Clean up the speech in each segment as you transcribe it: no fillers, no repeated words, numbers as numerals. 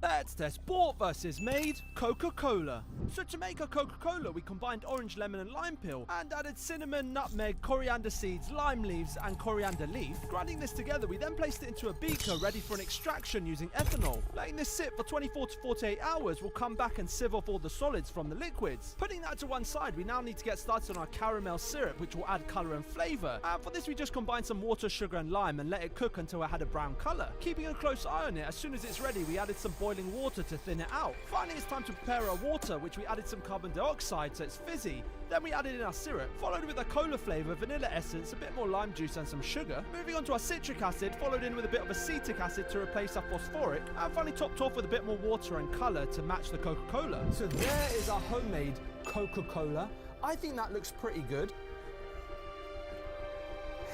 Let's test bought versus made Coca-Cola. So to make a Coca-Cola, we combined orange, lemon and lime peel and added cinnamon, nutmeg, coriander seeds, lime leaves and coriander leaf. Grinding this together, we then placed it into a beaker ready for an extraction using ethanol. Letting this sit for 24 to 48 hours, we'll come back and sieve off all the solids from the liquids. Putting that to one side, we now need to get started on our caramel syrup, which will add colour and flavour. And for this, we just combined some water, sugar and lime and let it cook until it had a brown colour. Keeping a close eye on it, as soon as it's ready, we added some boiling water to thin it out. Finally, it's time to prepare our water, which we added some carbon dioxide so it's fizzy. Then we added in our syrup, followed with a cola flavour, vanilla essence, a bit more lime juice and some sugar. Moving on to our citric acid, followed in with a bit of acetic acid to replace our phosphoric, and finally topped off with a bit more water and colour to match the Coca-Cola. So there is our homemade Coca-Cola. I think that looks pretty good.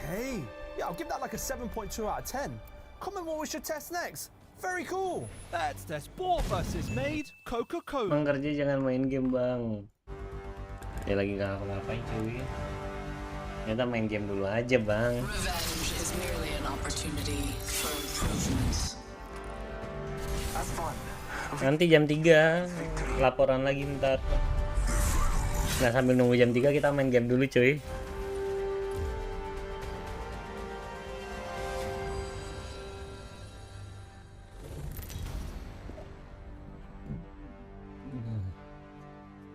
Hey, yeah, I'll give that like a 7.2 out of 10. Comment what we should test next. Very cool. Let's test bought versus made Coca-Cola. Bang Kerja jangan main game bang. Dia lagi nggak ngapa-ngapain cuy. Kita main game dulu aja bang. Revenge is merely an opportunity for improvement. Have fun. Nanti jam 3 laporan lagi ntar. Nah sambil nunggu jam 3 kita main game dulu cuy.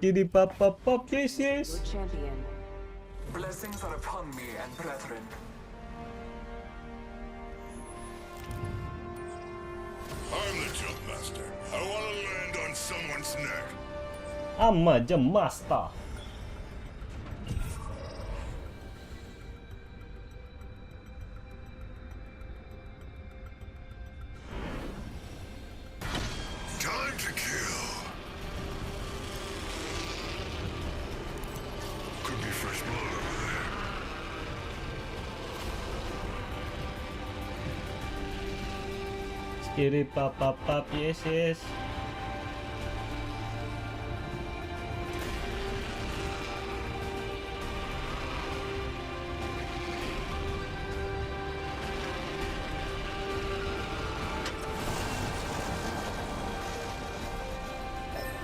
Jadi pop yes yes. Blessings are upon me and brethren. I'm the jump master. I want to land on someone's neck. I'm a jump master. Time to kill. Could be fresh blood over there. Skiri pop yes yes.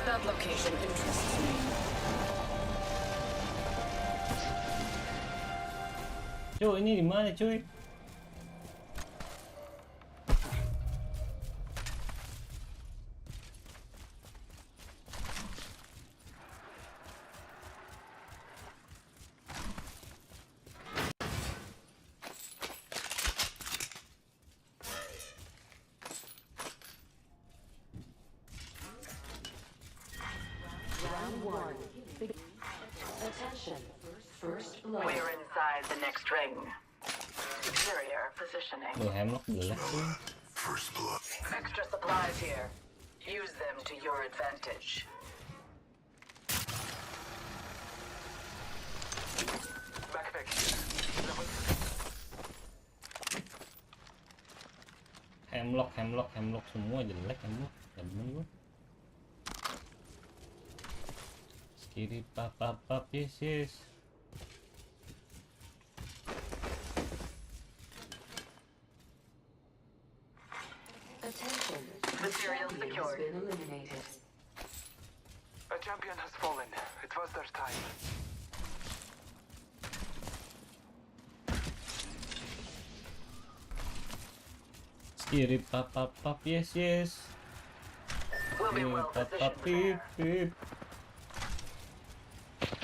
That location interests me. Cuy ini di mana cuy? Attention. First blood. We're inside the next ring. Superior positioning. Hemlock jelek cuy. First blood. Extra supplies here. Use them to your advantage. Backpack. Hemlock semua jelek hemlock. Demen gua. Skiri pop yes yes. Attention. Material secured. Been eliminated. A champion has fallen. It was their time. Skiri pop yes yes. We'll be well Pop positioned. beep.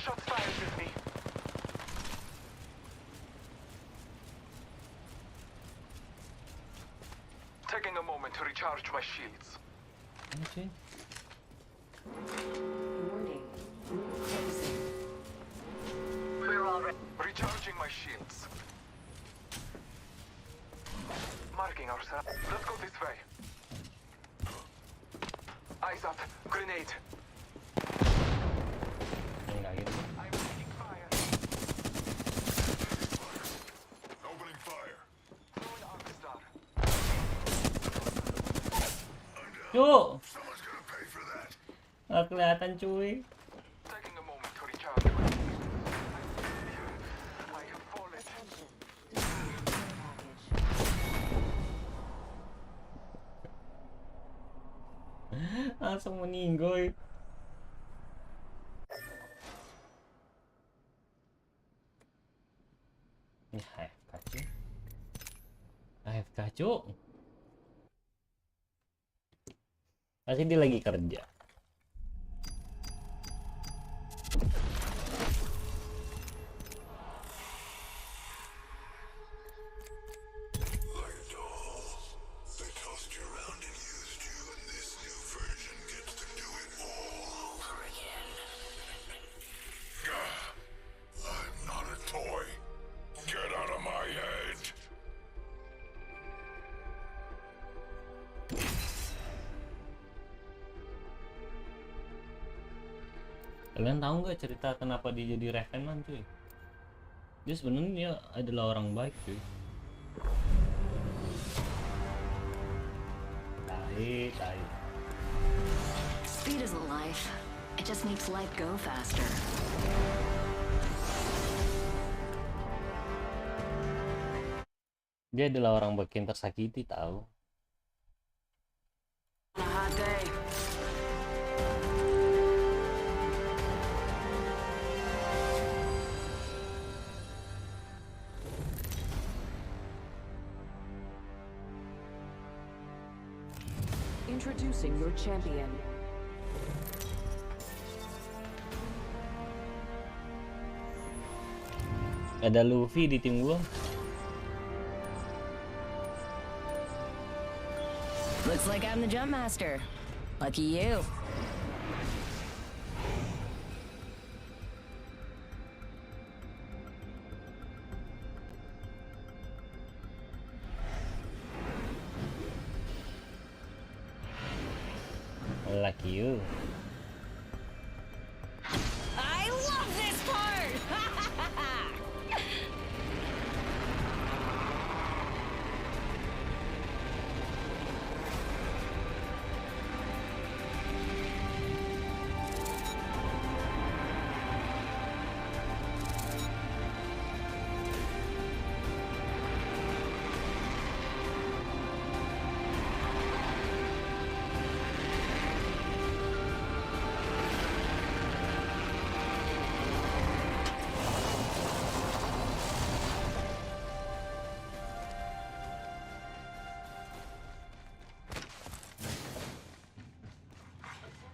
Shots fired with me. Taking a moment to recharge my shields. Ini cuy. Warning. Closing. We're already. Recharging my shields. Marking ourselves. Let's go this way. Eyes up. Grenade. Enggak gitu. I'm taking fire. Opening fire. Throwing arc star. Cuk, Someone's gonna pay for that. nggak kelihatan cuy. Taking a moment to recharge. I have fallen. langsung meninggoy. Ini AFK cuy. AFK cuk. Pasti dia lagi kerja. Like a doll, they tossed you around and used you, and this new version gets to do it all over again. I'm not a toy. Get out of my head. Kalian tahu nggak cerita kenapa dia jadi Revenant cuy? Dia sebenarnya adalah orang baik cuy. Tai. Speed isn't life. It just makes life go faster. Dia adalah orang baik yang tersakiti tahu. On a hot day. Introducing your champion. Ada Luffy di tim gua. Looks like I'm the jump master. Lucky you. Lucky you. I love this part!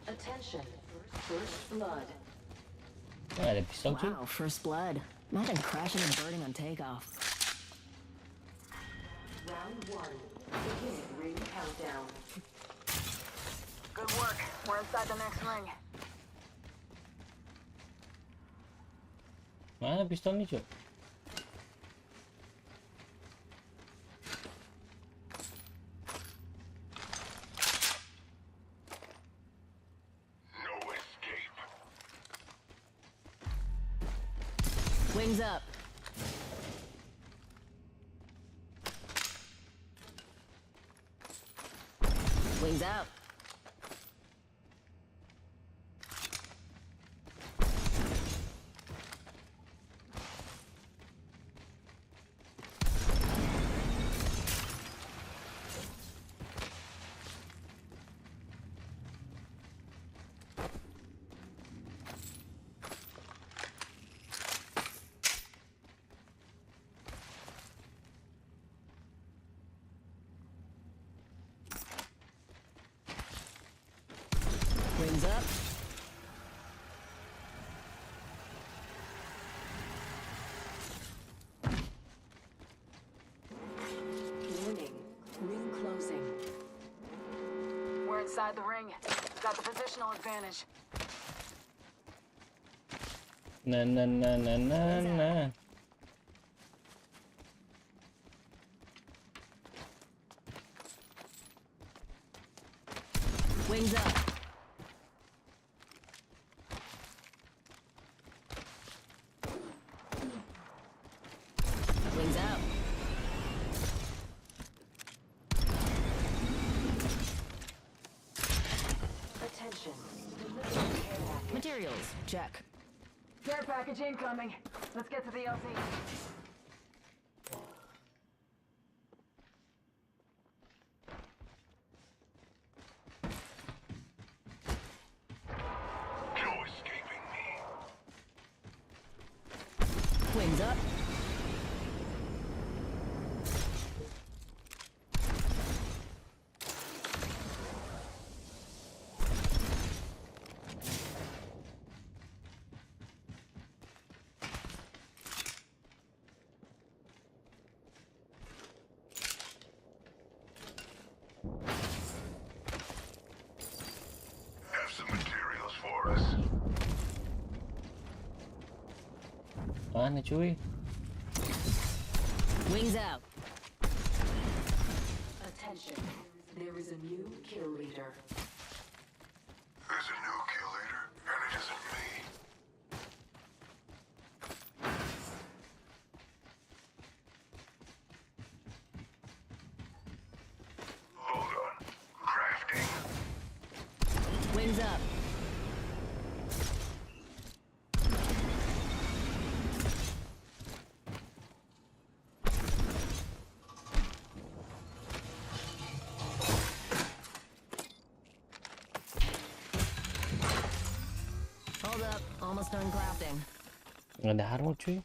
Attention. First blood. Ada pistol cuy. Wow, first blood. Imagine crashing and burning on takeoff. Round 1. Beginning ring countdown. Good work. We're inside the next ring. Mana pistol nih cuy? No escape. Wings up. Wings out. Wings up. Warning. Ring closing. We're inside the ring. Got the positional advantage. Nah. Wings up. Wings out. Attention. Delivering care package. Materials. Check. Care package incoming. Let's get to the LZ. Wings up. Have some materials for us. Mana cuy? Wings out. Attention. There is a new kill leader. There's a new kill leader, and it isn't me. Hold on. Crafting. Wings up. Hold up. Almost done crafting. Nggak ada armor cuy.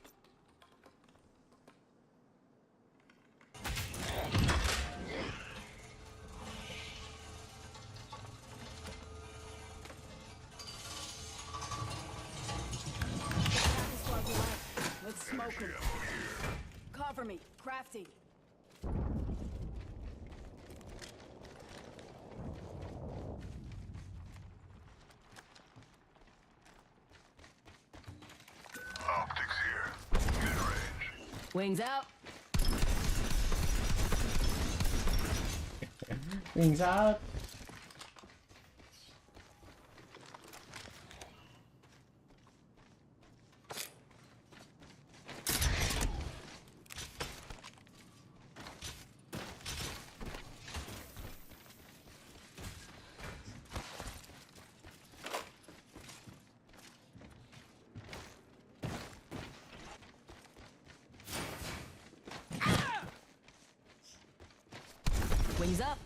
Let's smoke him. Cover me. Crafting. Optics here. Mid-range. Wings out. Wings out. Wings up.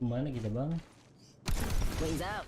Kemana kita bang? Wings out.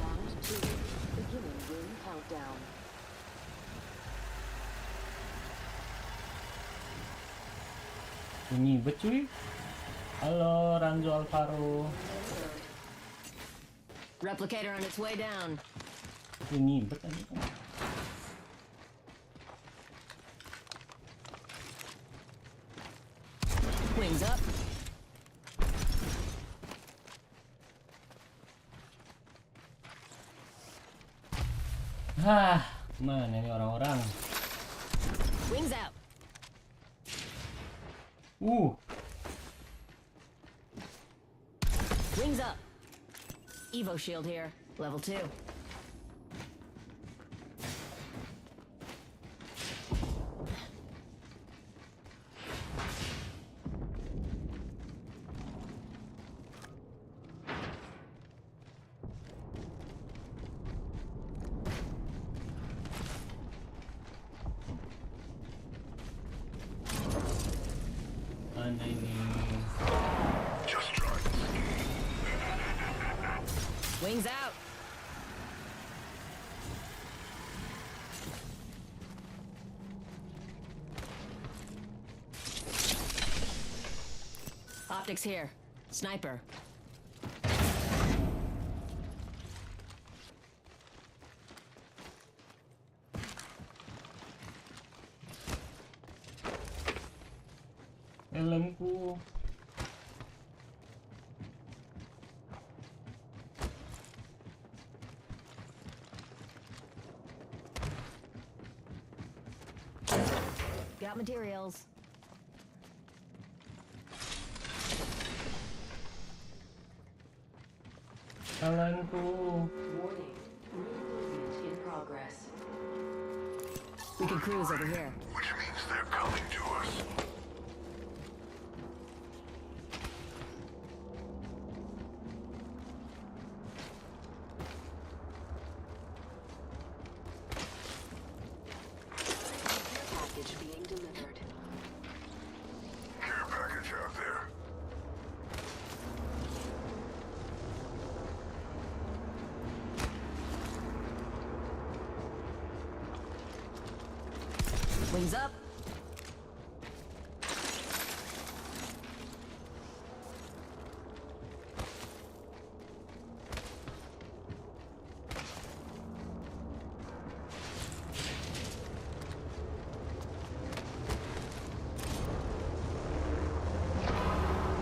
Round 2. Beginning ring countdown. Ini cuy. Halo Ranzo Alvaro. Replicator on its way down. Ini tadi. Wings up. Hah, mana ini orang-orang? Wings out. Wings up. Evo shield here. Level 2. Mana ini? Just try to ski. Wings out. Optics here. Sniper. Helmku. Got materials. Helmku. Warning. Movement in progress. We can cruise over here. Which means they're coming to us. Package being delivered. Care package out there. Wings up.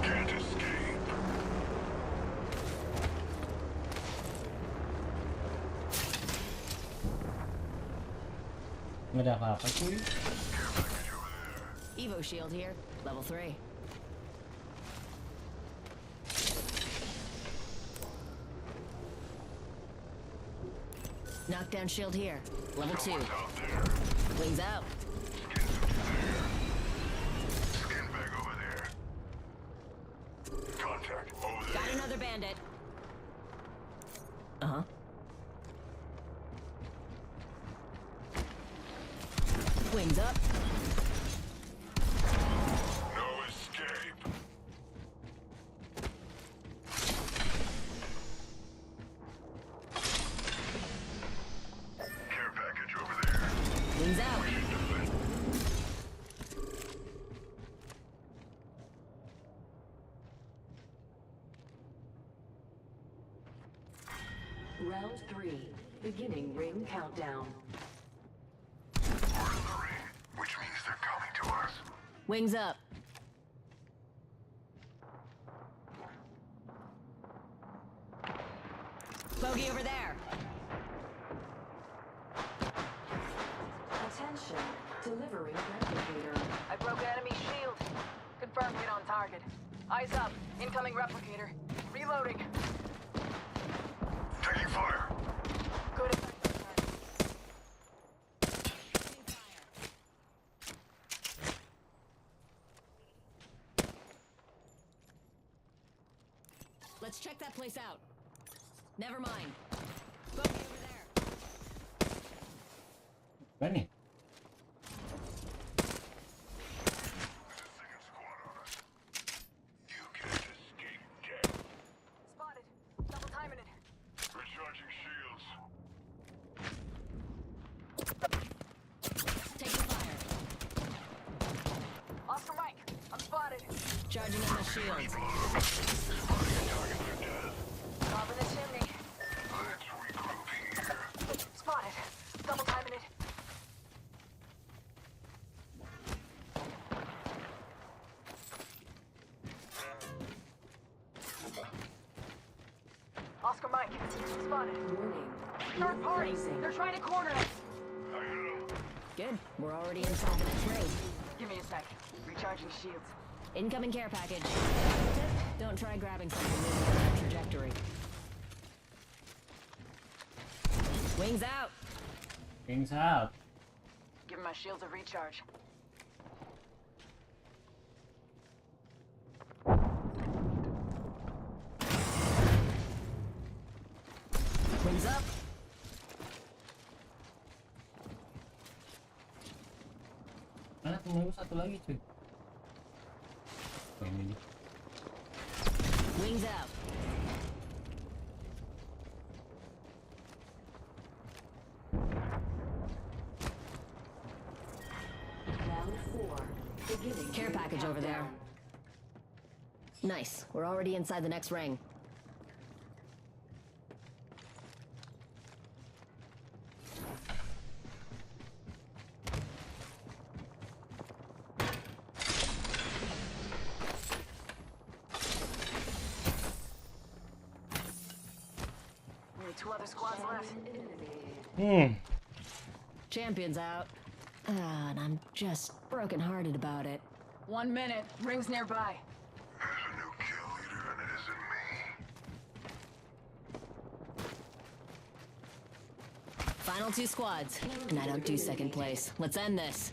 Can't escape. Nggak ada apa-apa cuy. Care package over there. Evo shield here. Level 3. Knockdown shield here. Level 2. Out there. Wings out. Skin bag over there. Contact over there. Got another bandit. Uh-huh. Wings up. No escape. Care package over there. Wings out. Round 3. Beginning ring countdown. We're in the ring, which means they're coming to us. Wings up. Bogey over there. Attention. Delivering replicator. I broke enemy shield. Confirmed hit on target. Eyes up. Incoming replicator. Reloading. Taking fire. Good. Let's check that place out. Never mind. Bogey over there. Apa nih? Second squad on us. You can't escape death. Spotted. Double timing it. Recharging shields. Taking fire. Oscar Mike. I'm spotted. Charging on my shields. Spotting a target for death. Top of the chimney. Let's regroup here. Spotted. Double timing it. Oscar Mike. Spotted. Warning. Third party. Placing. They're trying to corner us. I hit him. Good. We're already inside the next ring. Give me a sec. Recharging shields. Incoming care package. Tip, don't try grabbing something moving on that trajectory. Wings out. Wings out. Giving my shields a recharge. Wings up. Mana temen lu satu lagi cuy. Oh, ini nih. Wings out. Round 4. Beginning Care ring package over there. countdown. Nice. We're already inside the next ring. Only 2 other squads left. Champion's out. And I'm just brokenhearted about it. 1 minute. Ring's nearby. There's a new kill leader, and it isn't me. Final 2 squads. And I don't do second place. Let's end this.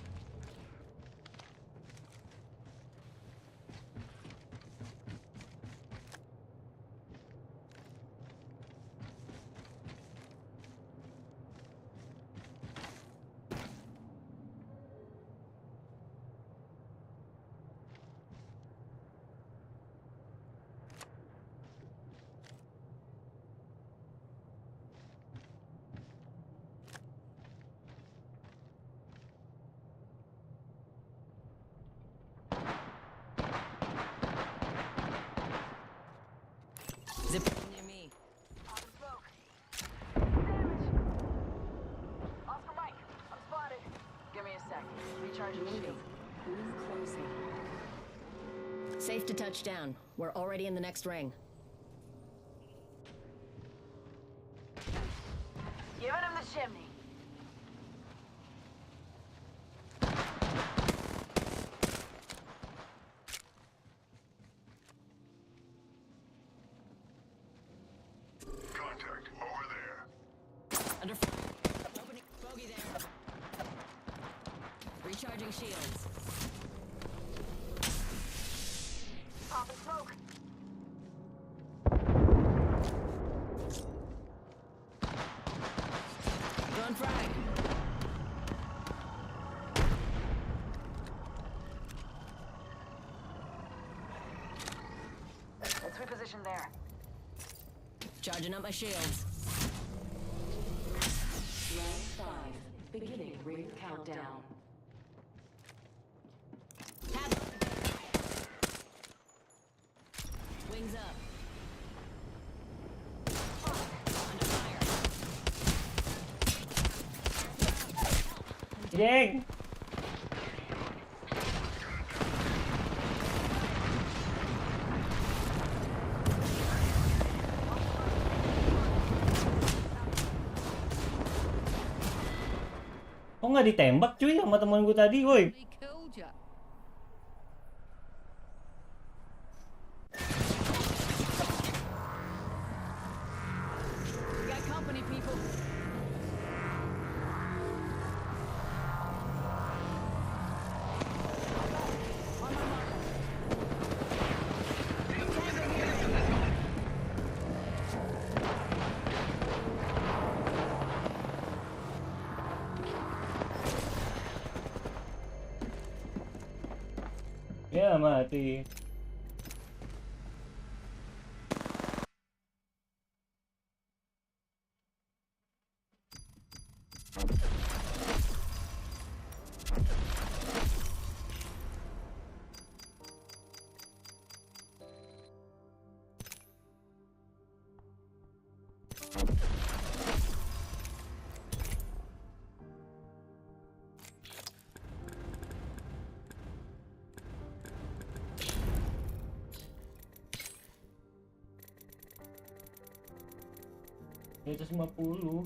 Zip near me. Pop and smoke. Damage. Oscar Mike, I'm spotted. Give me a sec. Recharging shield. Ring closing. Safe to touch down. We're already in the next ring. Giving him the chimney. Contact over there. Under fire. Opening bogey there. Recharging shields. Pop and smoke. Throwing frag. Let's reposition there. Charging up my shields. Round 5. Beginning ring countdown. Have wings up. Under fire. Jeng. Kok nggak ditembak cuy sama temen gue tadi, woi? They killed ya. We got company, people. Ya mati. Di atas 50.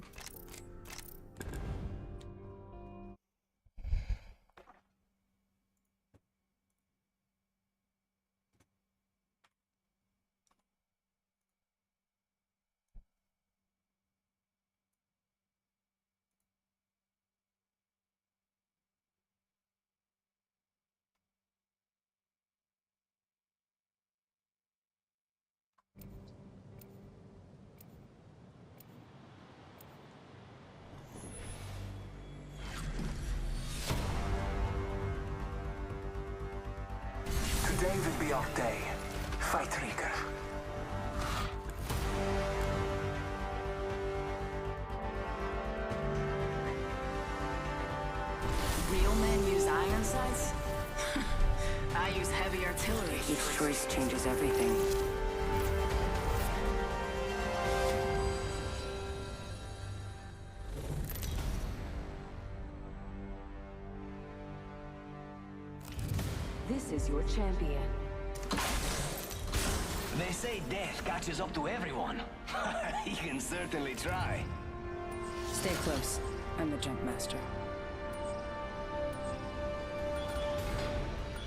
Today will be our day. Fight, Rieger. Real men use iron sights? I use heavier artillery. Each choice changes everything. This is your champion. They say death catches up to everyone. He can certainly try. Stay close. I'm the jump master.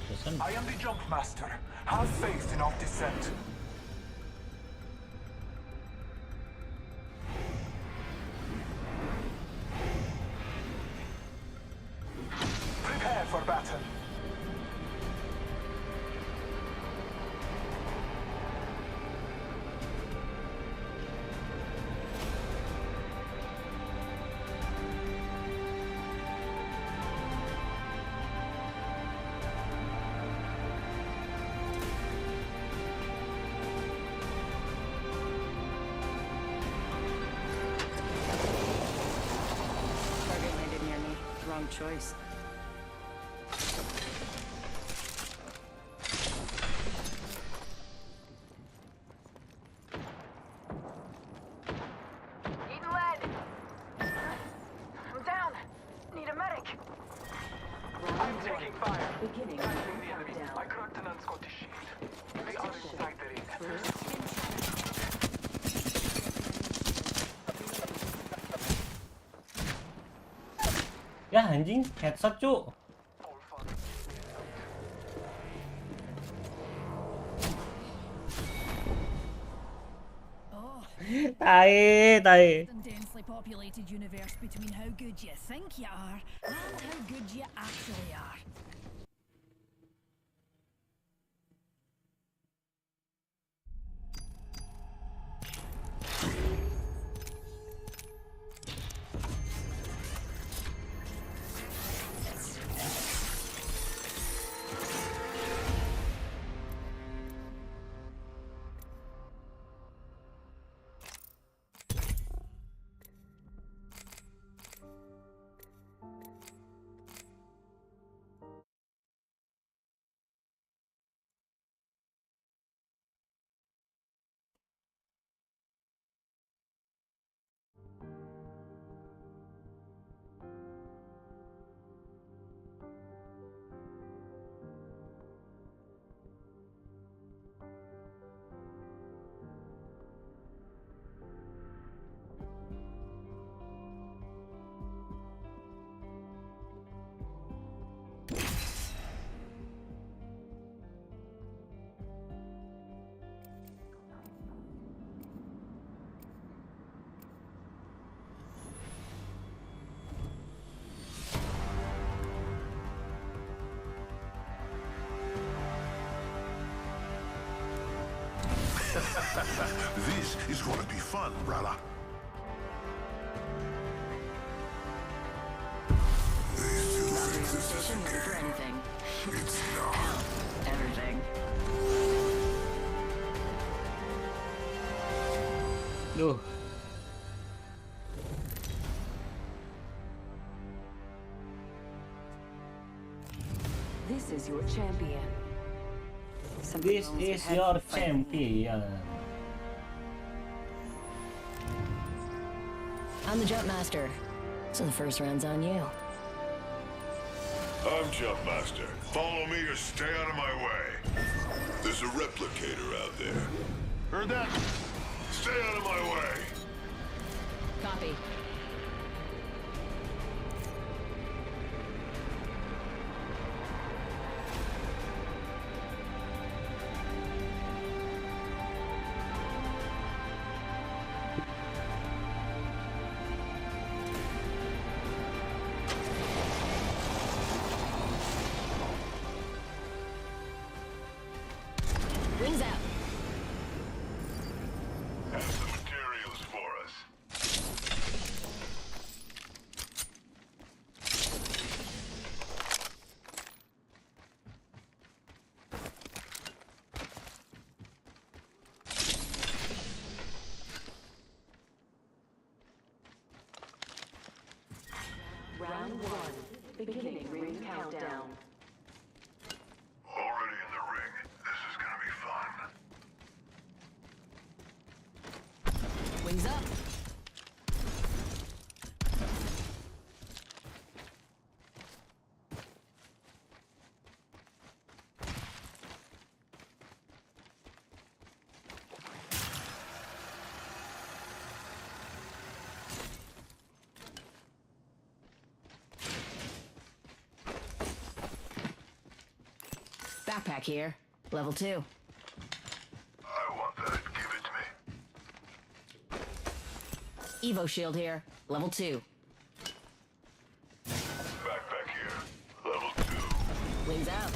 Bosan. I am the jump master. Have faith in our descent. Prepare for battle. Target landed near me. Wrong choice. Eating lead. I'm down. Need a medic. I'm taking fire. Beginning Tackling the ring enemy. countdown. I cracked an unscottish shield. They are inside the ring. Ya anjing, headshot cu. All fun. Oh, Tai. a densely populated universe between how good you think you are and how good you actually are. This is going to be fun, brother. These two think this is a For game. anything. It's not. Everything. Duh. This is your champion. This is your champion. I'm the jump master, so the first round's on you. I'm Jumpmaster. Follow me or stay out of my way. There's a replicator out there. Heard that? Stay out of my way. Copy. Wings out. Have some materials for us. Round one. Beginning ring countdown. Already in the ring. up. Backpack here. Level 2. I want that. Give it to me. Evo shield here. Level 2. Backpack here. Level 2. Wings out.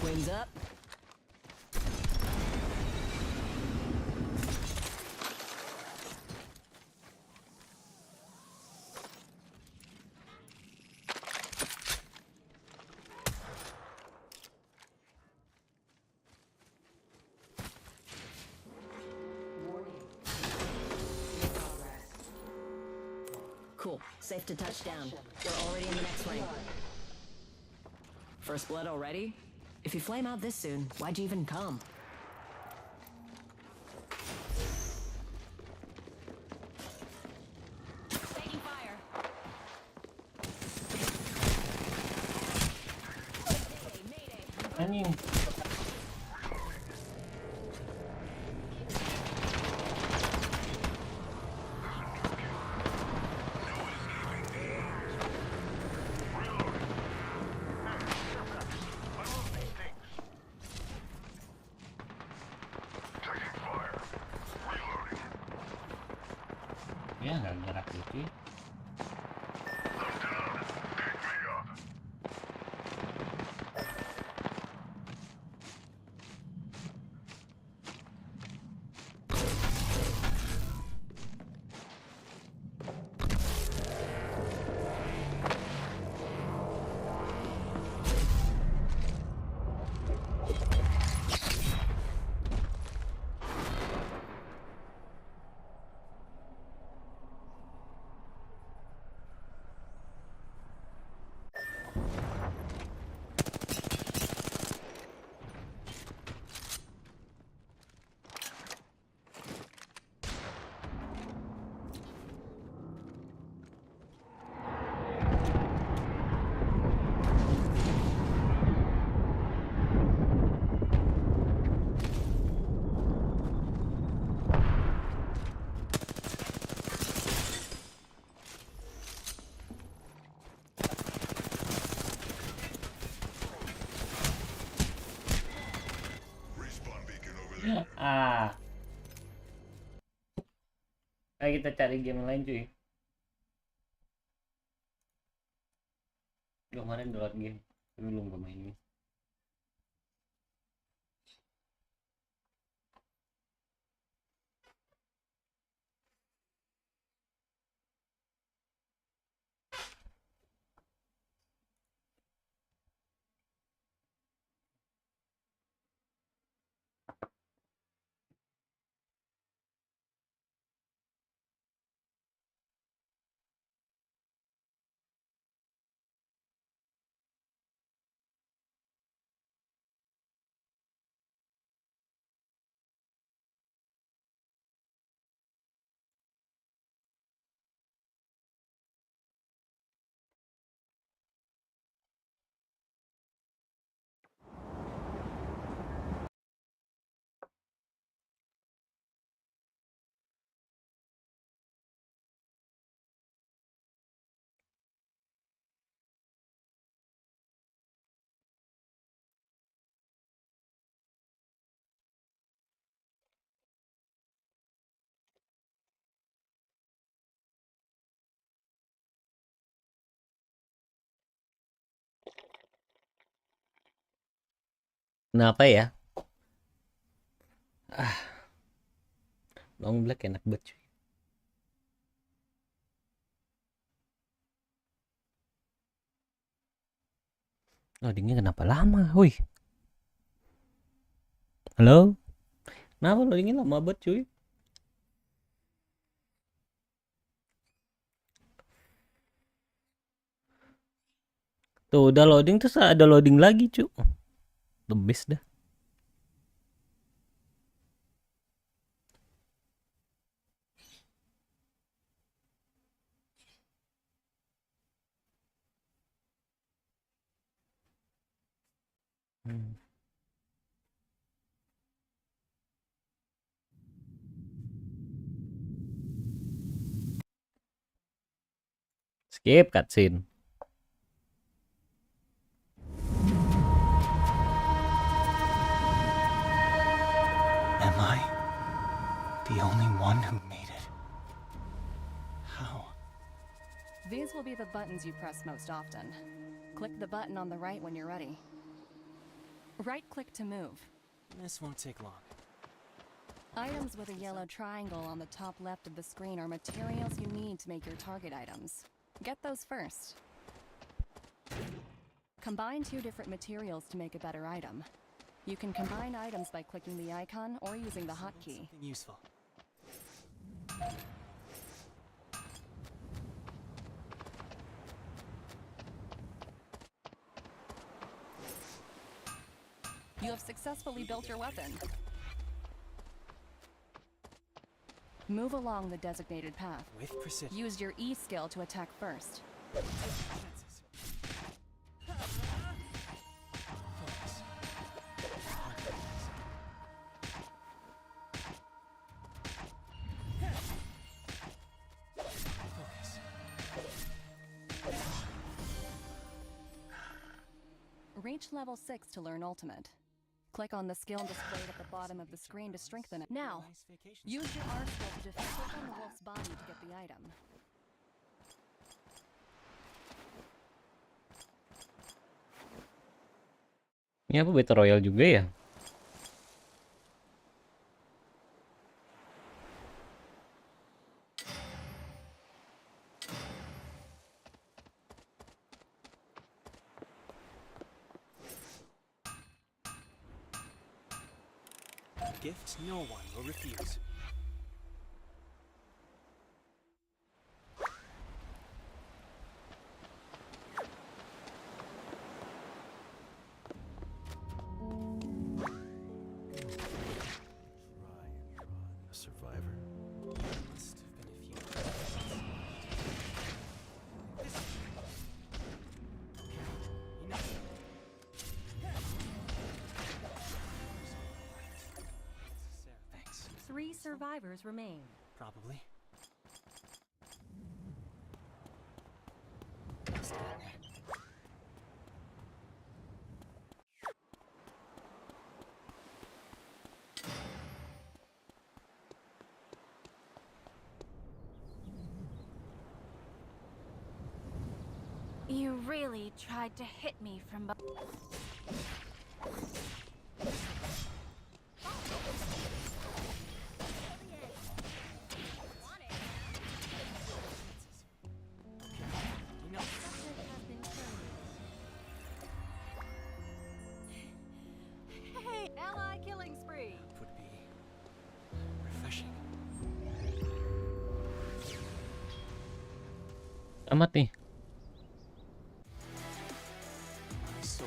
Wings up. Cool. Safe to touch down. We're already in the next ring. First blood already? If you flame out this soon, why'd you even come? Taking fire. Mayday, mayday. Anjing. Ya nggak gerak gitu ya. Ah. Ayo kita cari game lain cuy. Kemarin download game, tapi belum gue mainin. Kenapa ya? Long black enak banget cuy. Loadingnya kenapa lama? Woi. Halo? Kenapa loadingnya lama banget cuy? Tuh udah loading terus ada loading lagi cuy. The best dah. Skip cutscene. Am I the only one who made it? How? These will be the buttons you press most often. Click the button on the right when you're ready. Right-click to move. This won't take long. Items with a yellow triangle on the top left of the screen are materials you need to make your target items. Get those first. Combine two different materials to make a better item. You can combine items by clicking the icon or using the hotkey. Something useful. You have successfully built your weapon. Move along the designated path. With precision. Use your E skill to attack first. Reach level 6 to learn ultimate. Click on the skill displayed at the bottom of the screen to strengthen it. Now, use your R skill to defeat click on the wolf's body to get the item. Ini apa Battle Royale juga ya? Gift no one will refuse. A survivor. Must have been a few. Enough. 3 survivors remain. Probably. You really tried to hit me from behind. Ally killing spree. Would be refreshing. Amat nih. So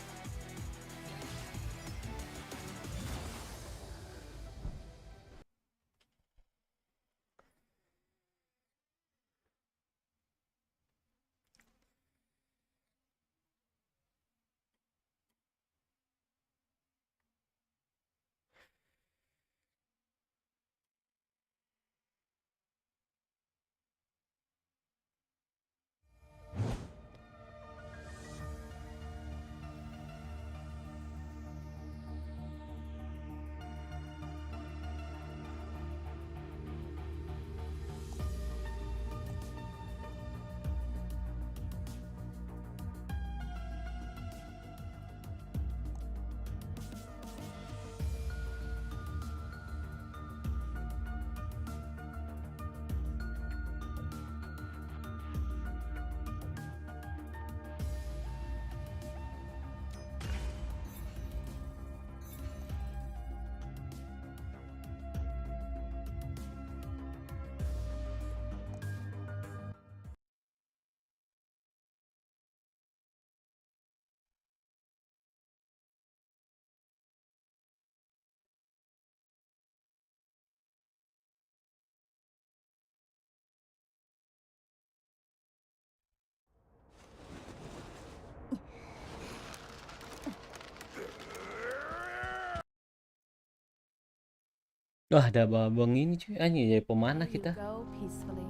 Wah, ada abang ini cuy. Ah, ini jadi pemanah You kita. go peacefully.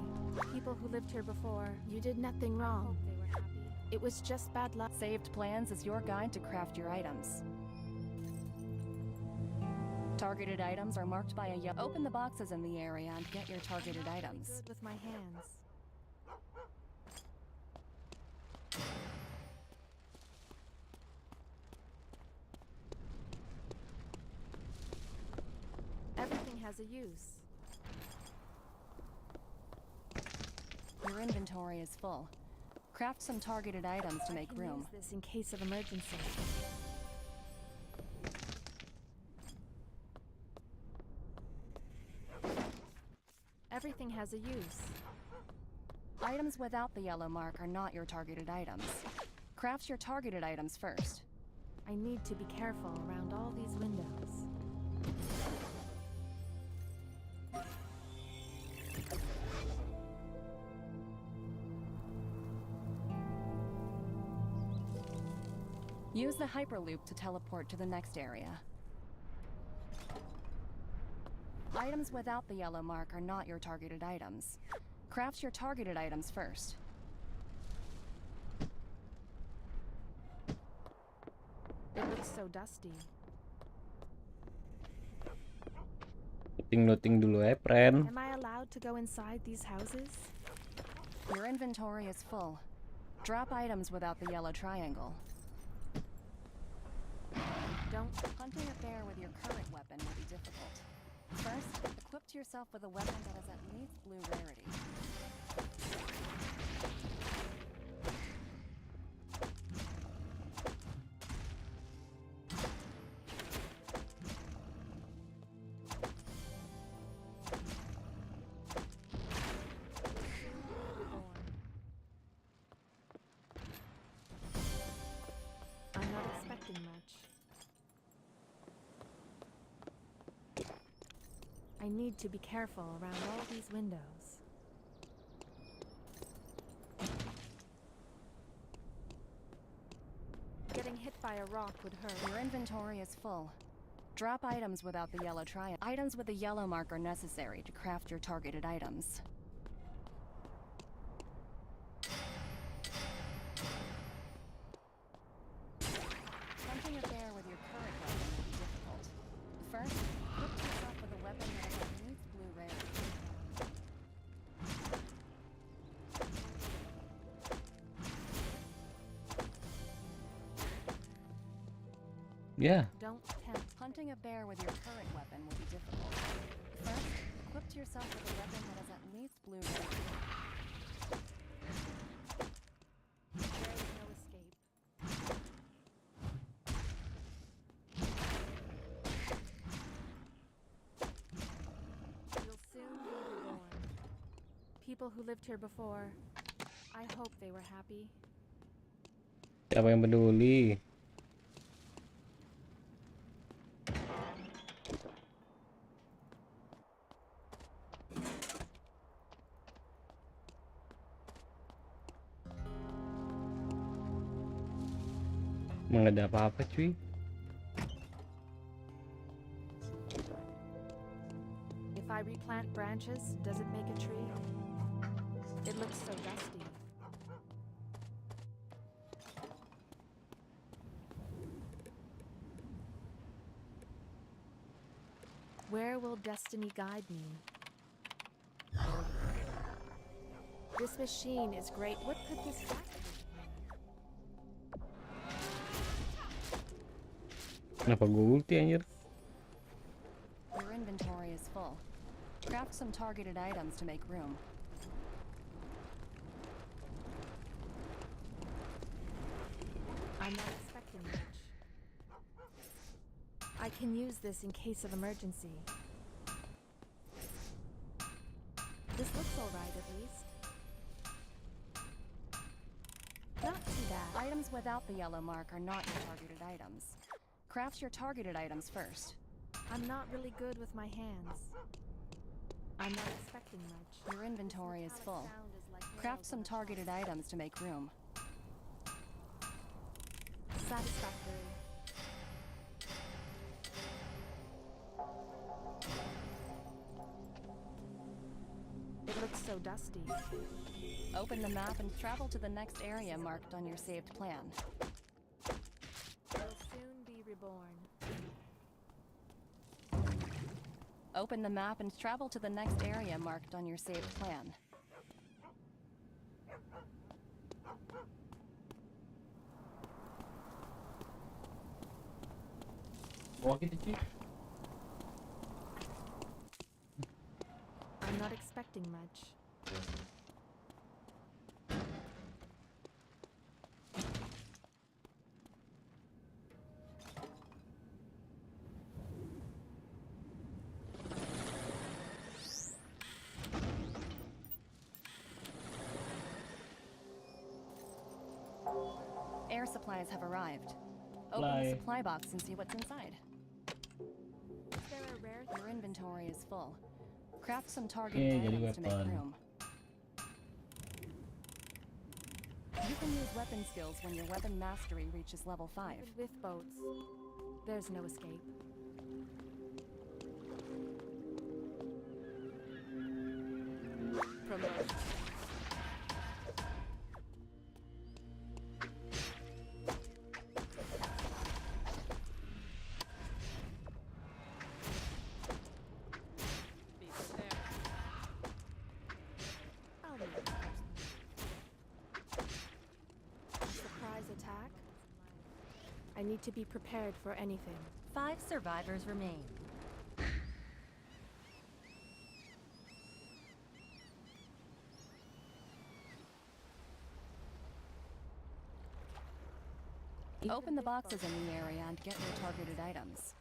People who lived here before, you did nothing wrong. They were happy. It was just bad luck. Saved Plans is your guide to craft your items. Targeted items are marked by a yellow. Open the boxes in the area and get your targeted items. Good with my hands. Everything has a use. Your inventory is full. Craft some targeted items to make I can room. use this in case of emergency. Everything has a use. Items without the yellow mark are not your targeted items. Craft your targeted items first. I need to be careful around all these windows. Use the hyperloop to teleport to the next area. Items without the yellow mark are not your targeted items. Craft your targeted items first. It looks so dusty. Looting dulu ya, friend. Am I allowed to go inside these houses? Your inventory is full. Drop items without the yellow triangle. Don't. Hunting a bear with your current weapon will be difficult. First, equip yourself with a weapon that is at least blue rarity. I'm not expecting much. I need to be careful around all these windows. Getting hit by a rock would hurt. Your inventory is full. Drop items without the yellow triangle. Items with the yellow mark are necessary to craft your targeted items. Hunting a bear with your current weapon will be difficult. First, equip yourself with a weapon that is at least blue rarity. Ya, Don't tempt. Hunting a bear with your current weapon will be difficult. First, equip yourself with a weapon that is at least blue rarity. There is no escape. You'll soon be reborn. People who lived here before, I hope they were happy. siapa yang peduli? Emang gak ada apa-apa cuy. If I replant branches, does it make a tree? It looks so dusty. Where will destiny guide me? This machine is great. What could this factory? Kenapa gue ulti anjir? Your inventory is full. Craft some targeted items to make room. I'm not expecting much. I can use this in case of emergency. This looks alright at least. Not too bad. Items without the yellow mark are not your targeted items. Craft your targeted items first. I'm not really good with my hands. I'm not expecting much. Your inventory is full. Craft some targeted items to make room. Satisfactory. dusty. Open the map and travel to the next area marked on your saved plan. Will soon be reborn. Open the map and travel to the next area marked on your saved plan. Walk it, chief. I'm not expecting much. Air supplies have arrived. Open the supply box and see what's inside. Is there a rare Your inventory is full. Craft some targeted items to make room. You can use weapon skills when your weapon mastery reaches level 5. even with boats? There's no escape. Promote. I'll make it. A surprise attack? I need to be prepared for anything. 5 survivors remain. Open the boxes in the area and get your targeted items.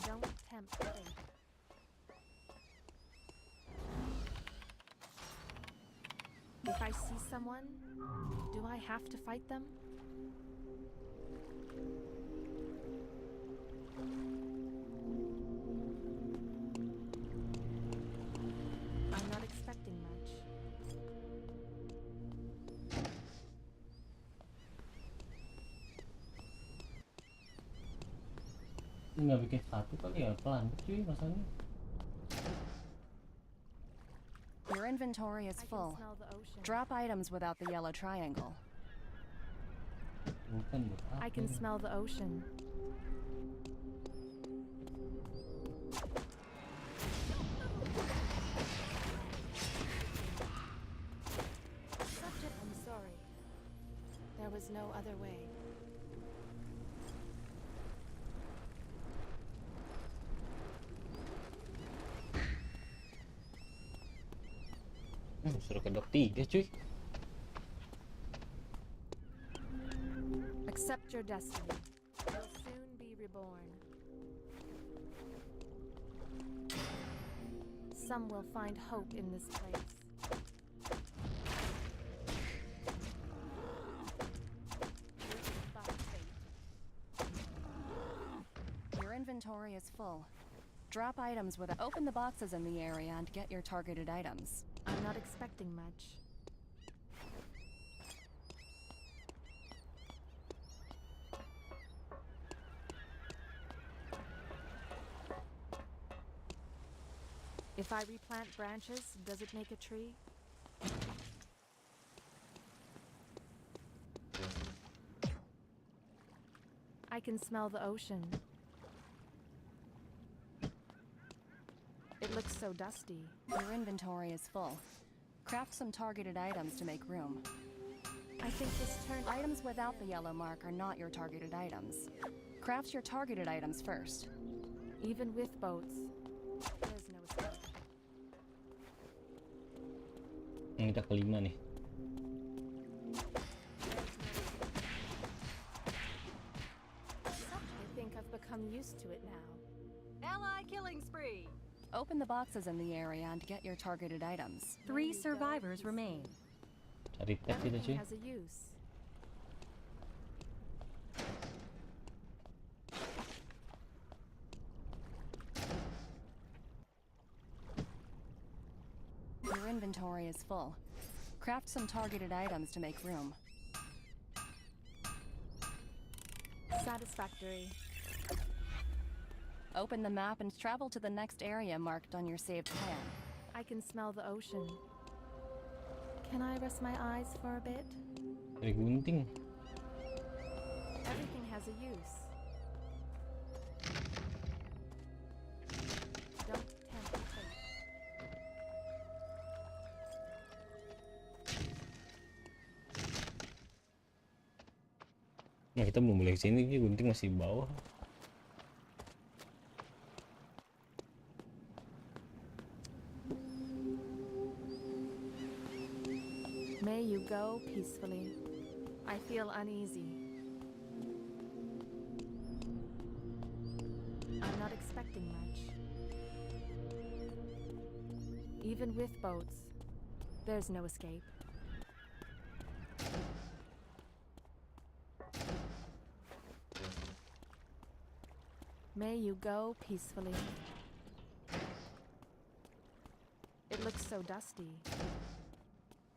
Don't tempt fate. If I see someone, do I have to fight them? I'm not expecting much. Nggak bikin satu kali ya, pelan cuy masanya. Your inventory is I can full. smell the ocean. Drop items without the yellow triangle. Bukan buat apa I can ini? smell the ocean. Subject, I'm sorry. There was no other way. Suruh kedok 3 cuy. Accept your destiny. You'll soon be reborn. Some will find hope in this place. Rooted by fate. Your inventory is full. Drop items with open the boxes in the area and get your targeted items. I'm not expecting much. If I replant branches, does it make a tree? I can smell the ocean. It looks so dusty. Your inventory is full. Craft some targeted items to make room. I think this turn Items without the yellow mark are not your targeted items. Craft your targeted items first. even with boats, there's no escape. Yang kita kelima nih. I think I've become used to it now. Ally killing spree. Open the boxes in the area and get your targeted items. 3 survivors remain. Cari tes kita cuy. Everything has a use. Your inventory is full. Craft some targeted items to make room. Satisfactory. Open the map and travel to the next area marked on your saved plan. I can smell the ocean. Can I rest my eyes for a bit? Dari gunting. Everything has a use. Don't tempt fate. Nah, kita belum boleh kesini, gunting masih di bawah. May you go peacefully. I feel uneasy. I'm not expecting much. Even with boats, there's no escape. May you go peacefully. It looks so dusty.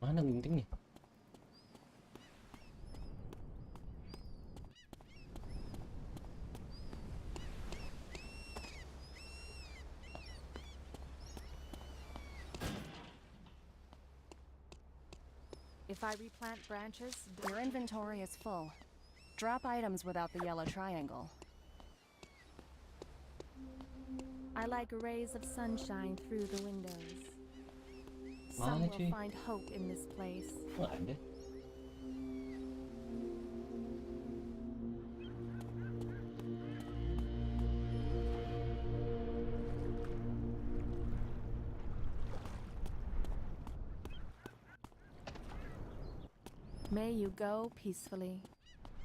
Mana guntingnya? If I replant branches, Your inventory is full. Drop items without the yellow triangle. I like rays of sunshine through the windows. Mana, Some will cuy? find hope in this place. Nggak ada. May you go peacefully.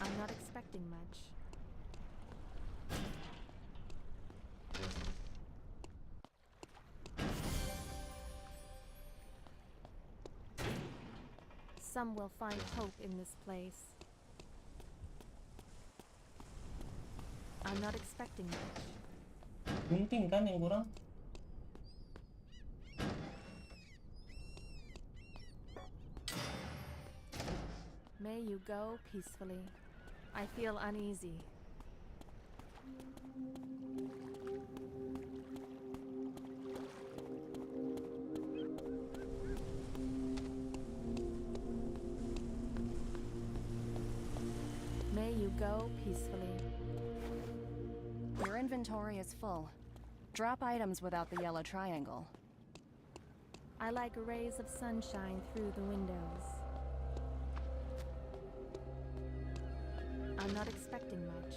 I'm not expecting much. Some will find hope in this place. I'm not expecting much. Gunting kan yang kurang? May you go peacefully. I feel uneasy. May you go peacefully. Your inventory is full. Drop items without the yellow triangle. I like rays of sunshine through the windows. I'm not expecting much.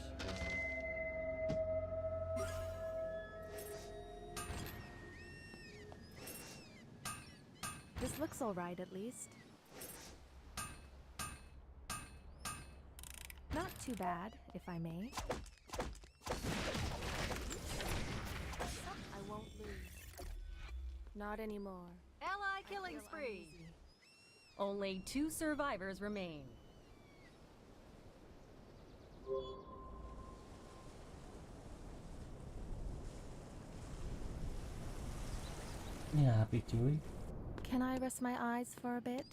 This looks all right, at least. Not too bad, if I may. I won't lose. Not anymore. Ally killing spree. Only 2 survivors remain. Ini api cuy. Can I rest my eyes for a bit?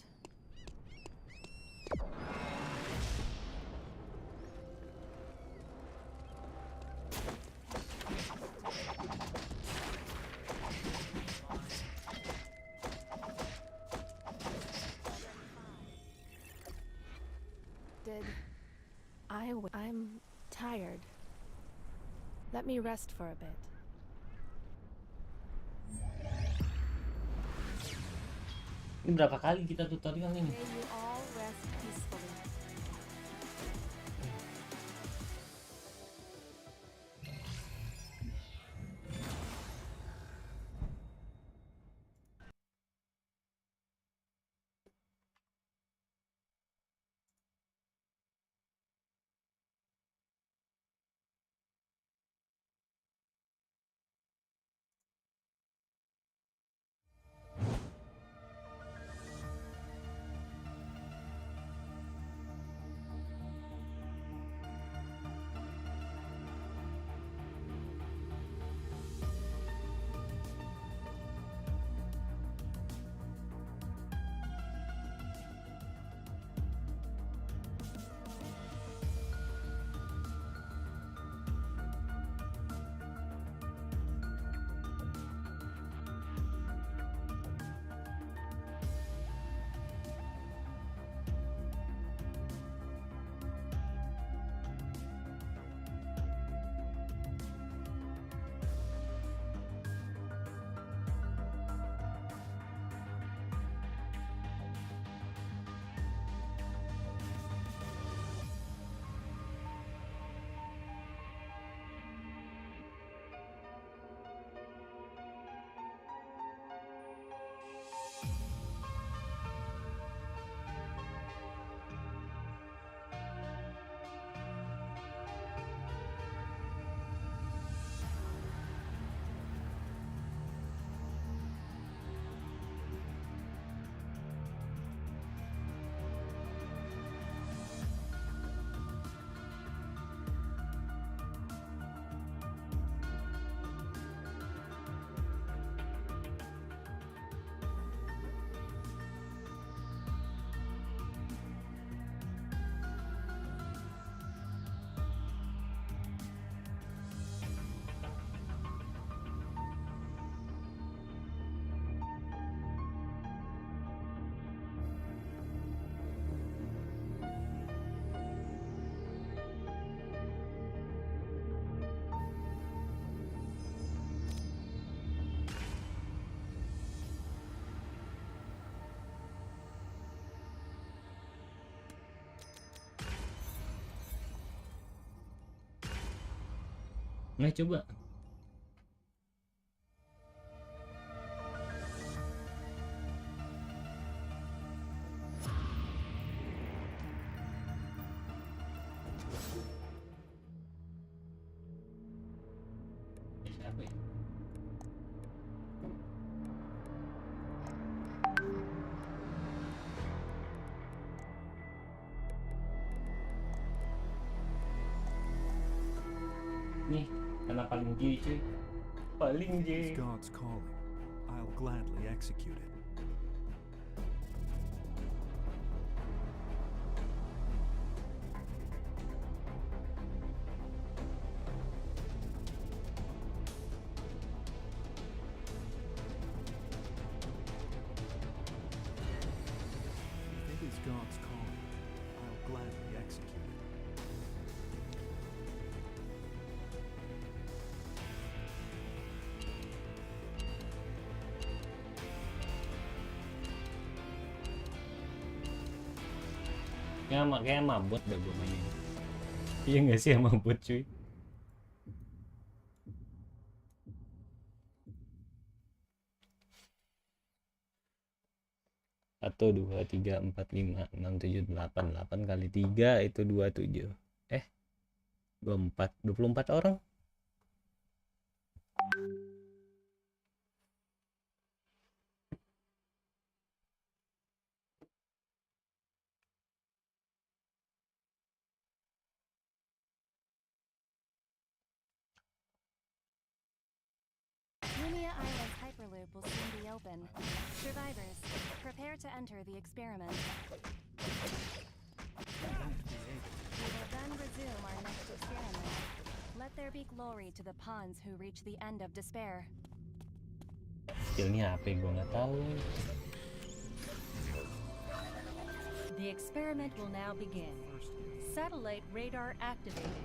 I'm tired. Let me rest for a bit. Ini berapa kali kita tutorial ini? May you all rest peacefully. Nah coba. Siapa ya? Nih, karena paling J cuy. Paling J. It's God's calling. I'll gladly execute it. If it is God's calling, I'll gladly execute it. Kayak mabut dah gue mainin. Iya nggak sih yang mabut cuy? Satu, dua, tiga, empat, lima, enam, tujuh, delapan. 8 kali 3 itu 27. 24 orang. Lumia Island's hyperloop will soon be open. Survivors, prepare to enter the experiment. We will then resume our next experiment. Let there be glory to the pawns who reach the end of despair. Skillnya apa gue nggak tahu. The experiment will now begin. Satellite radar activated.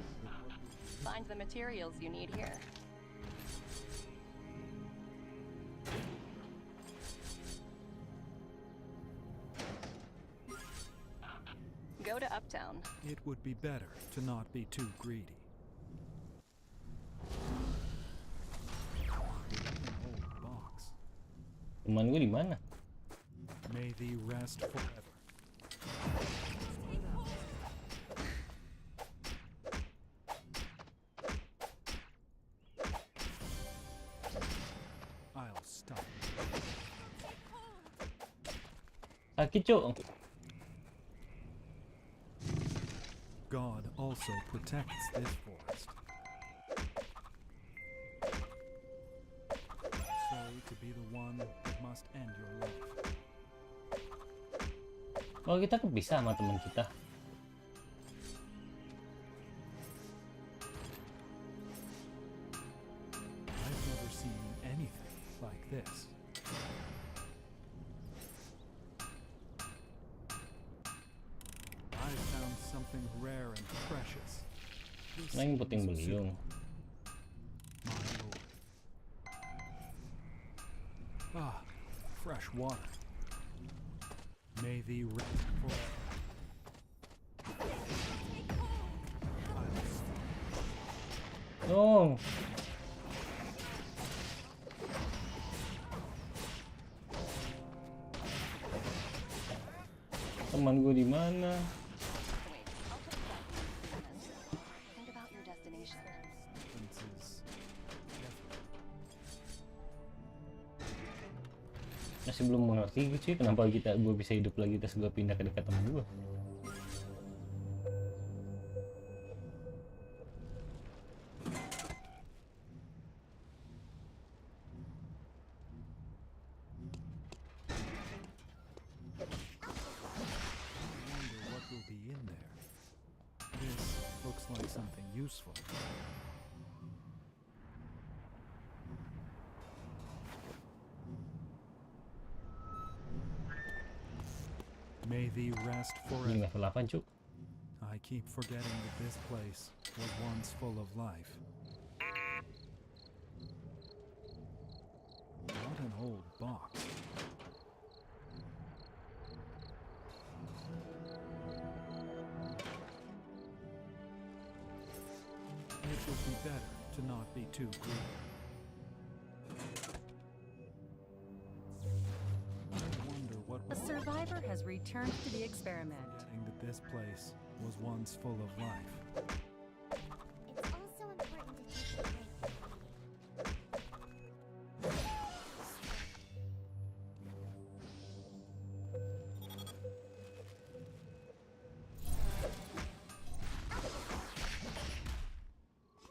Find the materials you need here. Go to Uptown. It would be better to not be too greedy. An old box. Teman gue di mana? May thee rest forever. I'll stop. Sakit cuk. God also protects this forest. Sorry to be the one that must end your life. Oh kita kepisah sama teman kita. I've never seen anything like this. I found something rare and precious. This Nah, yang puting is beliung. my lord. Ah, fresh water. May thee rest forever. Oh. Teman gue di mana? Think about your destination. Masih belum mengerti gitu sih kenapa gue bisa hidup lagi terus gue pindah ke dekat temen gue. What will be in there? This looks like something useful. May thee rest Ini forever. level 8 cuk. I keep forgetting that this place was once full of life. What an old box. It would be better to not be too greedy. I wonder what A survivor has returned to the experiment. forgetting that this place was once full of life. It's also important to take a break.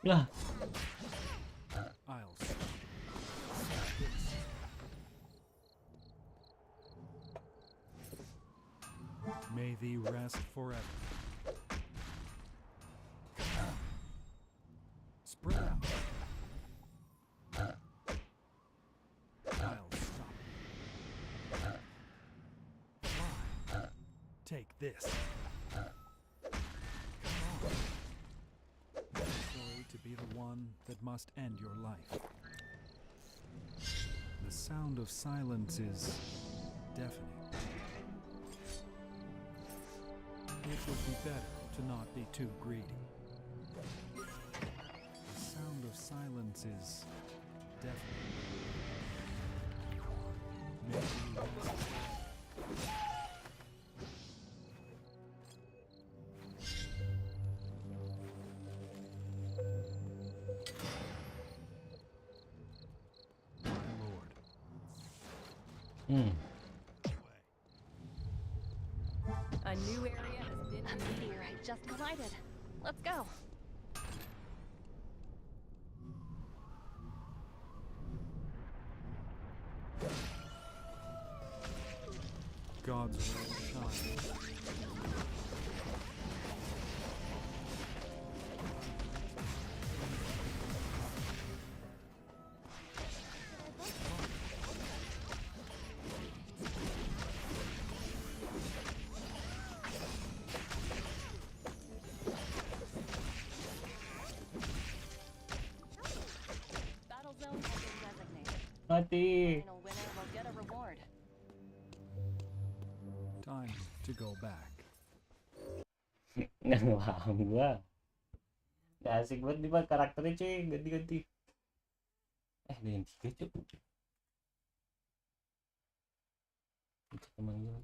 Lah, I'll stop. May thee rest forever. Spread out. I'll stop. Fine. Take this. Sorry to be the one that must end your life. The sound of silence is deafening. It would be better to not be too greedy. The sound of silence is deafening. Maybe Lord. A new area has been A meteorite just collided. Let's go. God's will shine. Battle zone has been designated. mati. Final winner will get a reward. Time to go back. Nggak paham gua. Nggak asik banget nih Bang, karakternya cuy, ganti-ganti. Ada yang 3 cuy. Itu teman gua.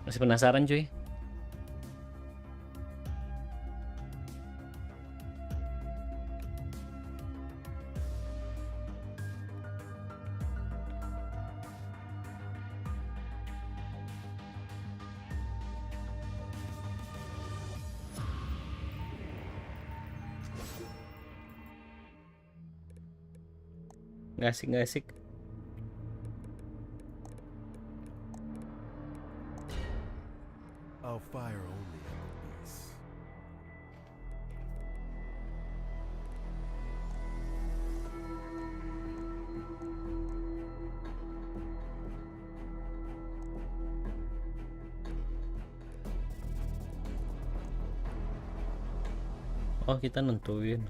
Masih penasaran cuy? Nggak asik, nggak asik. I'll fire only at the beast. Oh, kita nentuin.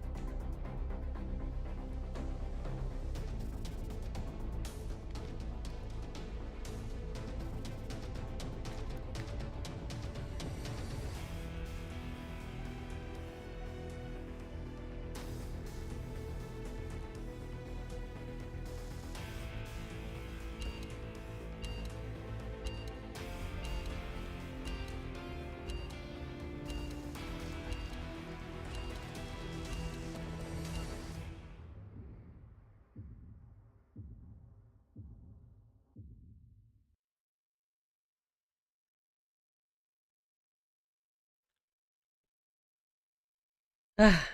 Ah,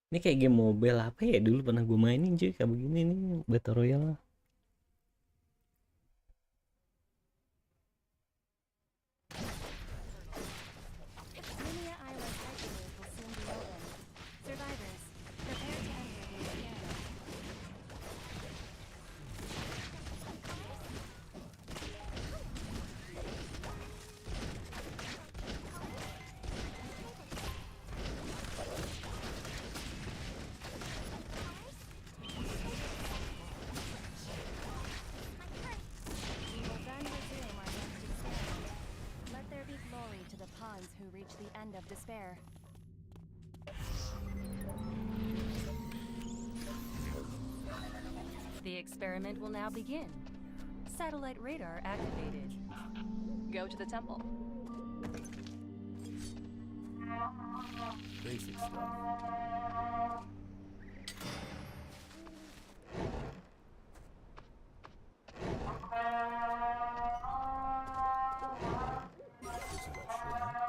Ini kayak game mobile apa ya dulu pernah gue mainin cuy, kayak begini nih, Battle Royale. Lumia Island hyperloop will soon be open. Survivors, prepare to enter the experiment. We will then resume our next experiment. Let there be glory to the pawns who reach the end of despair. The experiment will now begin. Satellite radar activated. Go to the temple. Basic stuff.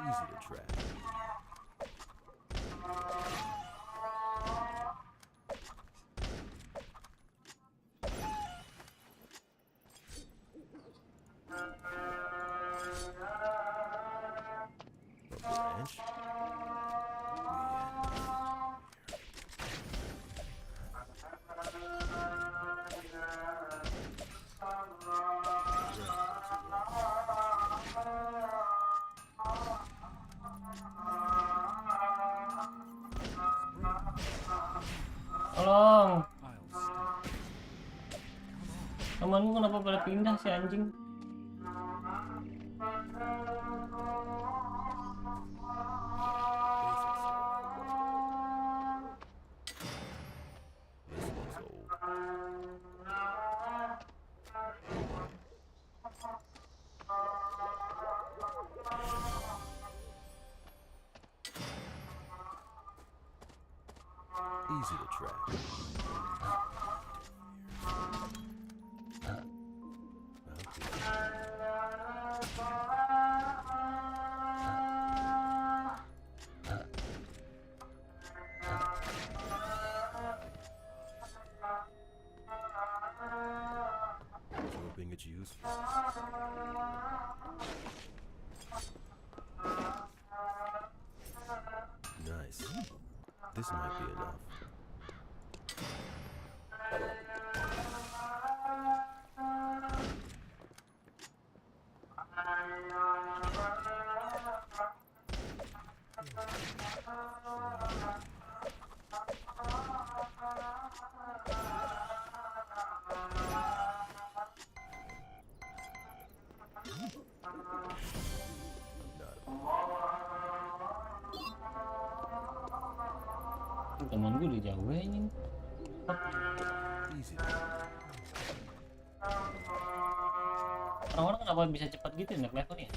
Easy to track. A branch? Tolong. Temanku kenapa pada pindah si anjing? Easy to track. Hoping it's useful. Nice. This might be enough. Temen gue udah jauh ya ini. Orang-orang kenapa bisa cepat gitu naik levelnya?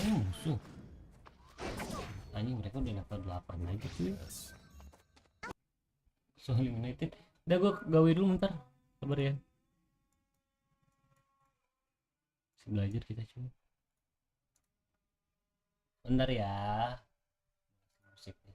Musuh. Anjing mereka udah level 8 lagi cuy. So eliminated. Udah gue gawe dulu bentar. Sabar ya. Belajar kita cuy. Bentar ya. Musiknya.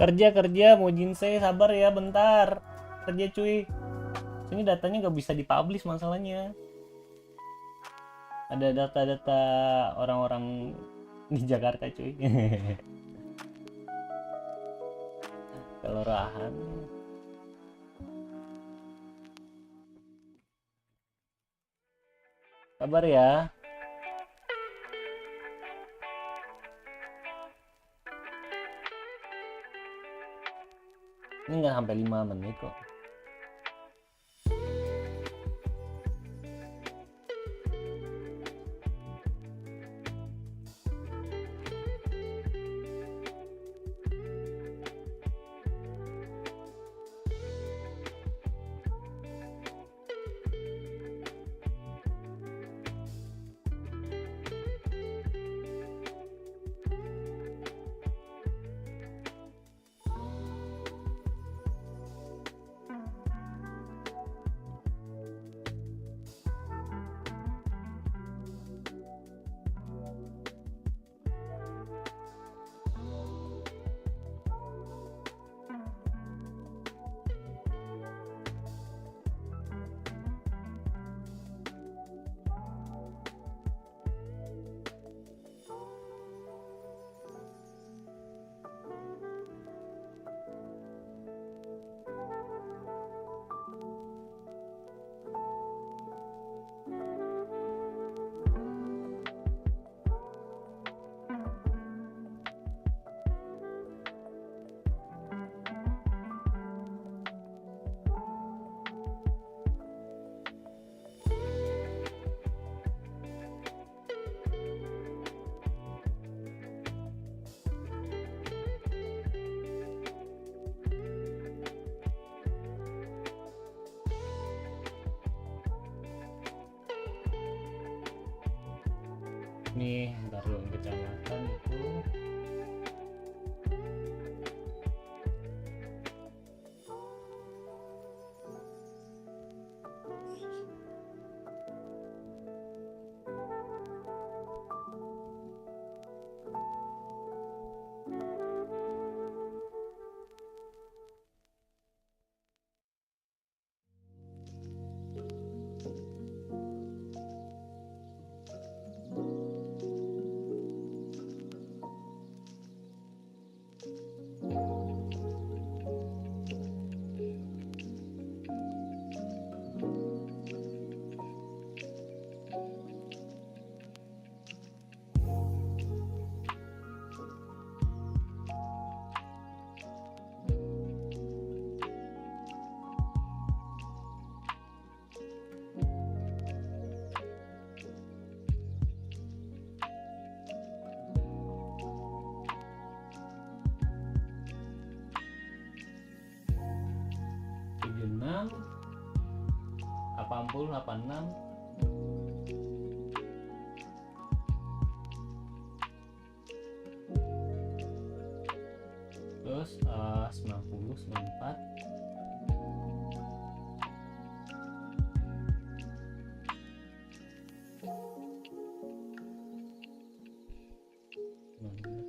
Kerja mau jinsei, sabar ya bentar. Kerja cuy. Ini datanya nggak bisa dipublish masalahnya. Ada data-data orang-orang di Jakarta cuy. Kelurahan. Sabar ya. Ini nggak sampai 5 menit kok. Nih baru kecamatan itu. enam 80 86 terus 90 94 90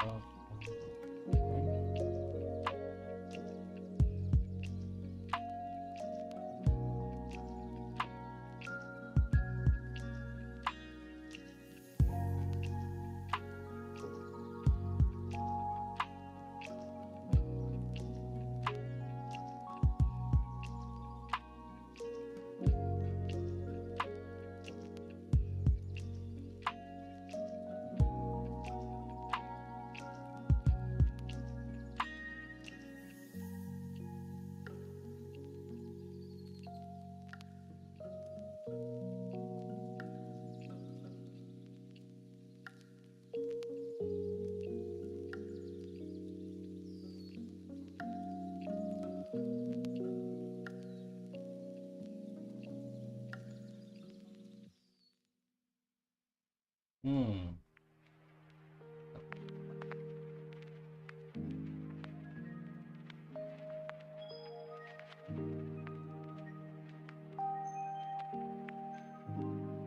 Oh.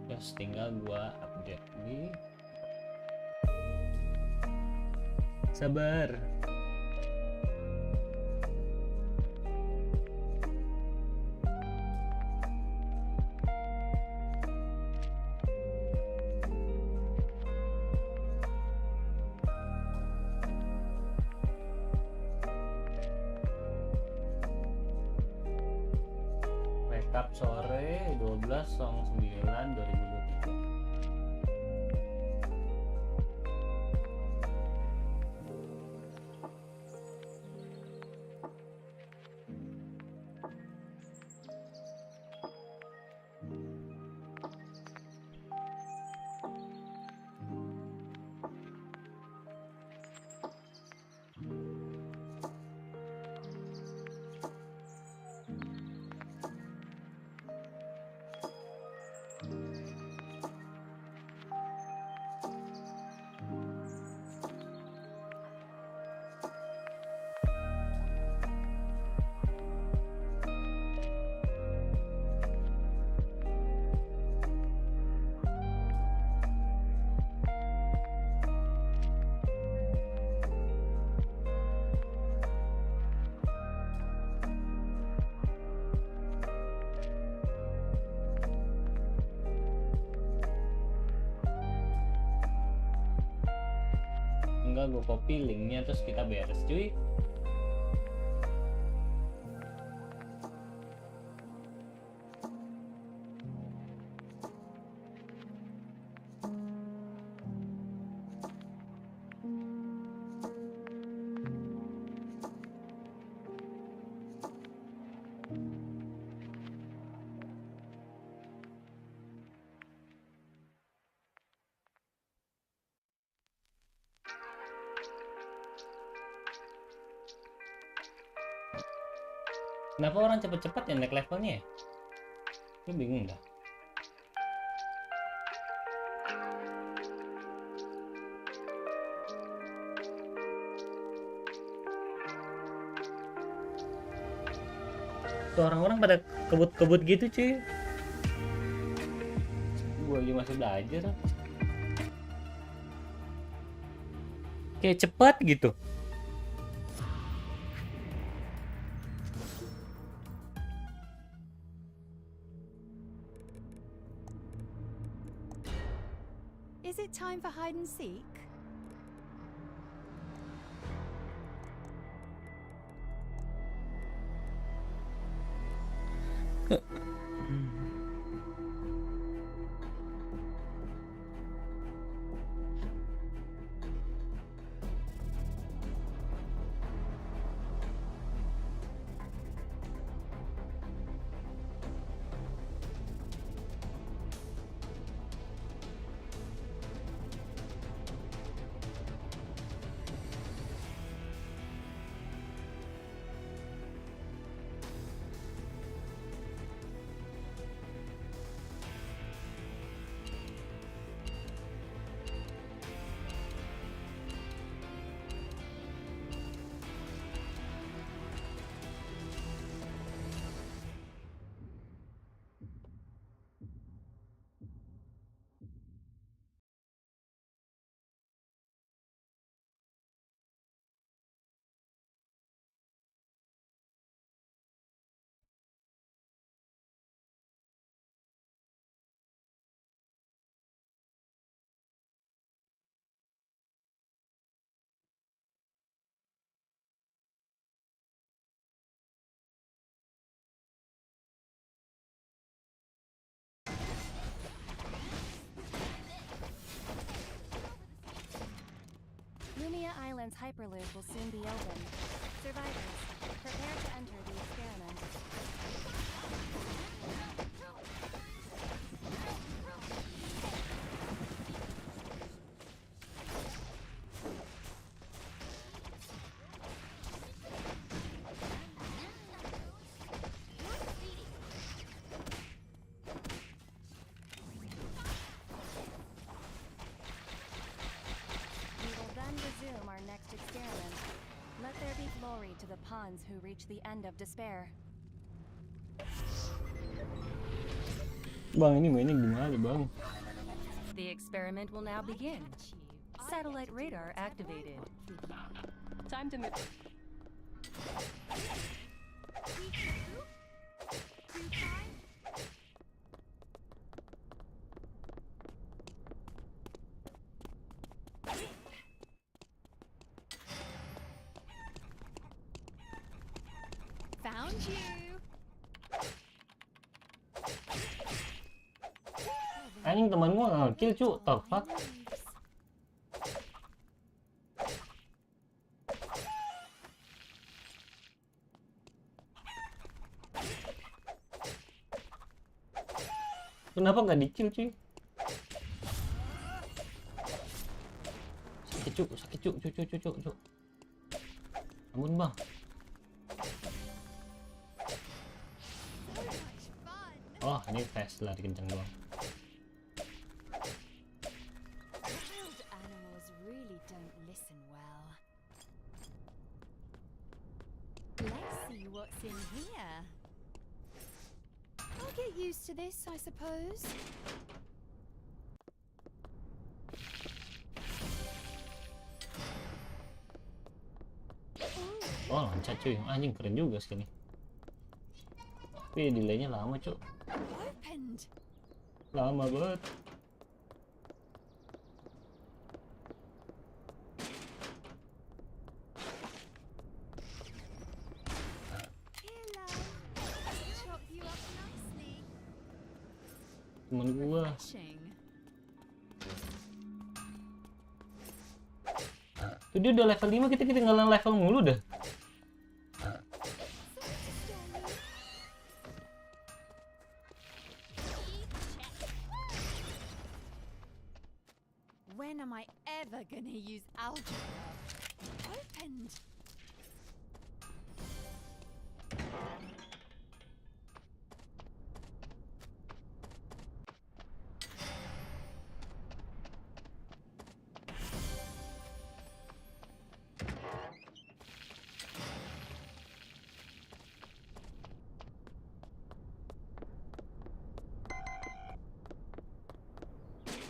Terus tinggal gua update ini. Sabar. Rekap sore 12/9/2023. Enggak, gue copy linknya terus kita beres cuy. Kenapa orang cepet-cepet ya naik levelnya ya? Gue bingung dah. Tuh orang-orang pada kebut-kebut gitu cuy. Gue aja masih belajar. Kayak cepet gitu. Is it time for hide and seek? Lumia Island's hyperloop will soon be open. Survivors, prepare to enter the experiment. Resume our next experiment. Let there be glory to the pawns who reach the end of despair. Bang, ini mainnya gimana, Bang? The experiment will now begin. Satellite radar activated. Time to move. Found you. Anjing teman gua nge-kill cu, the fuck? Kenapa nggak di-kill cuy? Sakit cu. Ampun bang. Oh, ini fast lari kenceng doang. Wild animals really don't listen well. Let's see what's in here. I'll get used to this, I suppose. Oh, loncat cuy. Anjing keren juga sekali. Tapi delaynya lama cuy. Lama banget. Temen gua. Tuh dia udah level 5, kita ketinggalan level mulu dah. When am I ever gonna use algebra? Opened.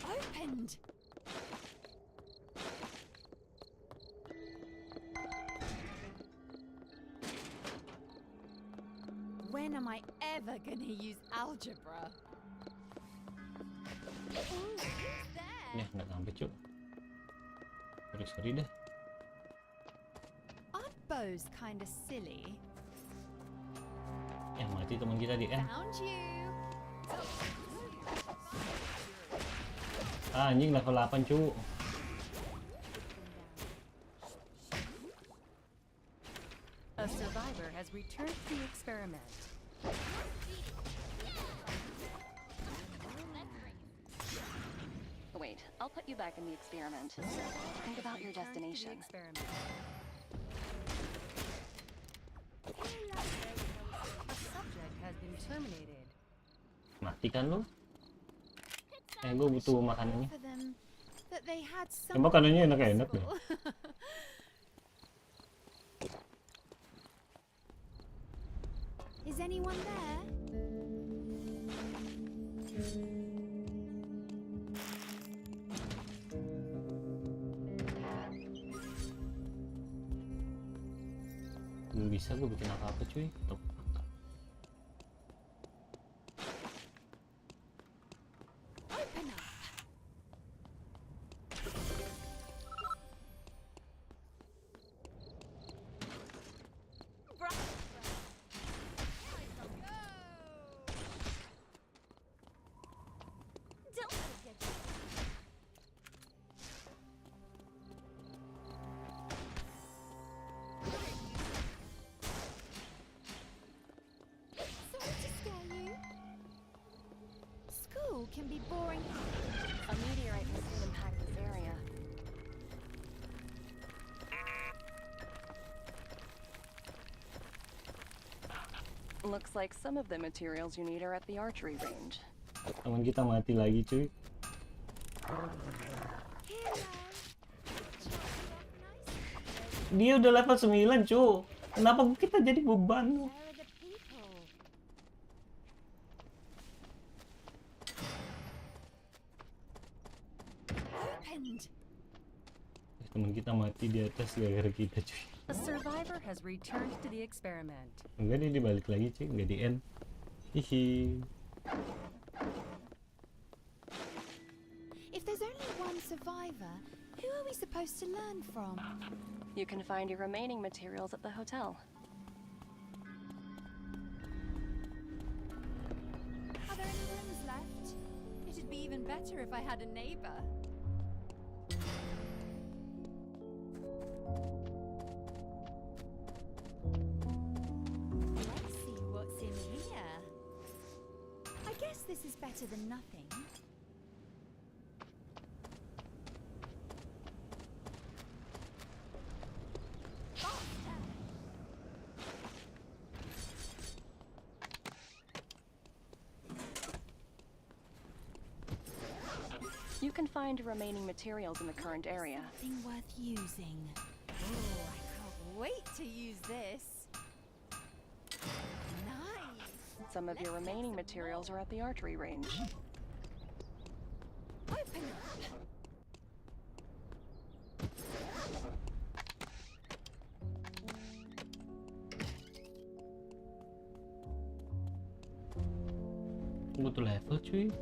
Opened. When am I ever gonna use algebra? Ya, nggak sampai cuy. Sorry dah. Aren't bows kinda silly? Ya mati teman kita di N. Found you. Ah, anjing level 8 cuy. A survivor has returned to the experiment. Wait, I'll put you back in the experiment. Think about your destination. A subject has been terminated. Mati kan lu? Gue butuh makanannya. Coba makanannya enak-enak deh. Is anyone there? Belum bisa gue bikin apa-apa cuy. Tuh. people can be boring. A meteorite will soon impact this area. Looks like some of the materials you need are at the archery range. Teman kita mati lagi cuy. Dia udah level 9 cuy. Kenapa kita jadi beban? Teman kita mati di atas gara-gara kita cuy. A survivor has returned to the experiment. Enggak, dia dibalik lagi cuy, enggak di end. Hihi. If there's only one survivor, who are we supposed to learn from? You can find your remaining materials at the hotel. Are there any rooms left? It'd be even better if I had a neighbor. Let's see what's in here. I guess this is better than nothing. You can find your remaining materials in the current area. Something worth using. Oh, I can't wait to use this. Nice. Some of your remaining materials are at the archery range. Open up. Butuh level cuy.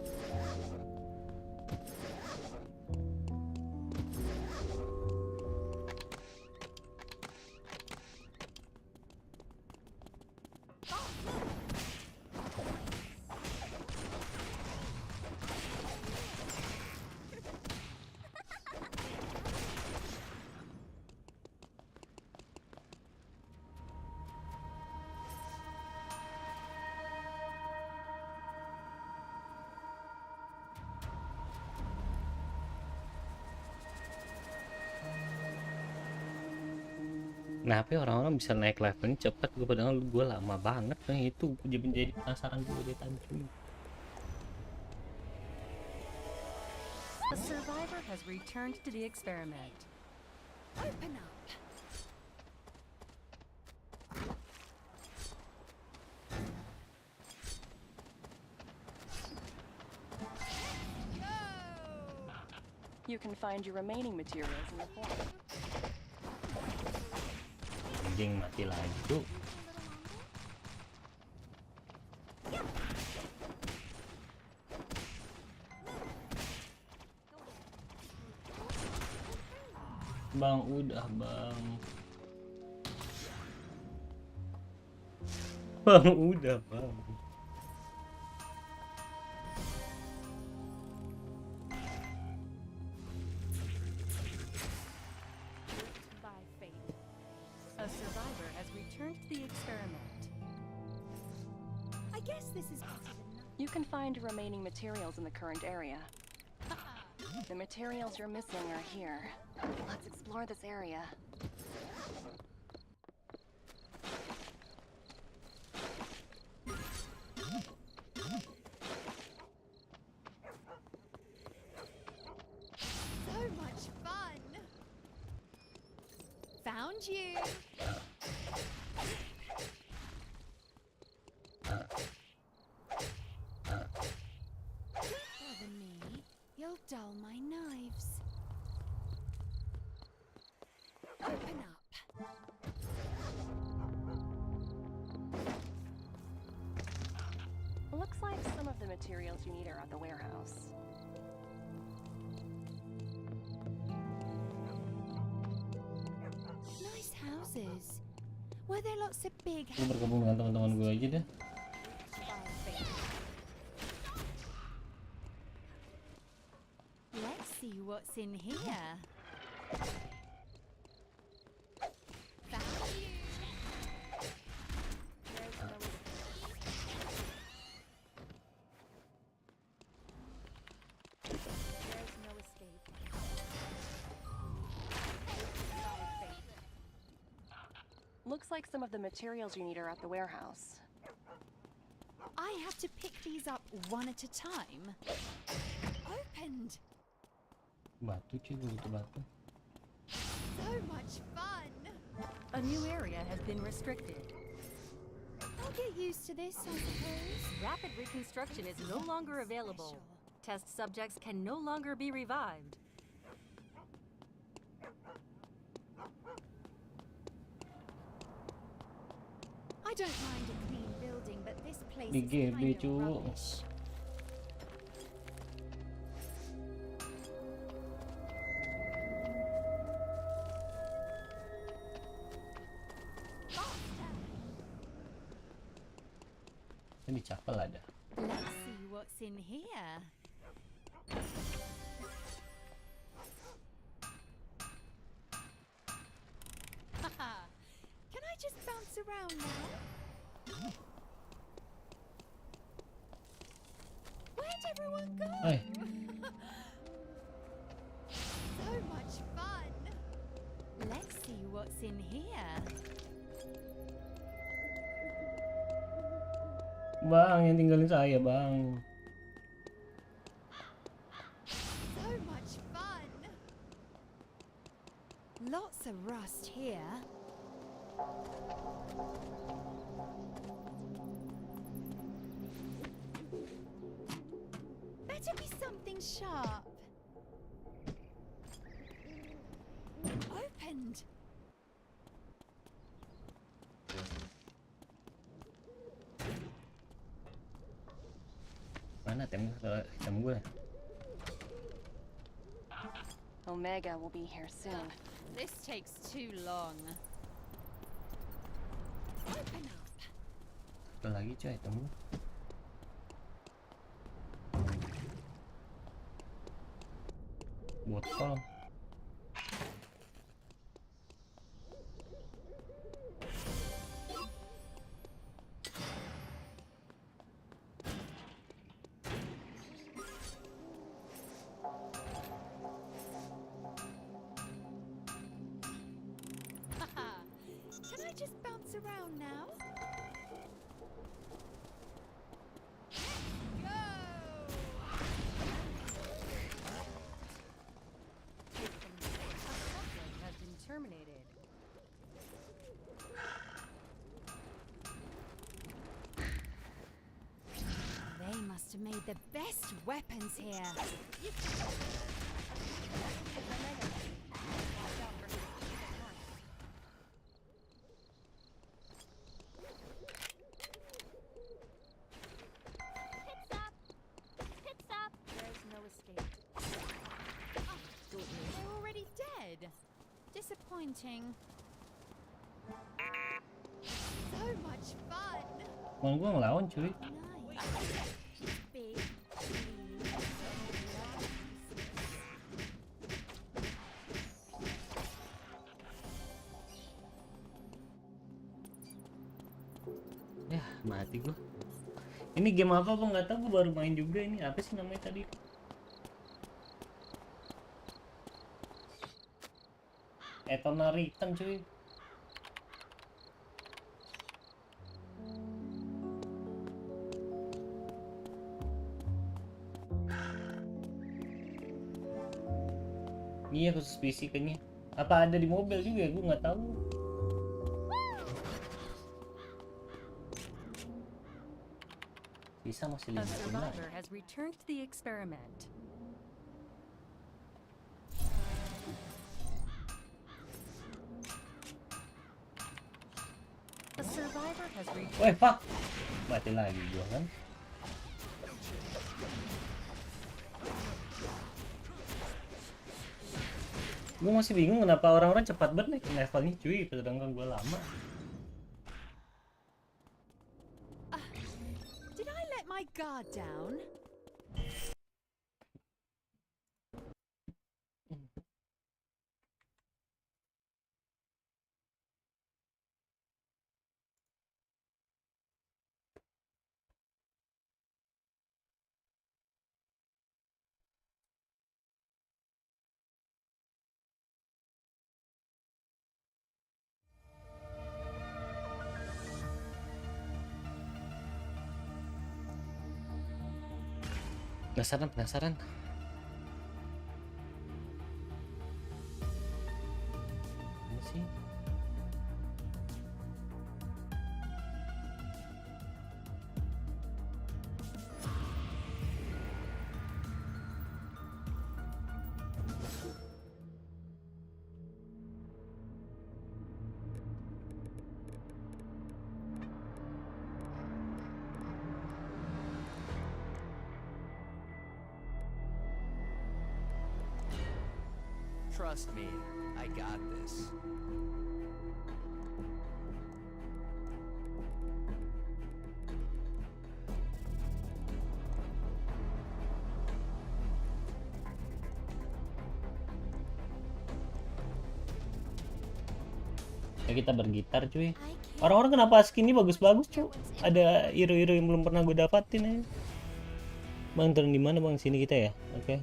Kenapa orang-orang bisa naik levelnya cepat? Gue padahal gue lama banget kan itu. Gue jadi penasaran gue dari tadi. A survivor has returned to the experiment. Open up. You can find your remaining materials in the forest. Anjing mati lagi tuh. Bang, udah bang. Bang, udah bang. A survivor has returned to the experiment. I guess this is better than nothing. You can find your remaining materials in the current area. The materials you're missing are here. Let's explore this area. So much fun. Found you. Bother me. You'll dull my knives. Open up. Looks like some of the materials you need are at the warehouse. Nice houses. Were there lots of big Gue bergabung dengan teman-teman gue aja deh. Let's see what's in here. Found you. Looks like some of the materials you need are at the warehouse. I have to pick these up one at a time. Opened. Batu cuy, gue butuh batu. So much fun. A new area has been restricted. I'll get used to this, I suppose. Rapid reconstruction is no longer available. Test subjects can no longer be revived. I don't mind a clean building, but this place Di is GB kind of cu. rubbish. Ini dicapel ada. Let's see what's in here. Haha. Can I just bounce around now? Where'd everyone go? Hey. So much fun. Let's see what's in here. Bang, yang tinggalin saya, Bang. So much fun. Lots of rust here. Better be something sharp. Opened. Mana item gue? Omega will be here soon. This takes too long. Open up. Satu lagi cuy item gue. Botol. Can I just bounce around now? Go! Has been terminated. They must have made the best weapons here. Pits up! There's no escape. They're already dead. Disappointing. So much fun. Mau gue ngelawan cuy. Nice. Big. Ya, mati gue. Ini game apa gue nggak tahu, gue baru main juga ini. Apa sih namanya tadi? Eternal Return cuy. Iya khusus PC kayaknya. Apa ada di mobil juga? Gue nggak tahu. Bisa masih A 5 survivor has returned to the experiment. A survivor has returned. Weh, fuck. Mati lagi gua kan. Gue masih bingung kenapa orang-orang cepat banget naik levelnya cuy, sedangkan gue lama. Did I let my guard down? Penasaran. Ini sih. Trust me, I got this. Ya kita bergitar cuy. Orang-orang kenapa skinnya bagus-bagus cuy? Ada hero-hero yang belum pernah gue dapatin ya. Bang turun di mana bang? Sini kita ya. Oke.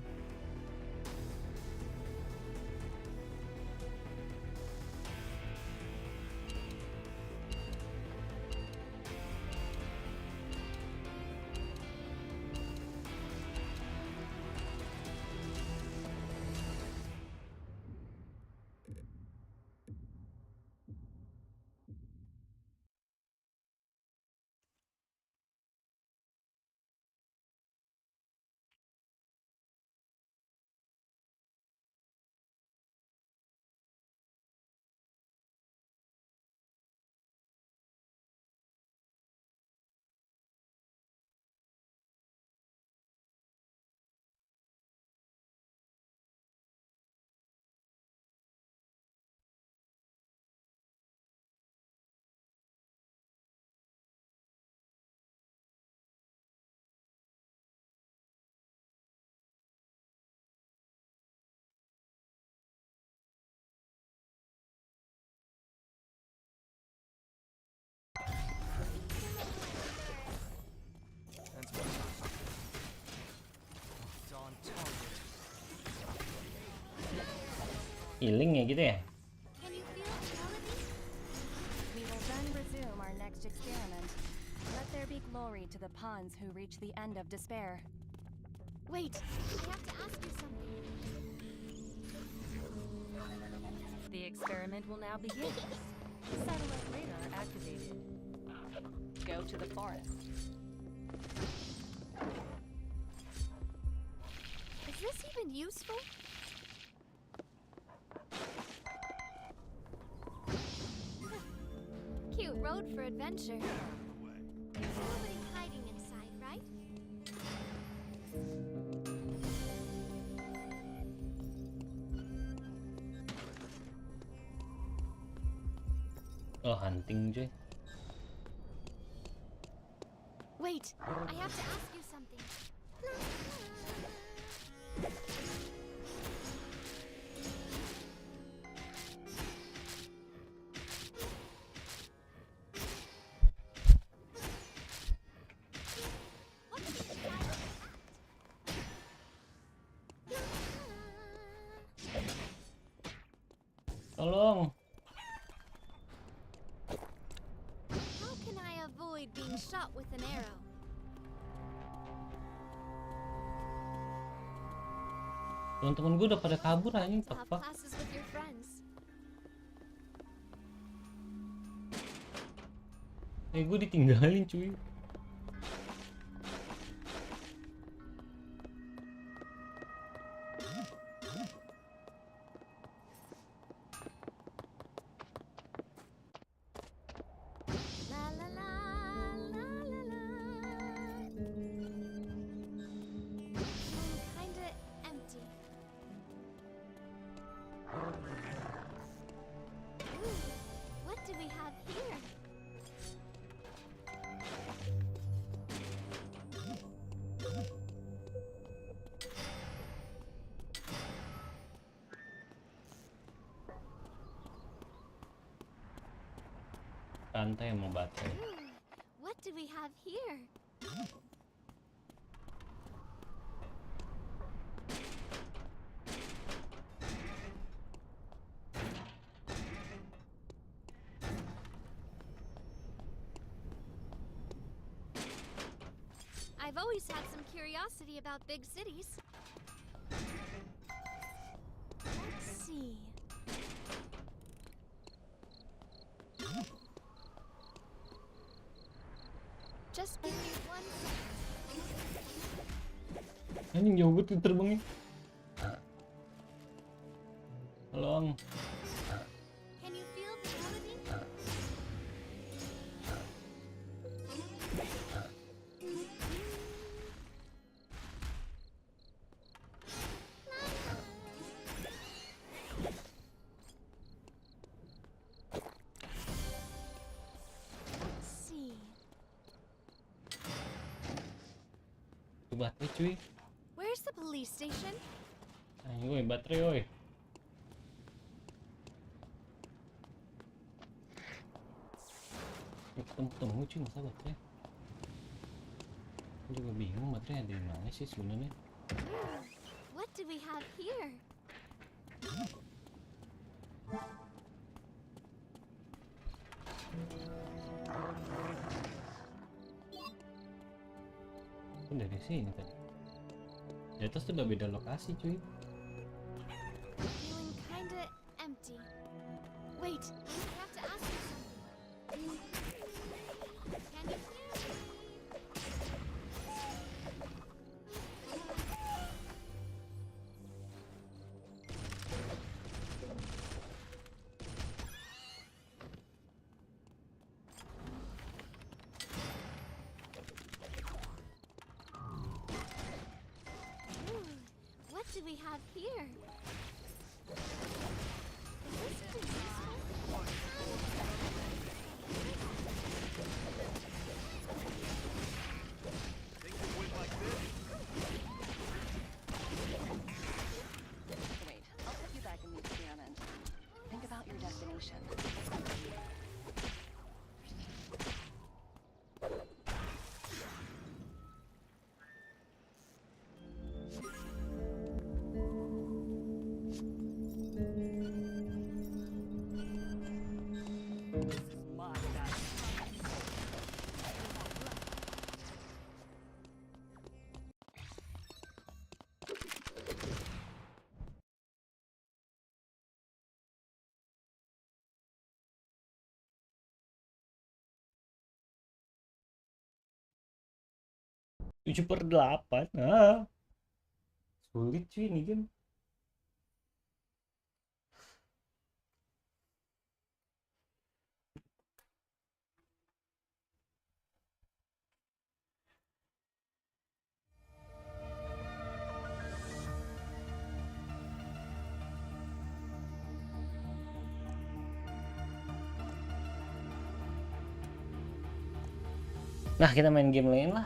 Healing ya gitu ya. We will then resume our next experiment. Let there be glory to the pawns who reach the end of despair. Wait, I have to ask you something. The experiment will now begin. Satellite radar activated. Go to the forest. Is this even useful? Cute road for adventure. There's nobody hiding inside, right? Oh hunting cuy. Wait, I have to ask you something. Tolong. How can I avoid being shot with an arrow? Teman-teman gue udah pada kabur anjing, To have apa? classes with your friends. Gue ditinggalin cuy. La la la la la la. Kinda empty. Ooh, what do we have here? Rantai sama baterai. Ooh, what do we have here? I I've always had some curiosity about big cities. Let's see. Just give me 1 second. Anjing jauh banget terbangnya. Tolong. Can you feel the melody? Let's see. Itu baterai cuy. Where's the police station? Ayo woi, baterai woi. Ketemu cuy, masa baterai? Aku juga bingung baterai ada di mana sih sebenarnya. What do we have here? Aku dari sini tadi. Di atas tuh udah beda lokasi cuy. Feeling kinda empty. Wait, I have to ask you something. Can you hear me? What do we have here? Is this even useful? Wait, I'll put you back in the experiment. Think about your destination. Tujuh per delapan. Ah. Sulit cuy ini game. Nah, kita main game lain lah.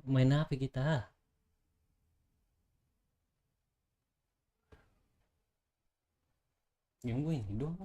Main apa kita? Game gue ini doang.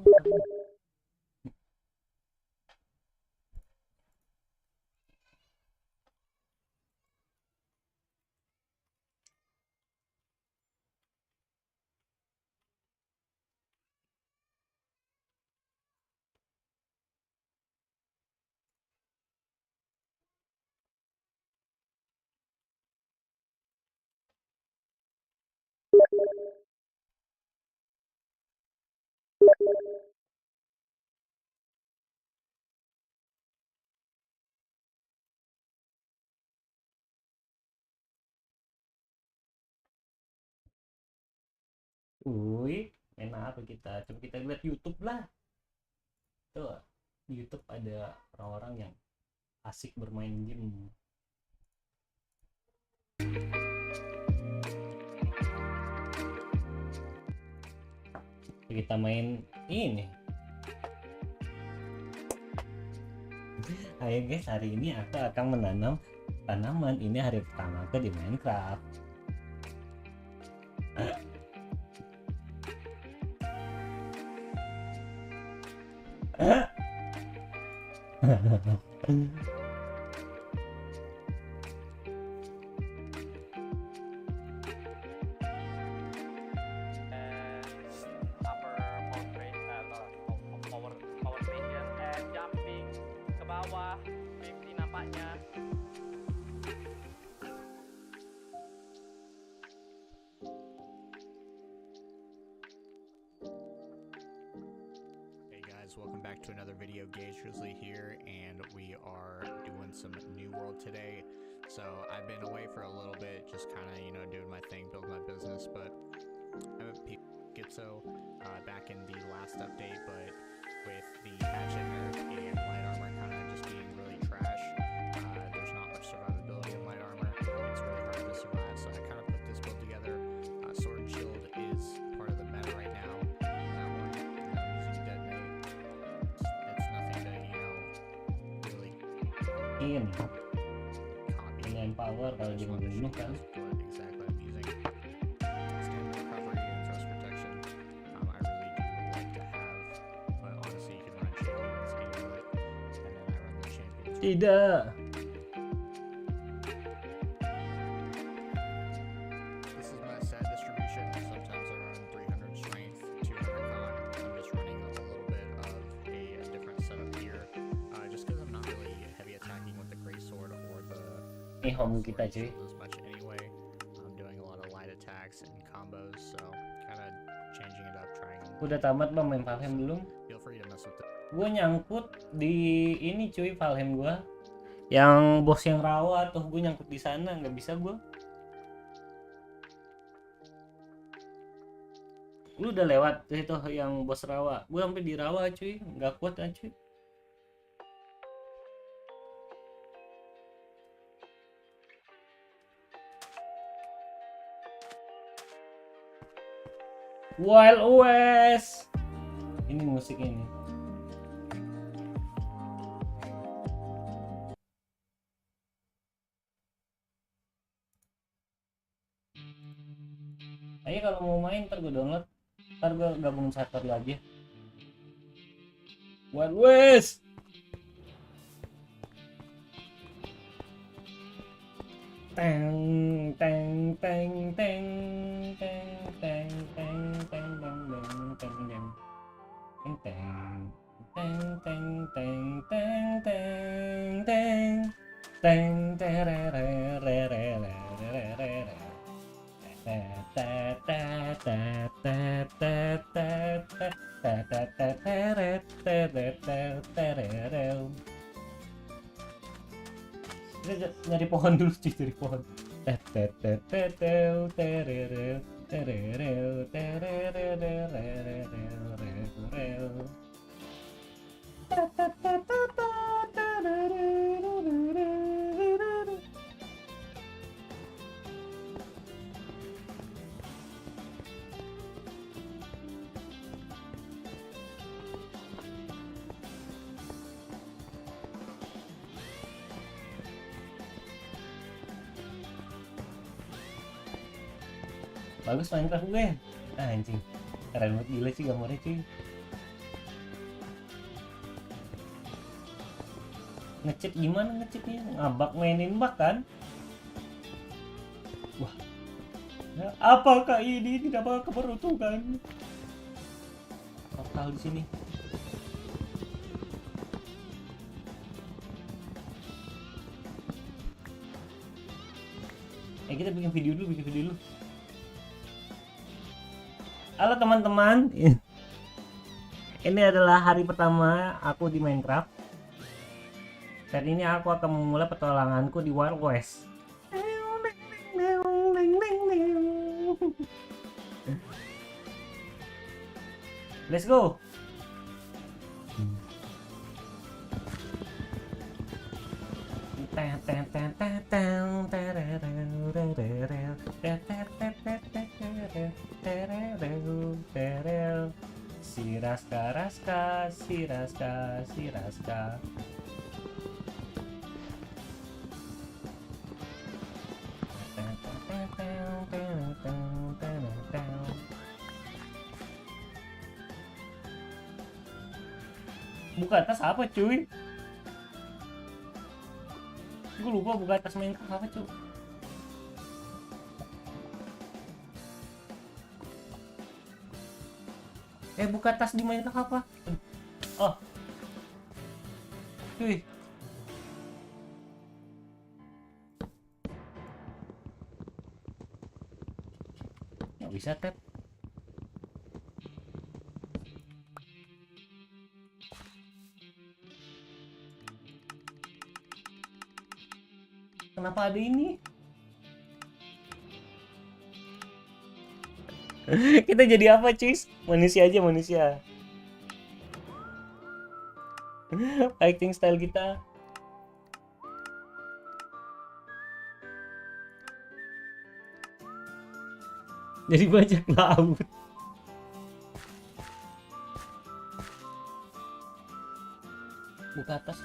Wih, main apa kita? Coba kita lihat YouTube lah. Tuh, di YouTube ada orang-orang yang asik bermain game. Kita main ini. Ayo guys, hari ini aku akan menanam tanaman. Ini hari pertama aku di Minecraft. Welcome back to another video. Gage Grizzly here, and we are doing some New World today. So I've been away for a little bit, just kind of, you know, doing my thing, building my business, but I haven't peaked so back in the last update, but with the hatchet nerf and light armor kind of just being really trash, there's not much survivability in light armor. It's really hard to survive, so I kind of put this build together. Sword and shield is part of the meta right now. That one, I'm using detonate. It's nothing to, you know, really dengan power kalau dia membunuh kan. Exactly, I'm using stamina recovery and thrust protection. I really do like to have, but honestly you can run champions anyway, and then I run the champions. Tidak. This is my set distribution. Sometimes I run 300 strength, 200 con. I'm just running a little bit of a different setup here, just because I'm not really heavy attacking with the gray sword or the Ini home kita cuy. as much anyway. I'm doing a lot of light attacks and combos, so kind of changing it up, trying. Udah tamat bang main Valheim belum? Feel free to mess with it. Gue nyangkut di ini cuy Valheim gua. Yang bos yang rawa tuh gue nyangkut di sana, nggak bisa gue. Lu udah lewat itu yang bos rawa. Gue sampai di rawa cuy, nggak kuat kan cuy. Wild West. Ini musik ini. Ayo kalau mau main ntar gue download. Ntar gue gabungin server lagi. Wild West. Teng teng teng teng teng teng teng teng teng teng teng teng teng teng teng teng teng teng teng nyari pohon dulu cuy, dari pohon. Bagus Minecraft gue. Anjing. Keren banget, gila sih gambarnya cuy. Nge-cheat gimana nge-cheatnya? Ngabak mainin bak kan? Wah. Nah, apakah ini tidak bakal keberuntungan? Portal di sini. Kita bikin video dulu, Halo teman-teman, ini adalah hari pertama aku di Minecraft. Dan ini aku akan memulai petualanganku di Wild West. Let's go. Si Raska, si Raska, si Raska. Buka tas apa cuy? Gue lupa buka tas Minecraft apa cuy. Buka tas di Minecraft apa? Oh. Cuy. Nggak bisa tap. Kenapa ada ini? Kita jadi apa cuy? Manusia aja manusia. Fighting style kita. Jadi bajak laut. Buka atas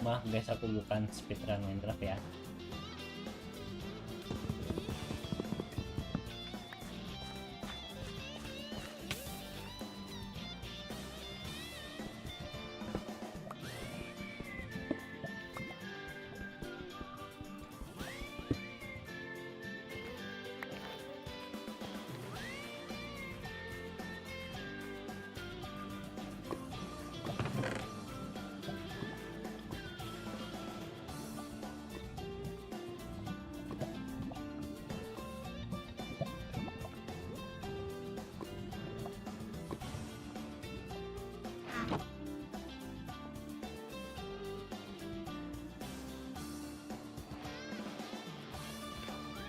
Maaf guys, aku bukan speedrun Minecraft ya.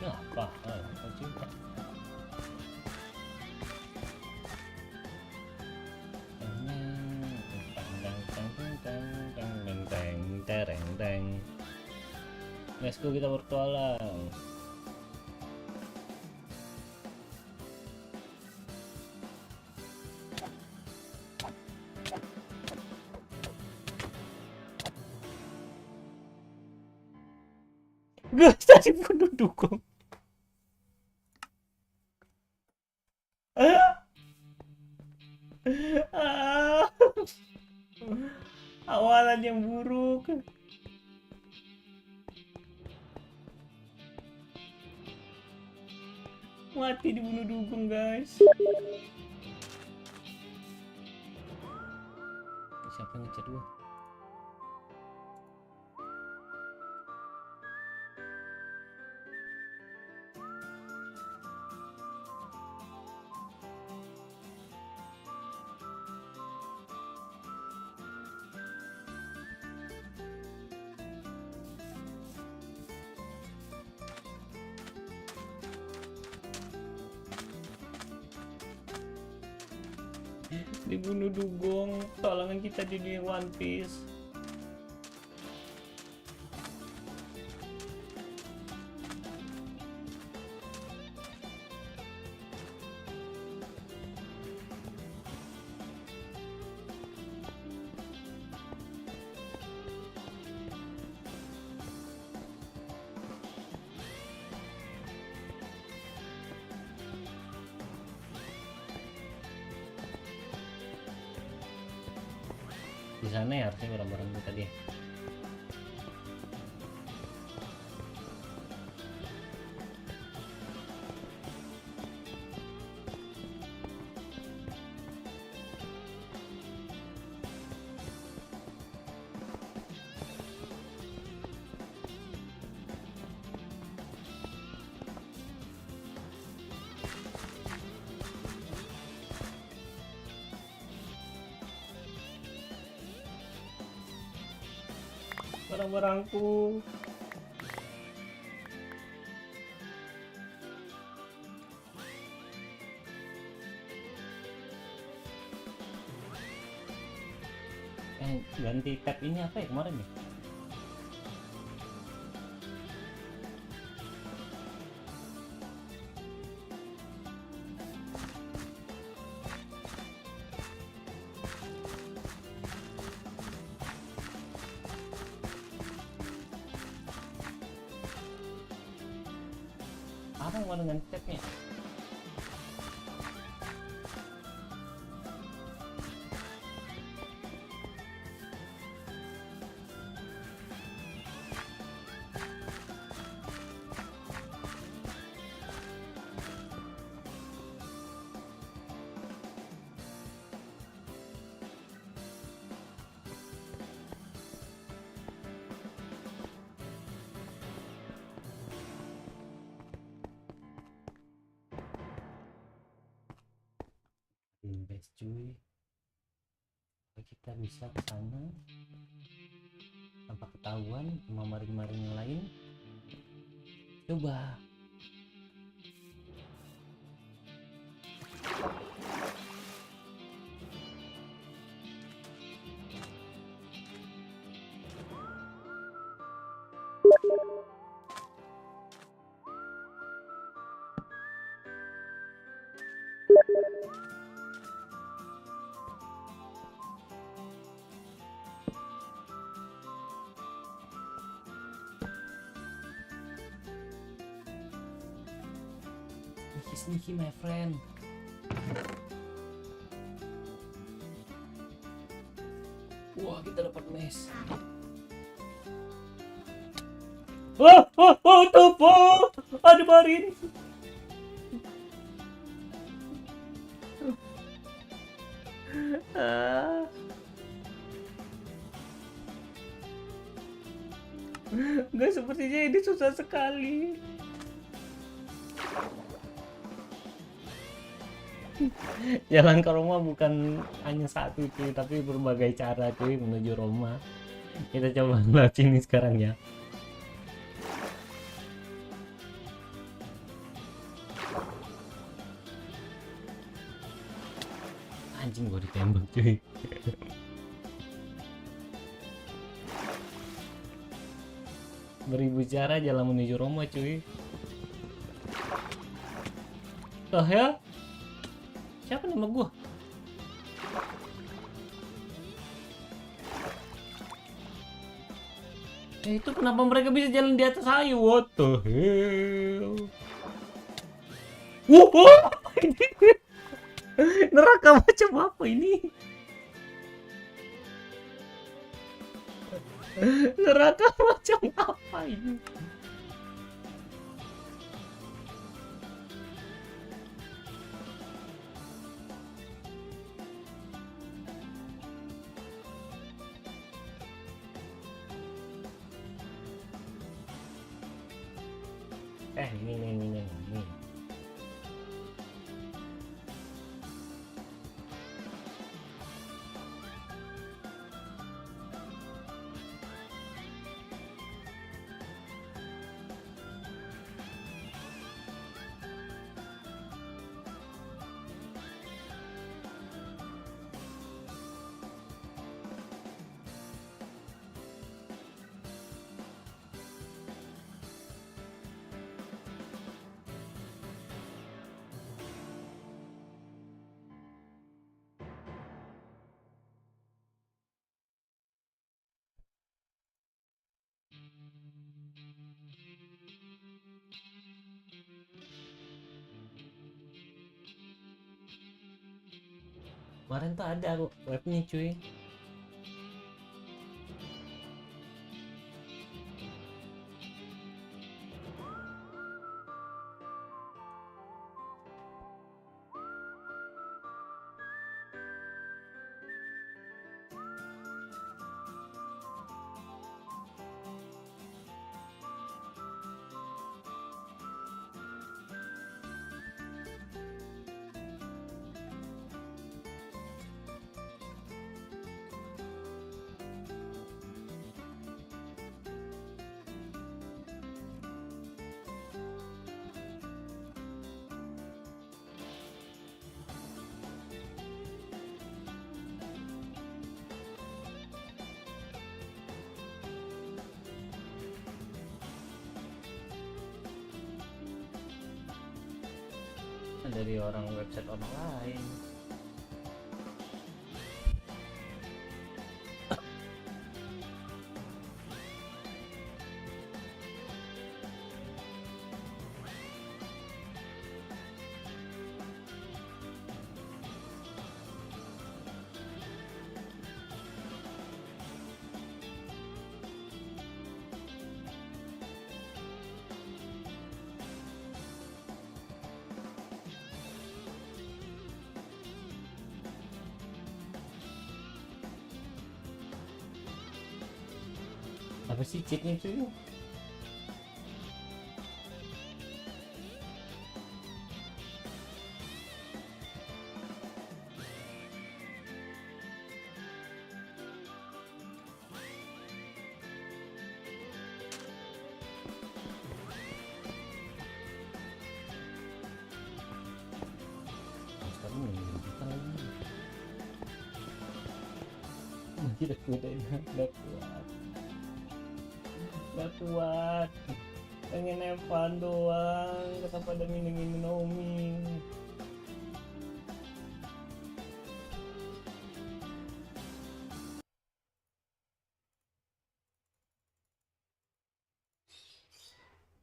Apa? Let's go, kita bertualang. Gus tadi bunuh dukung. Awalan yang buruk. Mati dibunuh dukung guys. Siapa yang ngechat gua? Dibunuh dugong, tolongan kita di dunia One Piece. di sana ya harusnya barang-barangku tadi ya. Barang-barangku. Ganti tab ini apa ya kemarin ya? Apa yang mau dengan tabnya? Invest cuy, kita bisa ke sana tanpa ketahuan sama maring-maring yang lain. Coba sneaky my friend. Wah, kita dapat mes. Topo, ada marin. Enggak, sepertinya ini susah sekali. Jalan ke Roma bukan hanya satu cuy, tapi berbagai cara cuy menuju Roma. Kita coba lihat sini sekarang ya. Anjing, gua ditembak cuy. Beribu cara jalan menuju Roma cuy. Toh ya? Siapa nama gua? Itu kenapa mereka bisa jalan di atas air? What the hell? Apa ini? Neraka macam apa ini? Neraka macam apa ini? Ini. Kemarin tuh ada webnya cuy. dari orang website orang lain. Apa sih cheatnya cuy? Sekarang kita lagi. Tidak kuat, tidak kuat. Gak kuat, pengen Evan doang, kata pada minum Nomi.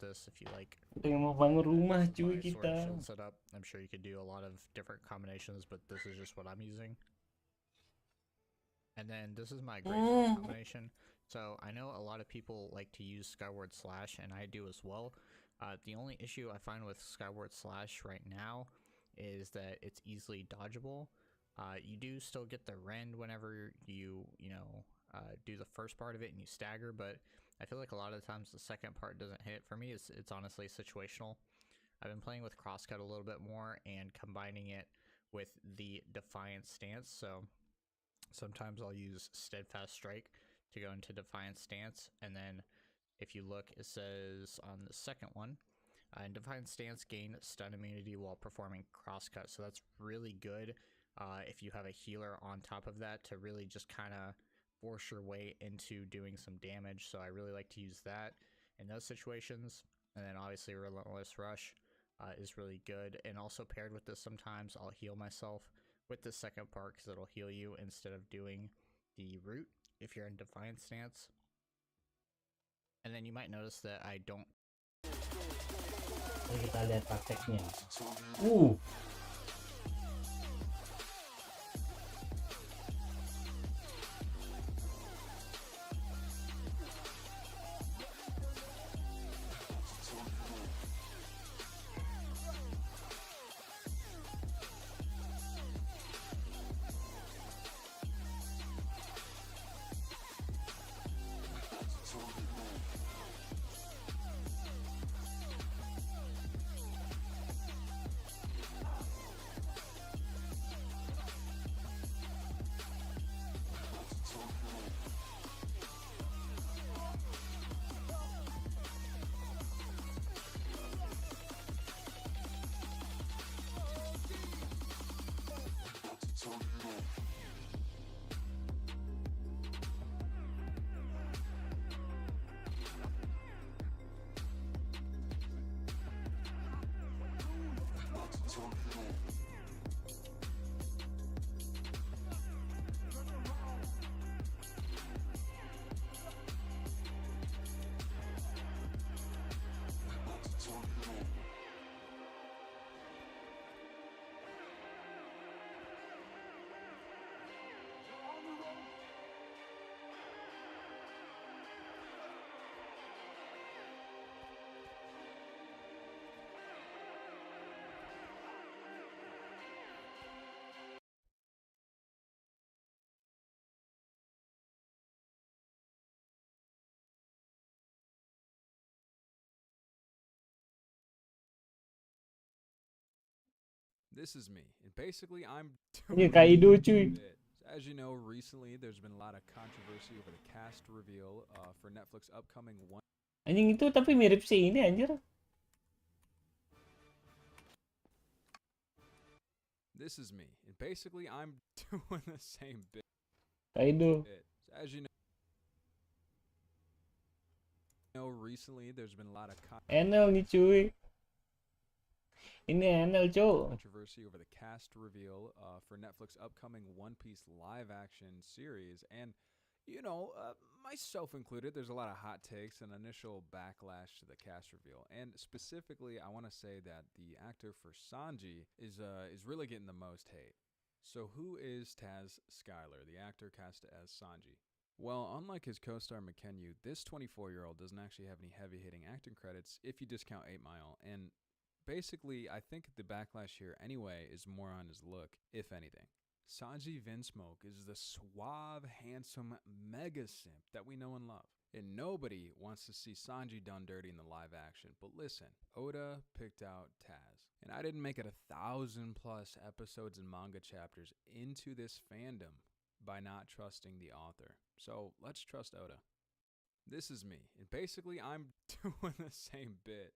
This if you like. Pengen mau bangun rumah cuy kita. Setup. I'm sure you could do a lot of different combinations, but this is just what I'm using. And then this is my great combination. So I know a lot of people like to use Skyward Slash, and I do as well. The only issue I find with Skyward Slash right now is that it's easily dodgeable. You do still get the rend whenever you do the first part of it and you stagger, but I feel like a lot of the times the second part doesn't hit. For me, it's honestly situational. I've been playing with Crosscut a little bit more and combining it with the Defiant stance. So sometimes I'll use Steadfast Strike to go into Defiant stance, and then if you look, it says on the second one, in Defiant stance, gain stun immunity while performing Crosscut. So that's really good if you have a healer on top of that to really just kind of force your way into doing some damage. So I really like to use that in those situations. And then obviously Relentless Rush is really good, and also paired with this, sometimes I'll heal myself with the second part because it'll heal you instead of doing the root if you're in Defiant stance. And then you might notice that I don't. Kita lihat prakteknya. This is me, and basically I'm Ini Kaido cuy. As you know, recently there's been a lot of controversy over the cast reveal for Netflix upcoming one. Anjing itu tapi mirip sih ini anjir. This is me, and basically I'm doing the same bit. Kaido. As you know, recently there's been a lot of Enel nih cuy. Ini Enel, Cuk. Controversy over the cast reveal for Netflix upcoming One Piece live action series, and myself included, there's a lot of hot takes and initial backlash to the cast reveal. And specifically, I want to say that the actor for Sanji is really getting the most hate. So who is Taz Skylar, the actor cast as Sanji? Well, unlike his co-star McKenyu, this 24-year-old doesn't actually have any heavy-hitting acting credits if you discount 8 Mile, and basically, I think the backlash here anyway is more on his look, if anything. Sanji Vinsmoke is the suave, handsome mega simp that we know and love. And nobody wants to see Sanji done dirty in the live action. But listen, Oda picked out Taz. And I didn't make it 1,000+ episodes and manga chapters into this fandom by not trusting the author. So let's trust Oda. This is me. And basically, I'm doing the same bit.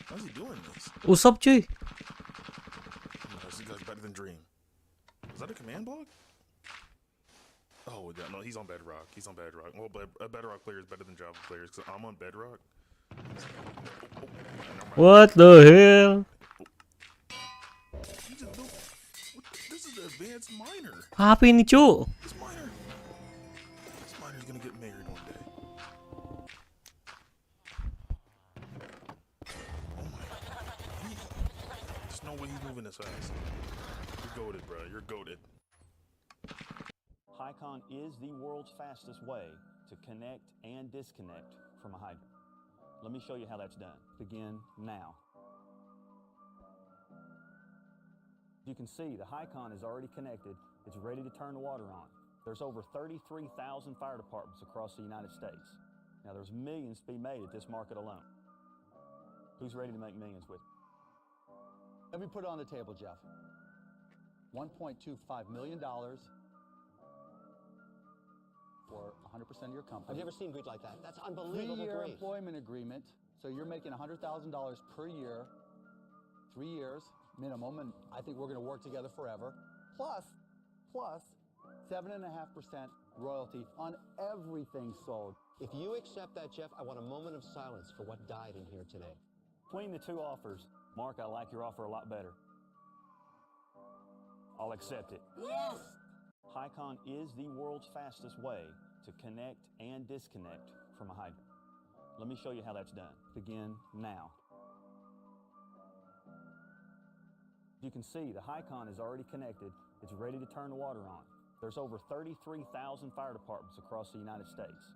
How's he doing this? What's up, cuy? This is better than Dream. Is that a command block? Oh, no, he's on Bedrock. He's on Bedrock. Well, a Bedrock player is better than Java players because I'm on Bedrock. What the hell? This is the advanced miner. Apa ini, Cuk? This miner's gonna get married one day. Oh my God. There's no way he's moving this fast. You're goated, bro. You're goated. Hycon is the world's fastest way to connect and disconnect from a hydrant. Let me show you how that's done. Begin now. You can see the Hycon is already connected. It's ready to turn the water on. There's over 33,000 fire departments across the United States. Now there's millions to be made at this market alone. Who's ready to make millions with me? Let me put it on the table, Jeff. $1.25 million for 100% of your company. I've never seen greed like that. That's unbelievable. 3-year employment agreement, so you're making $100,000 per year, 3 years minimum, and I think we're going to work together forever. Plus 7.5% royalty on everything sold. If you accept that, Jeff, I want a moment of silence for what died in here today. Between the two offers, Mark, I like your offer a lot better. I'll accept it. Yes! Hycon is the world's fastest way to connect and disconnect from a hydrant. Let me show you how that's done. Begin now. You can see the Hycon is already connected. It's ready to turn the water on. There's over 33,000 fire departments across the United States.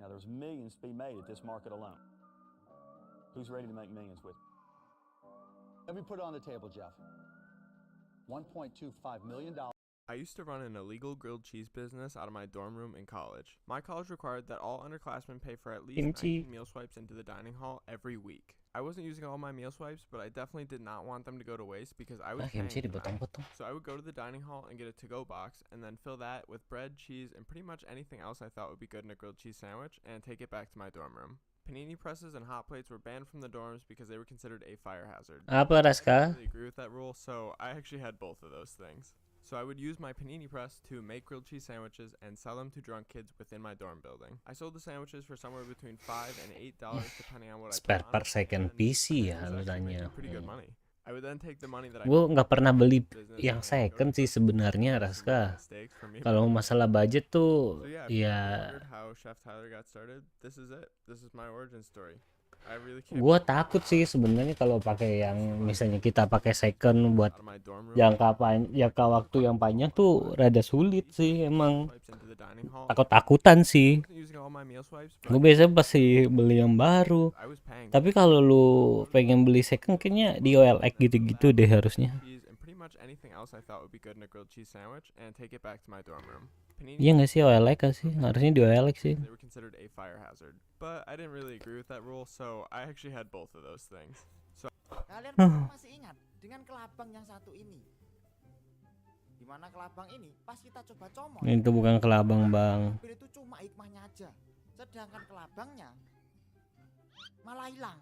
Now there's millions to be made at this market alone. Who's ready to make millions with me? Let me put it on the table, Jeff. $1.25 million. I used to run an illegal grilled cheese business out of my dorm room in college. My college required that all underclassmen pay for at least 19 meal swipes into the dining hall every week. I wasn't using all my meal swipes, but I definitely did not want them to go to waste because I was paying for them. So I would go to the dining hall and get a to-go box and then fill that with bread, cheese, and pretty much anything else I thought would be good in a grilled cheese sandwich and take it back to my dorm room. Panini presses and hot plates were banned from the dorms because they were considered a fire hazard. Apa, Raska? I didn't really agree with that rule, so I actually had both of those things. So I would use my panini press to make grilled cheese sandwiches and sell them to drunk kids within my dorm building. I sold the sandwiches for somewhere between $5 and $8 depending on what I Spare per second PC ya lu tanya. Pretty good money. I would then take the money that I Gue nggak pernah beli yang second sih sebenarnya, Raska. Kalau masalah budget tuh, ya. How Chef Tyler got started. This is it. This is my origin story. Gue takut sih sebenarnya kalau pakai yang misalnya kita pakai second buat jangka waktu yang panjang tuh rada sulit sih emang. Takut-takutan sih. Gue biasanya pasti beli yang baru. Tapi kalau lu pengen beli second kayaknya di OLX gitu-gitu deh harusnya. Iya nggak sih OLX sih? Harusnya di OLX sih. But I didn't really agree with that rule, so I actually had both of those things. So kalian masih ingat dengan kelabang yang satu ini? Dimana kelabang ini pas kita coba comot. Itu bukan kelabang, Bang. Itu cuma hikmahnya aja. Sedangkan kelabangnya malah hilang.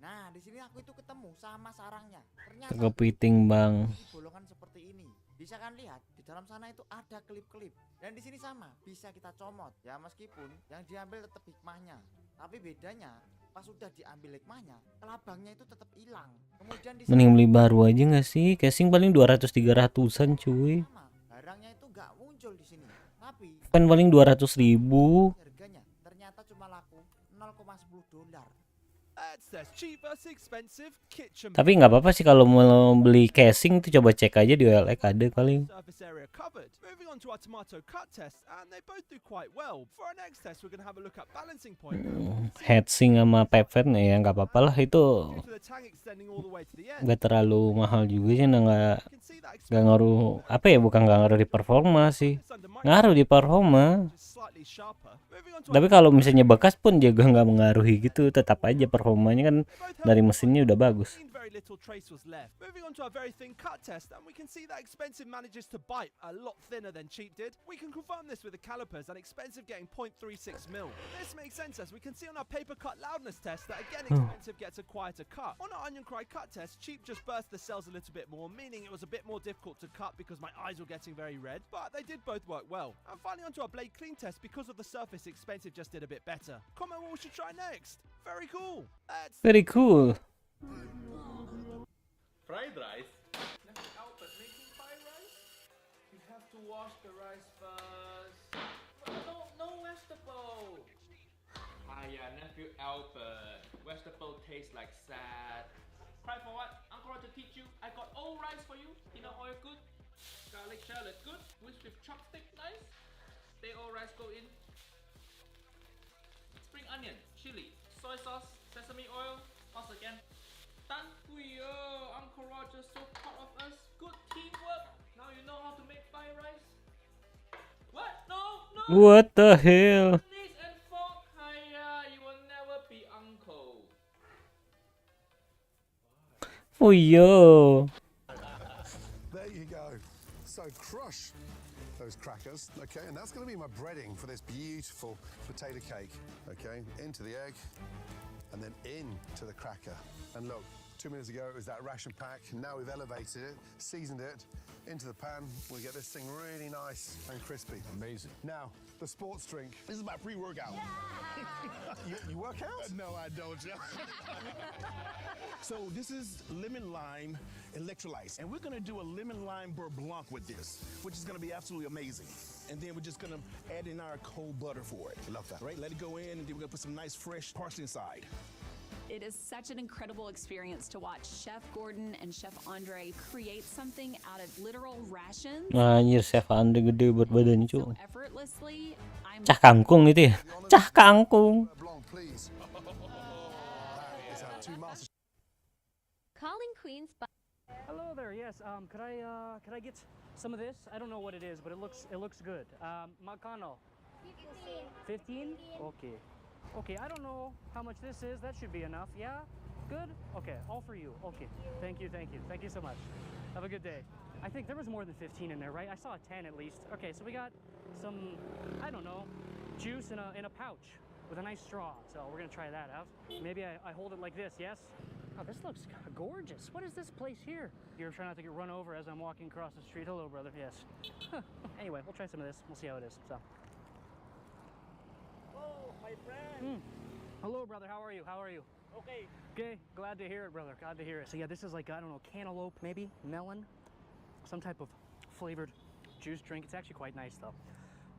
Nah, di sini aku itu ketemu sama sarangnya. Ternyata kepiting, Bang. Bolongan seperti ini. Bisa kan lihat di dalam sana itu ada klip-klip. Dan di sini sama, bisa kita comot. Ya meskipun yang diambil tetap hikmahnya, tapi bedanya pas sudah diambil hikmahnya, kelabangnya itu tetap hilang. Kemudian di Mending beli baru aja nggak sih? Casing paling 200-300an cuy. barangnya itu nggak muncul di sini. Tapi Kan paling 200.000. harganya ternyata cuma laku $0,10. Tapi nggak apa-apa sih kalau mau beli casing tuh coba cek aja di OLX ada kali. Surface area covered. Moving on to our tomato cut test, and they both do quite well. For our next test, we're going to have a look at balancing point. Heatsink sama pivot ya nggak apa-apa lah itu. Due to the tang extending all the way to the end. Nggak terlalu mahal juga sih, nggak ngaruh apa ya, bukan nggak ngaruh di performa sih, ngaruh di performa. Tapi kalau misalnya bekas pun juga nggak mengaruhi gitu, tetap aja performanya kan dari mesinnya udah bagus. Very little trace was left. Moving on to our very thin cut test, and we can see that expensive manages to bite a lot thinner than cheap did. We can confirm this with the calipers, and expensive getting 0.36 mil. This makes sense as we can see on our paper cut loudness test that again expensive gets a quieter cut. On our onion cry cut test, cheap just burst the cells a little bit more, meaning it was a bit more difficult to cut because my eyes were getting very red, but they did both work well. And finally onto our blade clean test, because of the surface, expensive just did a bit better. Comment what we should try next. Very cool. Very cool. Fried rice? Nephew Albert making fried rice? You have to wash the rice first. No vegetable. Yeah, nephew Albert. Vegetable tastes like sad. Cry for what? Uncle Roger teach you. I got old rice for you. You know oil good. Garlic shallot good. With chopstick nice. They all rice go in. Spring onion, chili, soy sauce, sesame oil. Pause again. Done. Uncle Roger's so proud of us. Good teamwork. Now you know how to make fried rice. What? No. What the hell? Knives and fork. You will never be uncle. Oh yo. There you go. So crush those crackers, okay, and that's going to be my breading for this beautiful potato cake, okay, into the egg and then into the cracker. And look, 2 minutes ago it was that ration pack, now we've elevated it, seasoned it into the pan. We get this thing really nice and crispy. Amazing. Now, the sports drink. This is my pre-workout. Yeah. you work out? No, I don't. So this is lemon lime electrolytes, and we're gonna do a lemon lime beurre blanc with this, which is gonna be absolutely amazing. And then we're just gonna add in our cold butter for it. Love that. Right, let it go in, and then we're gonna put some nice fresh parsley inside. It is such an incredible experience to watch Chef Gordon and Chef Andre create something out of literal rations. Anjir, Chef Andre gede buat badannya cuy. Effortlessly, Cah kangkung itu ya. Cah kangkung. Calling Queens by Hello there. Yes. Could I get some of this? I don't know what it is, but it looks good. Macano. 15. Okay. Okay. I don't know how much this is. That should be enough. Yeah. Good. Okay. All for you. Okay. Thank you. Thank you. Thank you so much. Have a good day. I think there was more than 15 in there, right? I saw a 10 at least. Okay. So we got some, I don't know, juice in a pouch with a nice straw. So we're gonna try that out. Maybe I hold it like this. Yes. Oh, this looks gorgeous. What is this place here? You're trying not to get run over as I'm walking across the street. Hello, brother. Yes. Anyway, we'll try some of this. We'll see how it is. So. Oh, my friend. Hello, brother. How are you? How are you? Okay. Okay. Glad to hear it, brother. Glad to hear it. So yeah, this is like, I don't know, cantaloupe, maybe melon, some type of flavored juice drink. It's actually quite nice though.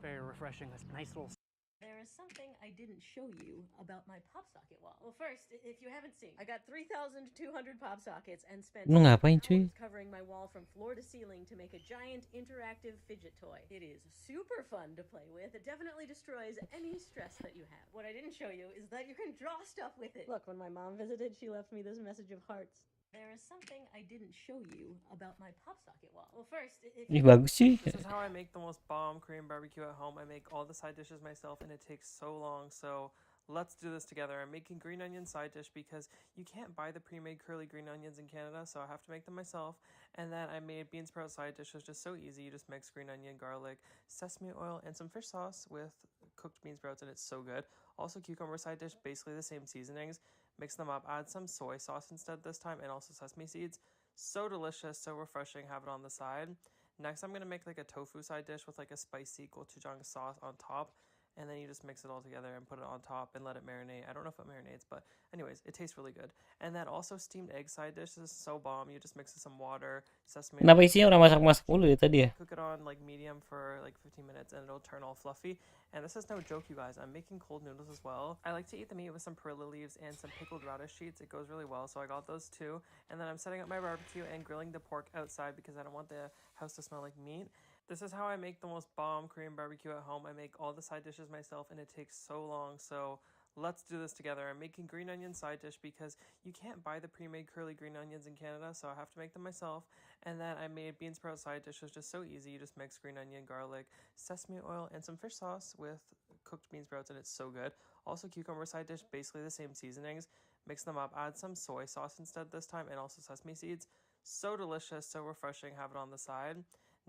Very refreshing. This nice little. There is something I didn't show you about my pop socket wall. Well, first, if you haven't seen, I got 3,200 pop sockets and spent Lu ngapain cuy? hours covering my wall from floor to ceiling to make a giant interactive fidget toy. It is super fun to play with. It definitely destroys any stress that you have. What I didn't show you is that you can draw stuff with it. Look, when my mom visited, she left me this message of hearts. There is something I didn't show you about my pop socket wall. Well, first, if Ih, bagus sih. This is how I make the most bomb Korean barbecue at home. I make all the side dishes myself and it takes so long. So let's do this together. I'm making green onion side dish because you can't buy the pre-made curly green onions in Canada, so I have to make them myself. And then I made bean sprout side dish, which is just so easy. You just mix green onion, garlic, sesame oil, and some fish sauce with cooked bean sprouts, and it's so good. Also cucumber side dish, basically the same seasonings. Mix them up, add some soy sauce instead this time, and also sesame seeds. So delicious, so refreshing, have it on the side. Next, I'm going to make like a tofu side dish with like a spicy gochujang sauce on top. and then you just mix it all together and put it on top and let it marinate. I don't know if it marinates, but anyways, it tastes really good. And that also steamed egg side dish is so bomb. You just mix it some water, sesame Kenapa oil, isinya orang masak-masak mulu ya tadi ya? cook it on like medium for like 15 minutes and it'll turn all fluffy. And this is no joke, you guys. I'm making cold noodles as well. I like to eat the meat with some perilla leaves and some pickled radish sheets. It goes really well, so I got those too. And then I'm setting up my barbecue and grilling the pork outside because I don't want the house to smell like meat. This is how I make the most bomb Korean barbecue at home. I make all the side dishes myself and it takes so long, so let's do this together. I'm making green onion side dish because you can't buy the pre-made curly green onions in Canada, so I have to make them myself. And then I made bean sprout side dish, which is just so easy. You just mix green onion, garlic, sesame oil, and some fish sauce with cooked bean sprouts, and it's so good. Also cucumber side dish, basically the same seasonings. Mix them up, add some soy sauce instead this time, and also sesame seeds. So delicious, so refreshing, have it on the side.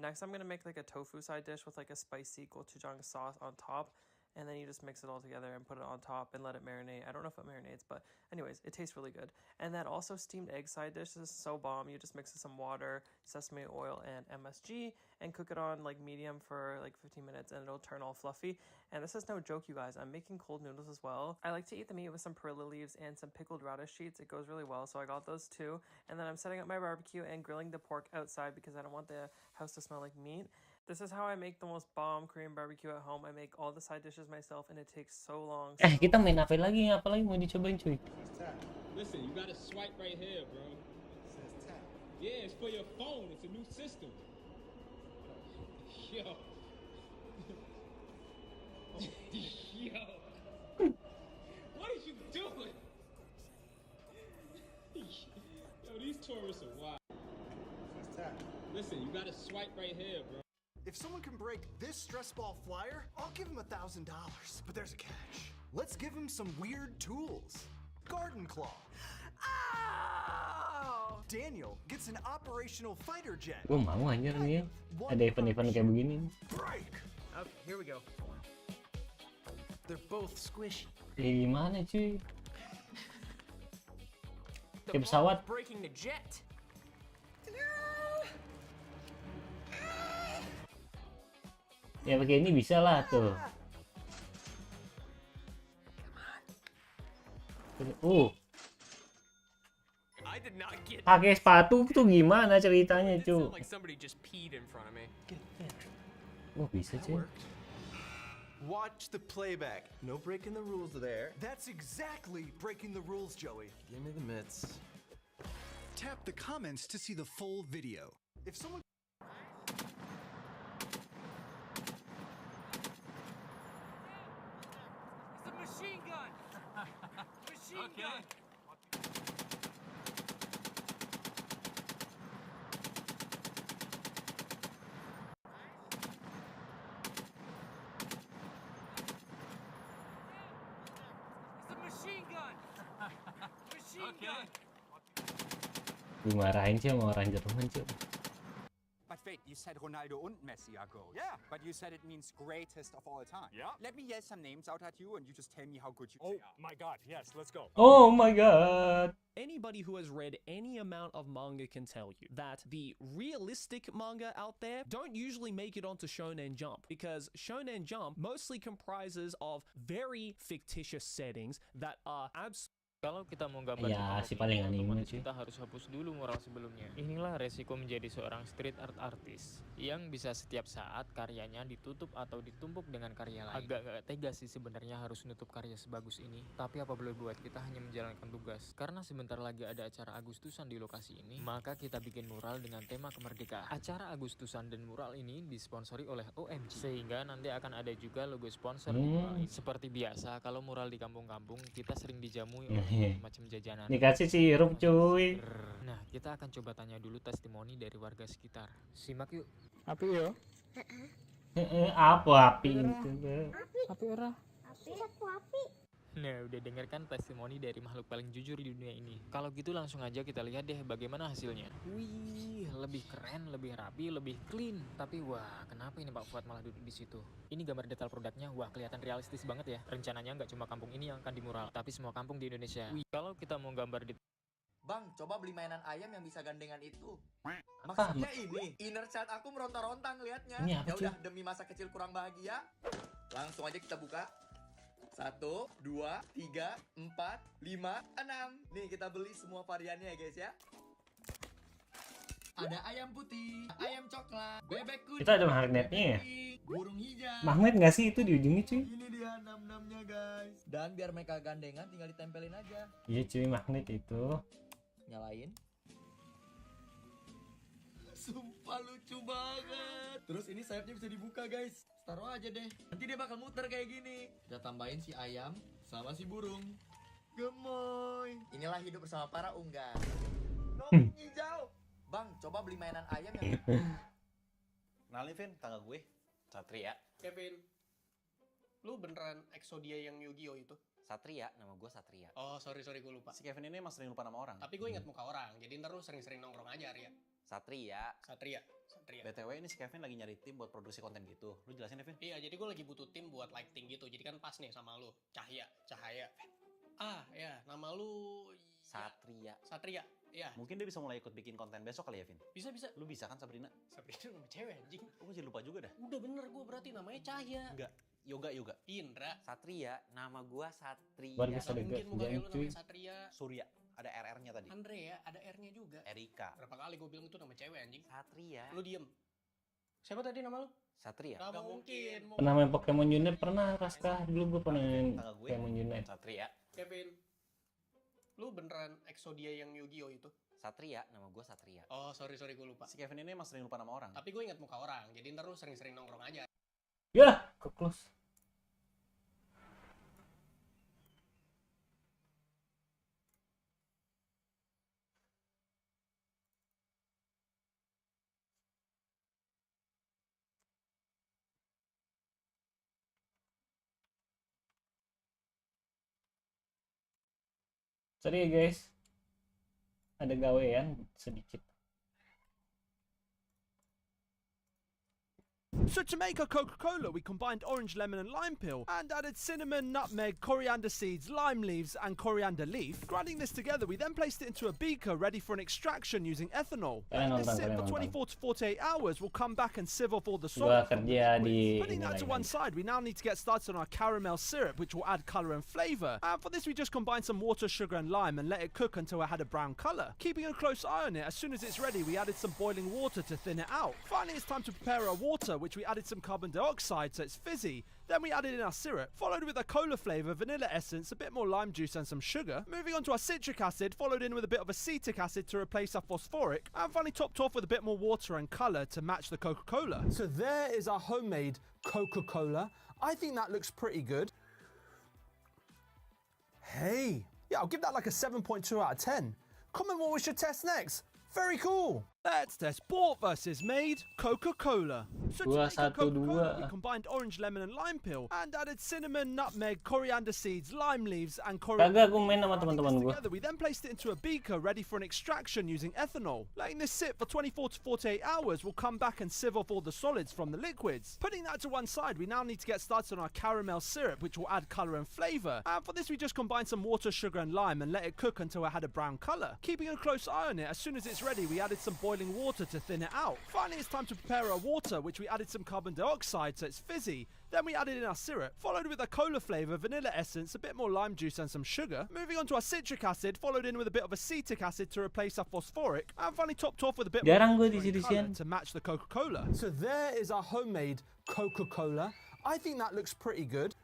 Next, I'm going to make like a tofu side dish with like a spicy gochujang sauce on top. And then you just mix it all together and put it on top and let it marinate. I don't know if it marinates, but anyways, it tastes really good. And that also steamed egg side dish is so bomb. You just mix it with some water, sesame oil, and MSG and cook it on like medium for like 15 minutes and it'll turn all fluffy. And this is no joke, you guys. I'm making cold noodles as well. I like to eat the meat with some perilla leaves and some pickled radish sheets. It goes really well, so I got those too. And then I'm setting up my barbecue and grilling the pork outside because I don't want the house to smell like meat. This is how I make the most bomb Korean barbecue at home. I make all the side dishes myself and it takes so long. Kita main apa lagi? Apa lagi mau dicobain cuy? Listen, you gotta swipe right here, bro. It says tap. Yeah, it's for your phone. It's a new system. Yo. Yo. What are you doing? Yo, these tourists are wild. It says tap. Listen, you gotta swipe right here, bro. If someone can break this stress ball flyer, I'll give him $1,000. But there's a catch. Let's give him some weird tools. Garden claw. Ow! Daniel gets an operational fighter jet. Gue mau anjir nih. Ada event-event kayak begini. Break. Okay, here we go. They're both squishy. Ya gimana cuy? Kayak pesawat. Breaking the jet. Ya pakai ini bisa lah tuh. Pakai sepatu tuh gimana ceritanya cuy? Oh bisa cuy. Watch the playback. No breaking the rules there. That's exactly breaking the rules, Joey. Give me the mitts. Tap the comments to see the full video. If someone Machine gun! Machine gun! It's a machine gun! Machine gun! Dimarahin sih sama orang Jerman cuy. But wait, you said Ronaldo and Messi are goals. Yeah. But you said it means greatest of all time. Yeah. Let me yell some names out at you and you just tell me how good you are. Oh my god, yes, let's go. Oh my god. Anybody who has read any amount of manga can tell you that the realistic manga out there don't usually make it onto Shonen Jump because Shonen Jump mostly comprises of very fictitious settings that are absolutely. Kalau kita mau gambar ya, si paling anime cuy. Kita harus hapus dulu mural sebelumnya. Inilah resiko menjadi seorang street art artist yang bisa setiap saat karyanya ditutup atau ditumpuk dengan karya lain. Agak gak tega sih sebenarnya harus nutup karya sebagus ini. Tapi apa boleh buat, kita hanya menjalankan tugas. Karena sebentar lagi ada acara Agustusan di lokasi ini, maka kita bikin mural dengan tema kemerdekaan. Acara Agustusan dan mural ini disponsori oleh OMG. Sehingga nanti akan ada juga logo sponsor di mural ini. Seperti biasa, kalau mural di kampung-kampung kita sering dijamui macam jajanan. Dikasih sirup cuy. Nah, kita akan coba tanya dulu testimoni dari warga sekitar. Simak yuk. Api yo. Apa api itu? Api ora. Api. Nah, udah denger kan testimoni dari makhluk paling jujur di dunia ini. Kalau gitu langsung aja kita lihat deh bagaimana hasilnya. Wih, lebih keren, lebih rapi, lebih clean. Tapi wah, kenapa ini Pak Fuad malah duduk di situ? Ini gambar detail produknya, wah kelihatan realistis banget ya. Rencananya nggak cuma kampung ini yang akan dimural, tapi semua kampung di Indonesia. Wih, kalau kita mau gambar di Bang, coba beli mainan ayam yang bisa gandengan itu. Maksudnya ini, inner child aku meronta-ronta ngelihatnya. Ya udah, demi masa kecil kurang bahagia, Langsung aja kita buka. 1, 2, 3, 4, 5, 6. Nih kita beli semua variannya ya guys ya. Ada ayam putih, ayam coklat, bebek kuning. Itu ada magnetnya ya? Burung hijau. Magnet nggak sih itu di ujungnya cuy? Ini dia 6-6-nya guys. Dan biar mereka gandengan tinggal ditempelin aja. Iya cuy, magnet itu. Nyalain. Sumpah lucu banget. Terus ini sayapnya bisa dibuka guys. Taruh aja deh. Nanti dia bakal muter kayak gini. Kita tambahin si ayam sama si burung. Gemoy. Inilah hidup bersama para unggas. Nong hijau. Bang, coba beli mainan ayam yang... Kenalin Vin, tangga gue Satria. Kevin, lu beneran Exodia yang Yu-Gi-Oh itu? Satria, nama gue Satria. Oh, sorry gue lupa. Si Kevin ini emang sering lupa nama orang. Tapi gue ingat muka orang, jadi ntar lu sering-sering nongkrong aja, Ria. Satria. BTW ini si Kevin lagi nyari tim buat produksi konten gitu. Lu jelasin Kevin? Iya, jadi gue lagi butuh tim buat lighting gitu. Jadi kan pas nih sama lu. Cahaya. Ah, ya, nama lu... Satria, ya. Mungkin dia bisa mulai ikut bikin konten besok kali ya, Vin? Bisa. Lu bisa kan, Sabrina? Sabrina nama cewek, anjing. Gue jadi lupa juga dah. Udah bener gue berarti namanya Cahaya. Enggak, Yoga. Indra. Satria, nama gue Satria. Warga Gak mungkin muka lu cuy. namanya Satria. Surya, ada RR-nya tadi. Andrea, ada R-nya juga. Erika. Berapa kali gue bilang itu nama cewek, anjing. Satria. Lu diem. Siapa tadi nama lu? Satria. Gak mungkin. Pernah main Pokemon Unite pernah, Raska. Dulu gue pernah main Tangga gue Pokemon Unite. Satria. Kevin, lu beneran Exodia yang Yu-Gi-Oh itu? Satria, nama gue Satria. Oh, sorry gue lupa. Si Kevin ini emang sering lupa nama orang. Tapi gue ingat muka orang, jadi ntar lu sering-sering nongkrong aja. Ya, ke close. Sorry ya guys, ada gawean sedikit. So to make a Coca-Cola, we combined orange, lemon and lime peel and added cinnamon, nutmeg, coriander seeds, lime leaves and coriander leaf. Grinding this together, we then placed it into a beaker ready for an extraction using ethanol. Letting this sit for 24 to 48 hours, we'll come back and sieve off all the salt from the liquids. Putting that to one side, we now need to get started on our caramel syrup, which will add colour and flavour. And for this, we just combined some water, sugar and lime and let it cook until it had a brown colour. Keeping a close eye on it, as soon as it's ready, we added some boiling water to thin it out. Finally, it's time to prepare our water, which we added some carbon dioxide so it's fizzy. Then we added in our syrup, followed with a cola flavour, vanilla essence, a bit more lime juice and some sugar. Moving on to our citric acid, followed in with a bit of acetic acid to replace our phosphoric, and finally topped off with a bit more water and colour to match the Coca-Cola. So there is our homemade Coca-Cola. I think that looks pretty good. Hey, yeah, I'll give that like a 7.2 out of 10. Comment what we should test next. Very cool. Let's test bought versus made Coca-Cola. So to make a Coca-Cola, we combined orange, lemon and lime peel and added cinnamon, nutmeg, coriander seeds, lime leaves and coriander. Kagak, gue main sama teman-teman gue. Together, we then placed it into a beaker ready for an extraction using ethanol. Letting this sit for 24 to 48 hours, we'll come back and sieve off all the solids from the liquids. Putting that to one side, we now need to get started on our caramel syrup, which will add colour and flavour. And for this, we just combined some water, sugar and lime and let it cook until it had a brown colour. Keeping a close eye on it, as soon as it's ready, we added some boiling water to thin it out. Finally, it's time to prepare our water, which we added some carbon dioxide so it's fizzy. Then we added in our syrup, followed with a cola flavour, vanilla essence, a bit more lime juice and some sugar. Moving on to our citric acid, followed in with a bit of acetic acid to replace our phosphoric, and finally topped off with a bit more colour to match the Coca-Cola. So there is our homemade Coca-Cola. I think that looks pretty good.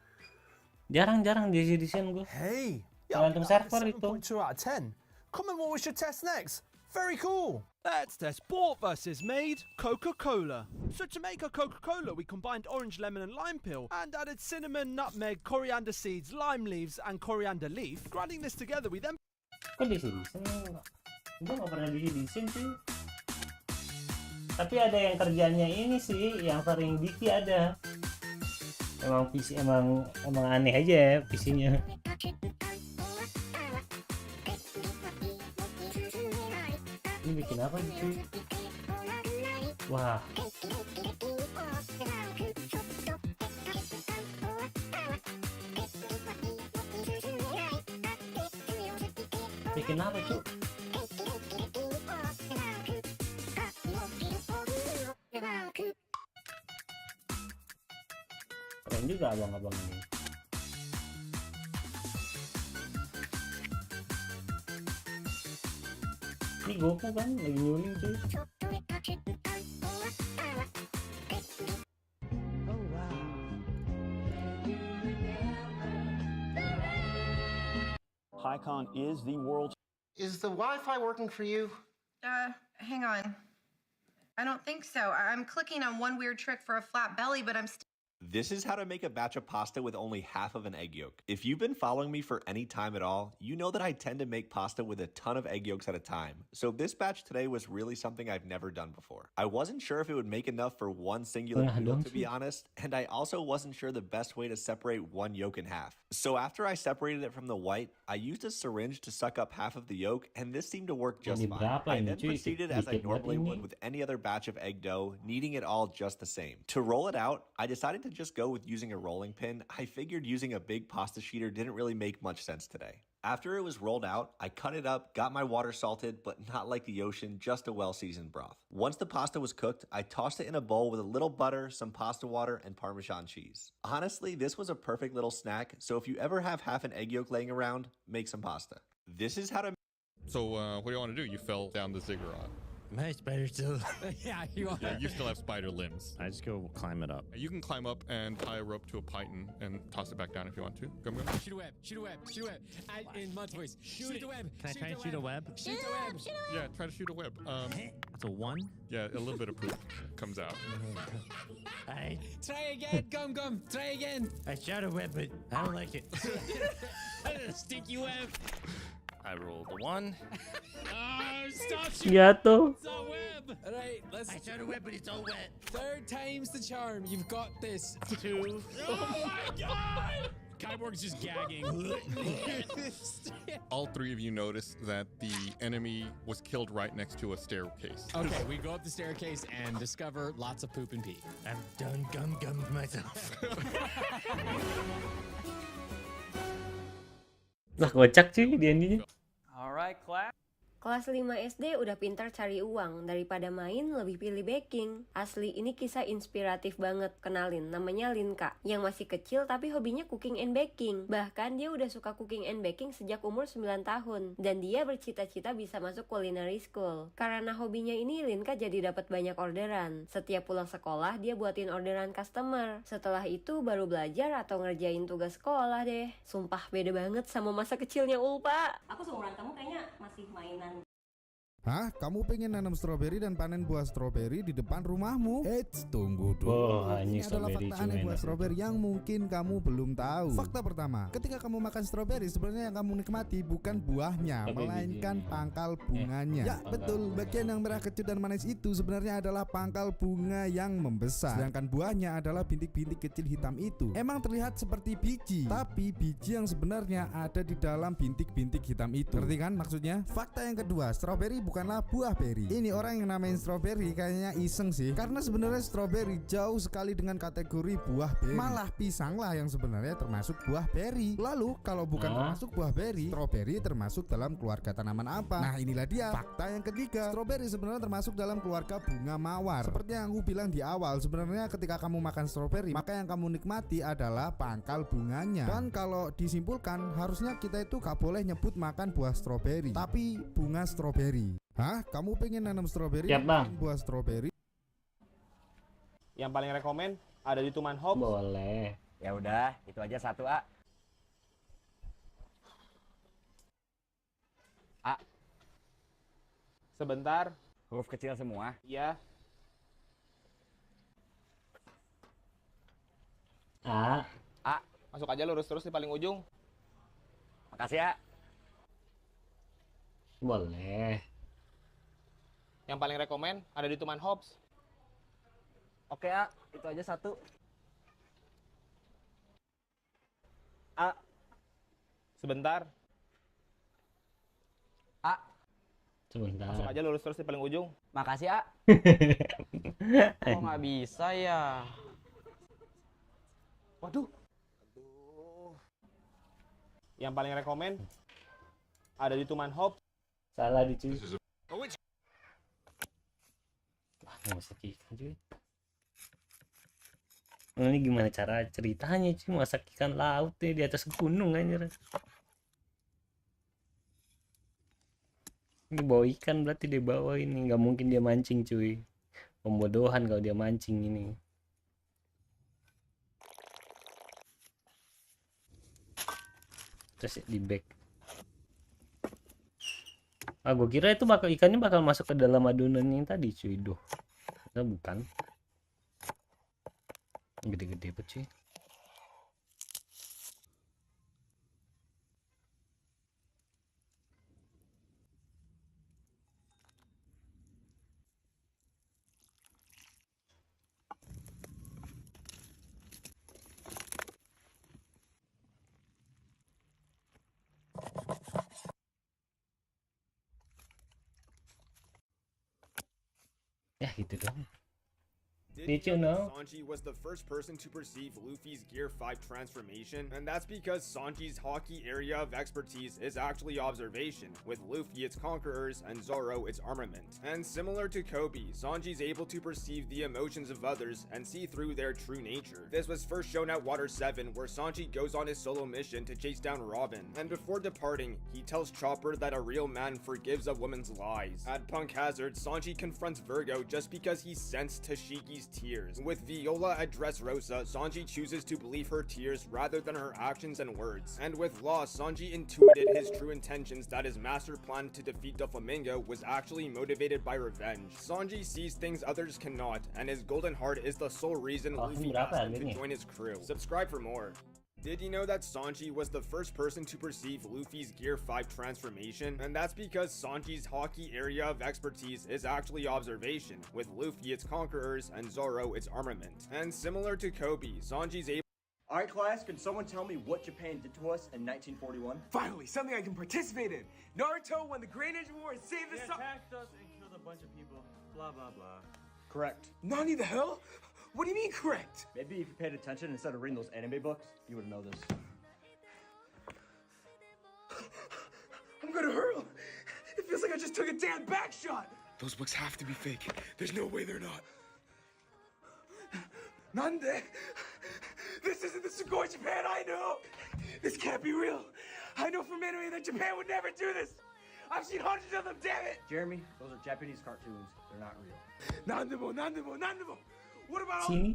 Jarang-jarang diisi-diisian gue. Hey, tergantung server itu. 7.2 out of 10. Comment what we should test next. Very cool. Let's test bought versus made Coca-Cola. So to make a Coca-Cola, we combined orange, lemon and lime peel and added cinnamon, nutmeg, coriander seeds, lime leaves and coriander leaf. Grinding this together, we then... Kok diisi-diisian? Gue gak pernah diisi-diisian sih. Tapi ada yang kerjanya ini sih, yang sering Diki ada. Emang PC emang aneh aja ya PC-nya. Ini bikin apa nih cuy? Wah. Bikin apa cuy? Keren Keren juga abang-abang ini. Ini Goku kan lagi nyuling cuy. Hycon is the world's... Is the Wi-Fi working for you? Hang on. I don't think so. I'm clicking on one weird trick for a flat belly, but I'm still... This is how to make a batch of pasta with only half of an egg yolk. If you've been following me for any time at all, you know that I tend to make pasta with a ton of egg yolks at a time. So this batch today was really something I've never done before. I wasn't sure if it would make enough for one singular meal, to be honest, and I also wasn't sure the best way to separate one yolk in half. So after I separated it from the white, I used a syringe to suck up half of the yolk, and this seemed to work just fine. I then proceeded as I normally would with any other batch of egg dough, kneading it all just the same. To roll it out, I decided to just go with using a rolling pin. I figured using a big pasta sheeter didn't really make much sense today. After it was rolled out, I cut it up, got my water salted, but not like the ocean, just a well-seasoned broth. Once the pasta was cooked, I tossed it in a bowl with a little butter, some pasta water, and Parmesan cheese. Honestly, this was a perfect little snack, so if you ever have half an egg yolk laying around, make some pasta. This is how to... So, what do you want to do? You fell down the ziggurat. My spider still. Yeah, you are. Yeah, you still have spider limbs. I just go climb it up. You can climb up and tie a rope to a python and toss it back down if you want to. Gum gum. Shoot a web. Shoot a web. Shoot a web. In Mud's voice. Shoot the web. Can I try and shoot a web? Shoot the web. Yeah, try to shoot a web. That's a 1? Yeah, a little bit of poop comes out. I Try again, gum. Try again. I shot a web, but I don't like it. Stinky web. I rolled a 1. Oh, stop shooting. Jatuh. It's all web. All right, let's. I shot a web, but it's all wet. 3rd time's the charm. You've got this. 2. Oh my god! Kyborg's just gagging. All three of you noticed that the enemy was killed right next to a staircase. Okay, we go up the staircase and discover lots of poop and pee. I'm done gum-gummed myself. Lah kocak cuy dia ini. Alright, class. Kelas 5 SD udah pintar cari uang, daripada main lebih pilih baking. Asli ini kisah inspiratif banget. Kenalin, namanya Linka, yang masih kecil tapi hobinya cooking and baking. Bahkan dia udah suka cooking and baking sejak umur 9 tahun. Dan dia bercita-cita bisa masuk culinary school. Karena hobinya ini, Linka jadi dapat banyak orderan. Setiap pulang sekolah dia buatin orderan customer. Setelah itu baru belajar atau ngerjain tugas sekolah deh. Sumpah beda banget sama masa kecilnya Ulpa. Aku seumuran kamu kayaknya masih mainan. Hah? Kamu pengen nanam stroberi dan panen buah stroberi di depan rumahmu? Eits, tunggu dulu. Oh, ini adalah fakta aneh buah stroberi yang mungkin kamu belum tahu. Fakta pertama, ketika kamu makan stroberi, sebenarnya yang kamu nikmati bukan buahnya, melainkan pangkal bunganya. Ya, betul. Bagian yang merah kecut dan manis itu sebenarnya adalah pangkal bunga yang membesar. Sedangkan buahnya adalah bintik-bintik kecil hitam itu. Emang terlihat seperti biji, tapi biji yang sebenarnya ada di dalam bintik-bintik hitam itu. Ngerti kan maksudnya? Fakta yang kedua, stroberi bukanlah buah beri. Ini orang yang namain stroberi kayaknya iseng sih, karena sebenarnya stroberi jauh sekali dengan kategori buah beri. Malah pisang lah yang sebenarnya termasuk buah beri. Lalu kalau bukan termasuk buah beri, stroberi termasuk dalam keluarga tanaman apa? Nah inilah dia fakta yang ketiga. Stroberi sebenarnya termasuk dalam keluarga bunga mawar. Seperti yang aku bilang di awal, sebenarnya ketika kamu makan stroberi, maka yang kamu nikmati adalah pangkal bunganya. Dan kalau disimpulkan, harusnya kita itu gak boleh nyebut makan buah stroberi, tapi bunga stroberi. Hah? Kamu pengen nanam stroberi? Siap, Bang. Buah stroberi? Yang paling rekomen ada di Tuman Hope. Boleh. Ya udah, itu aja 1 A. A. Sebentar. Huruf kecil semua? Iya. A. A. Masuk aja lurus terus di paling ujung. Makasih ya. Boleh. Yang paling rekomen ada di Tuman Hobbs. Oke A, itu aja 1. A. Sebentar. A. Sebentar. Masuk aja lurus terus di paling ujung. Makasih A. Kok nggak bisa ya? Waduh. Yang paling rekomen ada di Tuman Hobbs. Salah dicuy. Wah, nggak usah kita cuy. Ini gimana cara ceritanya sih masak ikan laut nih di atas gunung anjir. Ini bawa ikan berarti dia bawa ini, nggak mungkin dia mancing cuy. Pembodohan kalau dia mancing ini. Terus di back. Gue kira itu ikannya bakal masuk ke dalam adonan yang tadi cuy. Duh. Nah, bukan. Gede-gede banget cuy. Ya gitu dong. Did you know Sanji was the first person to perceive Luffy's Gear 5 transformation? And that's because Sanji's hockey area of expertise is actually observation, with Luffy its conquerors and Zoro its armament. And similar to Kobe, Sanji's able to perceive the emotions of others and see through their true nature. This was first shown at Water 7, where Sanji goes on his solo mission to chase down Robin. And before departing, he tells Chopper that a real man forgives a woman's lies. At Punk Hazard, Sanji confronts Virgo just because he sensed Tashiki's tears. With Viola at Dressrosa, Sanji chooses to believe her tears rather than her actions and words. And with Law, Sanji intuited his true intentions that his master plan to defeat Doflamingo was actually motivated by revenge. Sanji sees things others cannot, and his golden heart is the sole reason Luffy asked him to join his crew. Subscribe for more. Did you know that Sanji was the first person to perceive Luffy's Gear 5 transformation? And that's because Sanji's hockey area of expertise is actually observation, with Luffy its conquerors and Zoro its armament. And similar to Kobe, Sanji's able— Alright class, can someone tell me what Japan did to us in 1941? Finally, something I can participate in! Naruto won the Great Ninja War and saved the sun! They attacked us and killed a bunch of people, blah blah blah. Correct. Nani the hell? What do you mean correct? Maybe if you paid attention instead of reading those anime books, you would know this. I'm gonna hurl! It feels like I just took a damn back shot! Those books have to be fake. There's no way they're not. Nande? This isn't the Sugoi Japan I know! This can't be real! I know from anime that Japan would never do this! I've seen hundreds of them, damn it! Jeremy, those are Japanese cartoons. They're not real. Nandemo, Nandemo, Nandemo! What about all—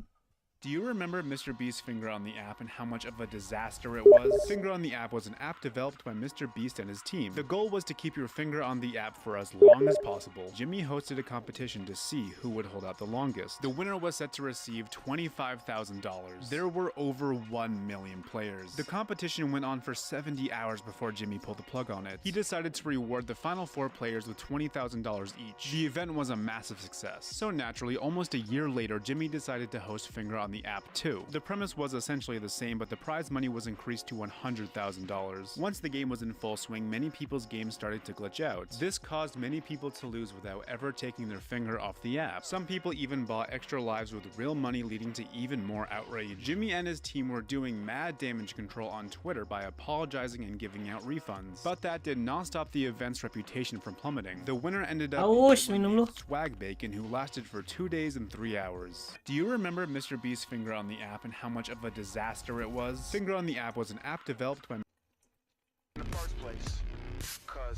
Do you remember Mr. Beast's finger on the app and how much of a disaster it was? Finger on the app was an app developed by Mr. Beast and his team. The goal was to keep your finger on the app for as long as possible. Jimmy hosted a competition to see who would hold out the longest. The winner was set to receive $25,000. There were over 1 million players. The competition went on for 70 hours before Jimmy pulled the plug on it. He decided to reward the final 4 players with $20,000 each. The event was a massive success. So naturally, almost a year later, Jimmy decided to host Finger on the app too. The premise was essentially the same, but the prize money was increased to $100,000. Once the game was in full swing, many people's games started to glitch out. This caused many people to lose without ever taking their finger off the app. Some people even bought extra lives with real money, leading to even more outrage. Jimmy and his team were doing mad damage control on Twitter by apologizing and giving out refunds. But that did not stop the event's reputation from plummeting. The winner ended up being Swag Bacon, who lasted for 2 days and 3 hours. Do you remember Mr. Beast's finger on the app and how much of a disaster it was? Finger on the app was an app developed by In the first place, cause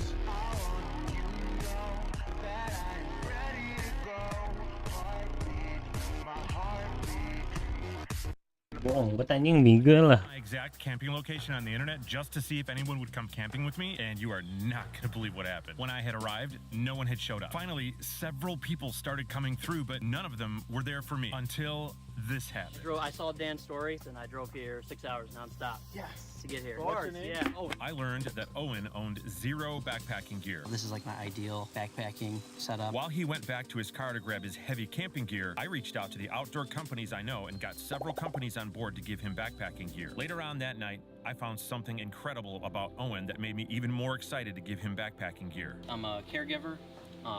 Bohong, gue anjing Miguel lah. My exact camping location on the internet just to see if anyone would come camping with me, and you are not going to believe what happened. When I had arrived, no one had showed up. Finally, several people started coming through, but none of them were there for me until this happened. I saw Dan's stories, and I drove here 6 hours nonstop. Yes. To get here. What's your name? Yeah. Oh. I learned that Owen owned 0 backpacking gear. This is like my ideal backpacking setup. While he went back to his car to grab his heavy camping gear, I reached out to the outdoor companies I know and got several companies on board to give him backpacking gear. Later on that night, I found something incredible about Owen that made me even more excited to give him backpacking gear. I'm a caregiver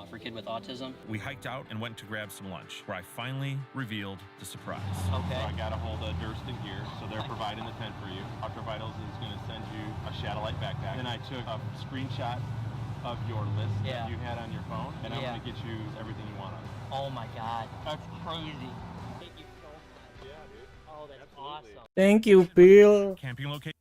for a kid with autism. We hiked out and went to grab some lunch, where I finally revealed the surprise. Okay. So I got a hold of Durston here, so they're providing the tent for you. Ultra Vitals is going to send you a Shadowlight backpack. Then I took a screenshot of your list that you had on your phone, and I'm going to get you everything you want on it. Oh my God. That's crazy. Thank you so much. Yeah, dude. Oh Oh, that's awesome. Thank you, Phil. Camping location.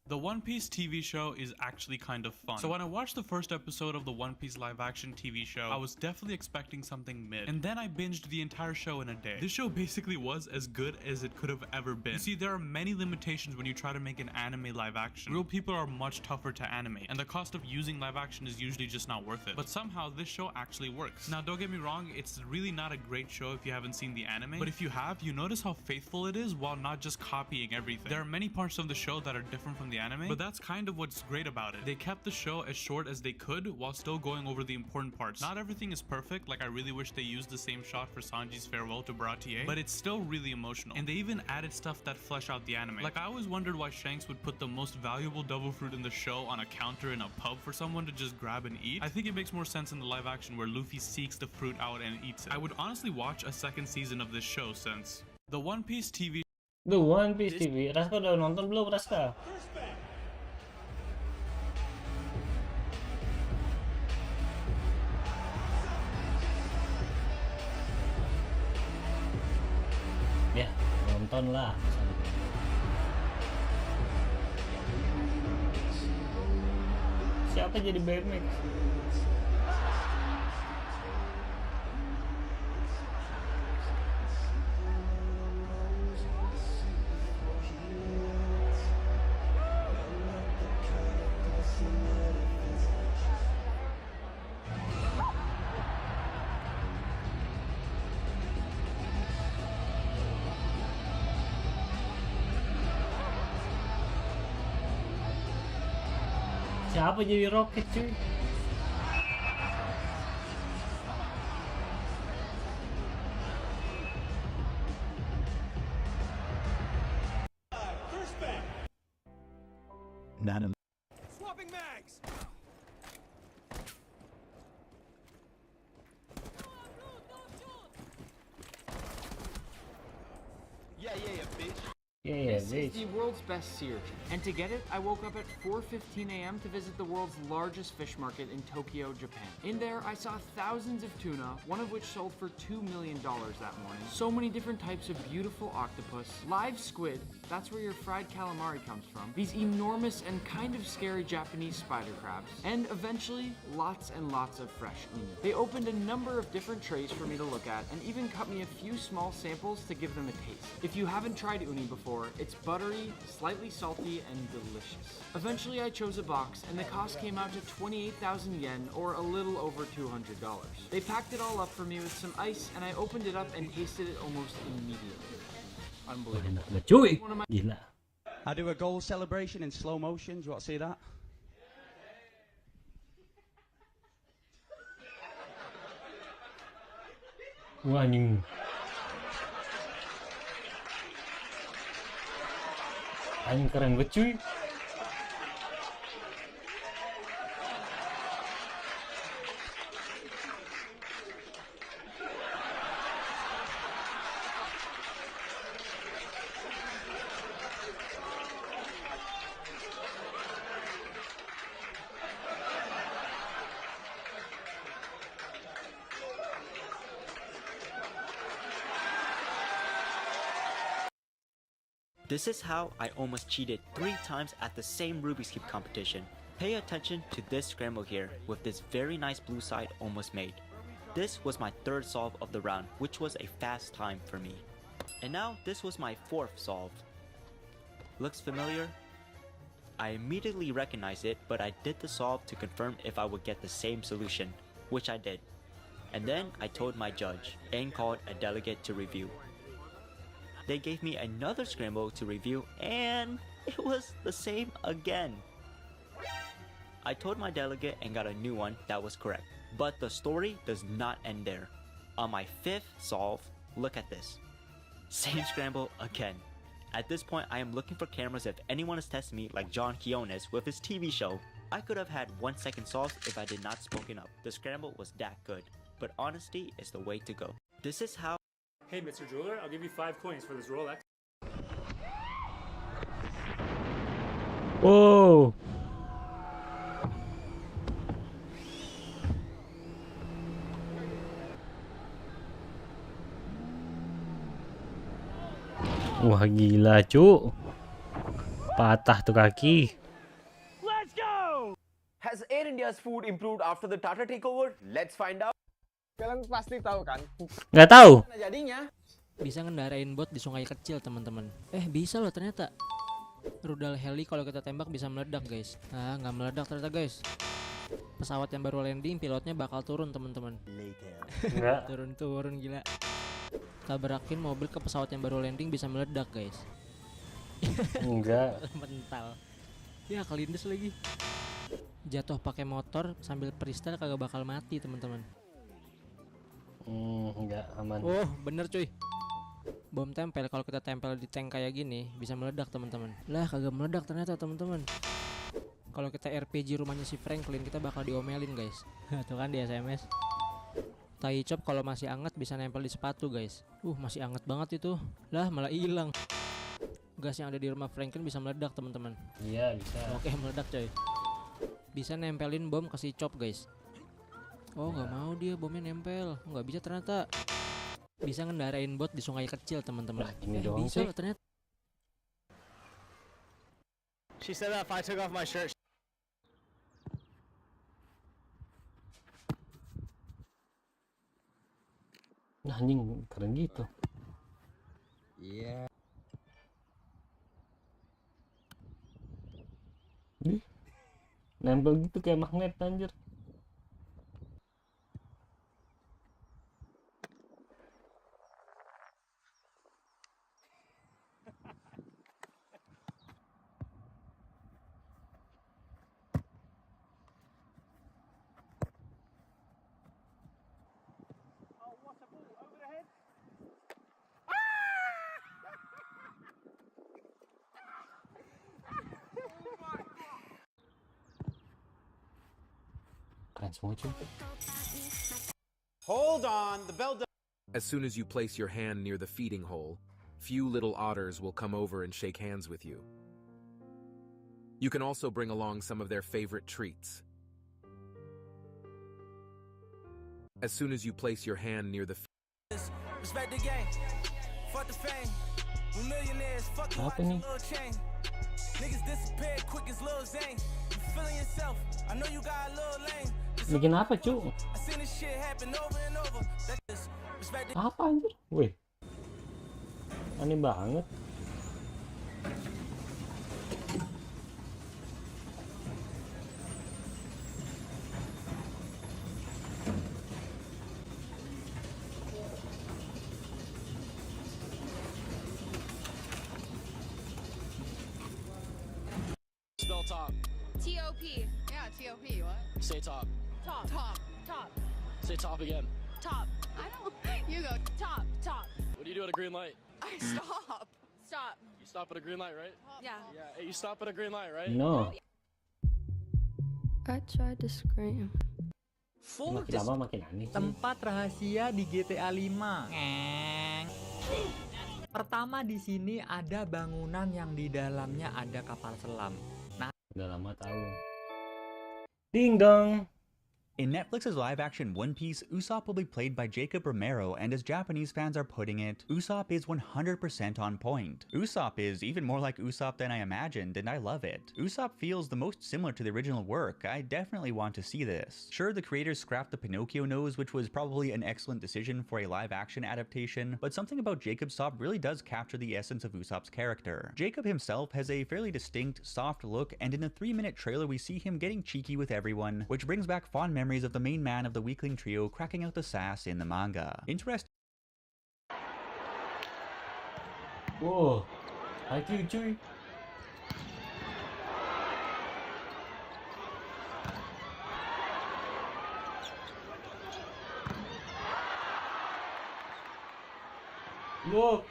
The One Piece TV show is actually kind of fun. So when I watched the first episode of the One Piece live action TV show, I was definitely expecting something mid. And then I binged the entire show in a day. This show basically was as good as it could have ever been. You see, there are many limitations when you try to make an anime live action. Real people are much tougher to animate, and the cost of using live action is usually just not worth it. But somehow this show actually works. Now don't get me wrong, it's really not a great show if you haven't seen the anime, but if you have, you notice how faithful it is while not just copying everything. There are many parts of the show that are different from the anime, but that's kind of what's great about it. They kept the show as short as they could while still going over the important parts. Not everything is perfect, like I really wish they used the same shot for Sanji's farewell to Baratier, but it's still really emotional. And they even added stuff that flesh out the anime. Like I always wondered why Shanks would put the most valuable devil fruit in the show on a counter in a pub for someone to just grab and eat. I think it makes more sense in the live action where Luffy seeks the fruit out and eats it. I would honestly watch a second season of this show since the One Piece TV. The One Piece TV. Raska udah nonton belum, Raska? Ya, nonton lah. Siapa jadi BMX? Siapa jadi roket cuy? Swapping mags. Yeah, bitch. Yeah, This bitch. is the world's best sea urchin, and to get it, I woke up at 4:15 a.m. to visit the world's largest fish market in Tokyo, Japan. In there, I saw thousands of tuna, one of which sold for $2 million that morning. So many different types of beautiful octopus, live squid, that's where your fried calamari comes from, these enormous and kind of scary Japanese spider crabs, and eventually, lots and lots of fresh uni. They opened a number of different trays for me to look at, and even cut me a few small samples to give them a taste. If you haven't tried uni before, it's buttery, slightly salty, and delicious. Eventually I chose a box, and the cost came out to 28,000 yen, or a little over $200. They packed it all up for me with some ice, and I opened it up and tasted it almost immediately. Unbelievable. Cuy, gila. I do a goal celebration in slow motion. Do you want to see that? Wah, anjing. Anjing keren banget cuy. This is how I almost cheated 3 times at the same Rubik's Cube competition. Pay attention to this scramble here with this very nice blue side almost made. This was my 3rd solve of the round, which was a fast time for me. And now this was my 4th solve. Looks familiar? I immediately recognized it, but I did the solve to confirm if I would get the same solution, which I did. And then I told my judge and called a delegate to review. They gave me another scramble to review, and it was the same again. I told my delegate and got a new one that was correct. But the story does not end there. On my 5th solve, look at this. Same scramble again. At this point, I am looking for cameras if anyone is testing me like John Quiones with his TV show. I could have had 1 second solve if I did not spoken up. The scramble was that good, but honesty is the way to go. This is how. Hey, Mr. Jeweler, I'll give you 5 coins for this Rolex. Wow. Wah gila cu, patah tuh kaki. Let's go! Has Air India's food improved after the Tata takeover? Let's find out. Kalian pasti tahu kan? Nggak tahu. Nah, jadinya Bisa ngendarain bot di sungai kecil teman-teman. Bisa loh ternyata. Rudal heli kalau kita tembak bisa meledak guys. Nggak meledak ternyata guys. Pesawat yang baru landing pilotnya bakal turun teman-teman. Enggak. Turun gila. Tabrakin mobil ke pesawat yang baru landing bisa meledak guys. Enggak. Mental. Ya kelindes lagi. Jatuh pakai motor sambil freestyle kagak bakal mati teman-teman. Enggak aman. Oh bener cuy. Bom tempel kalau kita tempel di tank kayak gini bisa meledak teman-teman. Lah kagak meledak ternyata teman-teman. Kalau kita RPG rumahnya si Franklin kita bakal diomelin guys. Tuh kan di SMS. Tai chop kalau masih anget bisa nempel di sepatu guys. Masih anget banget itu. Lah malah hilang. Gas yang ada di rumah Franklin bisa meledak teman-teman. Iya bisa. Oke meledak coy. Bisa nempelin bom ke si chop guys. Oh nggak mau dia bomnya nempel. Nggak bisa ternyata. Bisa ngendarain bot di sungai kecil teman-teman. Bisa loh ternyata. She said that if I took off my shirt. Nah anjing keren gitu. Iya. Nempel gitu kayak magnet anjir. Keren semua cuy. Hold on, the bell. As soon as you place your hand near the feeding hole, few little otters will come over and shake hands with you. You can also bring along some of their favorite treats. As soon as you place your hand near the Respect the game. Fuck the fame. We millionaires. Fuck the watch, little chain. Niggas disappear quick as Lil Zane. You feeling yourself? I know you got a little lame. Bikin apa cu? I seen this shit happen over and over. Respect the Apa anjir? Wih. Aneh banget. Spell top. T-O-P. Yeah, T-O-P. What? Say top. Top. Top. Top. Say top again. Top. I don't. You go. Top. Top. What do you do at a green light? I stop. Stop. You stop at a green light, right? Yeah. Yeah. Hey, you stop at a green light, right? No. I tried to scream. Makin lama makin aneh. Tempat rahasia di GTA 5. Pertama di sini ada bangunan yang di dalamnya ada kapal selam. Udah lama tahu. Ding dong. In Netflix's live-action One Piece, Usopp will be played by Jacob Romero, and as Japanese fans are putting it, Usopp is 100% on point. Usopp is even more like Usopp than I imagined, and I love it. Usopp feels the most similar to the original work. I definitely want to see this. Sure, the creators scrapped the Pinocchio nose, which was probably an excellent decision for a live-action adaptation, but something about Jacob Usopp really does capture the essence of Usopp's character. Jacob himself has a fairly distinct, soft look, and in the 3-minute trailer we see him getting cheeky with everyone, which brings back fond memories of the main man of the weakling trio cracking out the sass in the manga. Interesting. Whoa, IQ cuy. Look.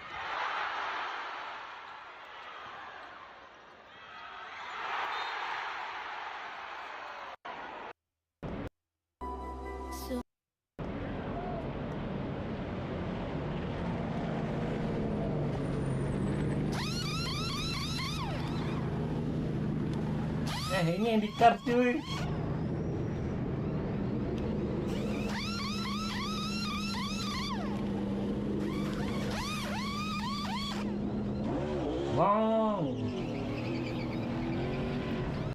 Ini yang di card cuy. Wow.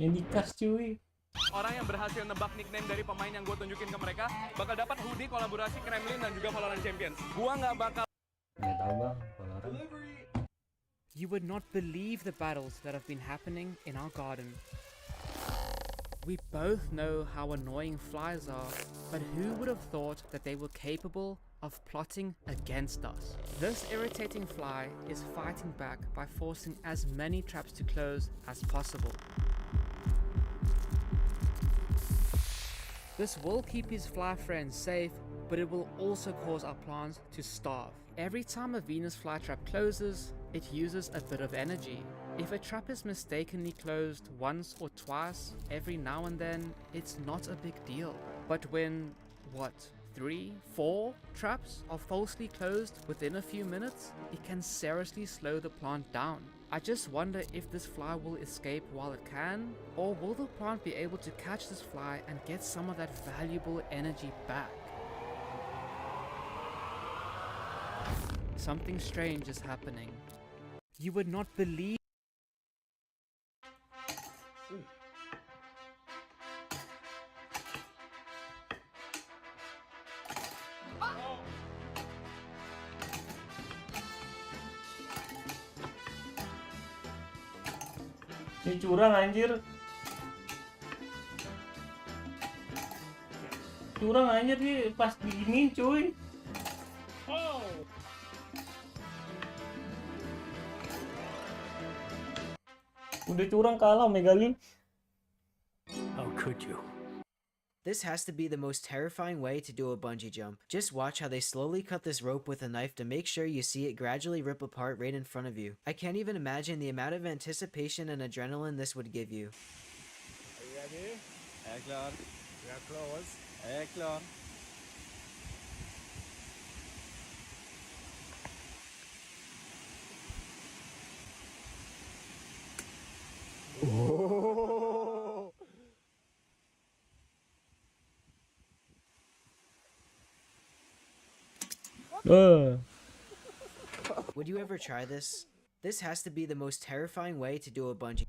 Yang dikas cuy. Orang yang berhasil nebak nickname dari pemain yang gue tunjukin ke mereka bakal dapat hoodie kolaborasi Kremlin dan juga Valorant Champions. Gua nggak bakal. Nggak tahu bang, Valorant. You would not believe the battles that have been happening in our garden. We both know how annoying flies are, but who would have thought that they were capable of plotting against us? This irritating fly is fighting back by forcing as many traps to close as possible. This will keep his fly friends safe, but it will also cause our plants to starve. Every time a Venus flytrap closes, it uses a bit of energy. If a trap is mistakenly closed once or twice every now and then, it's not a big deal. But when, 3, 4 traps are falsely closed within a few minutes, it can seriously slow the plant down. I just wonder if this fly will escape while it can, or will the plant be able to catch this fly and get some of that valuable energy back? Something strange is happening. You would not believe. Ini curang anjir. Curang anjir nih pas diginiin cuy. Udah curang kalah Megalin. How could you? This has to be the most terrifying way to do a bungee jump. Just watch how they slowly cut this rope with a knife to make sure you see it gradually rip apart right in front of you. I can't even imagine the amount of anticipation and adrenaline this would give you. Are you ready? Jag är klar. We are close. Jag är klar. Would you ever try this? This has to be the most terrifying way to do a bungee.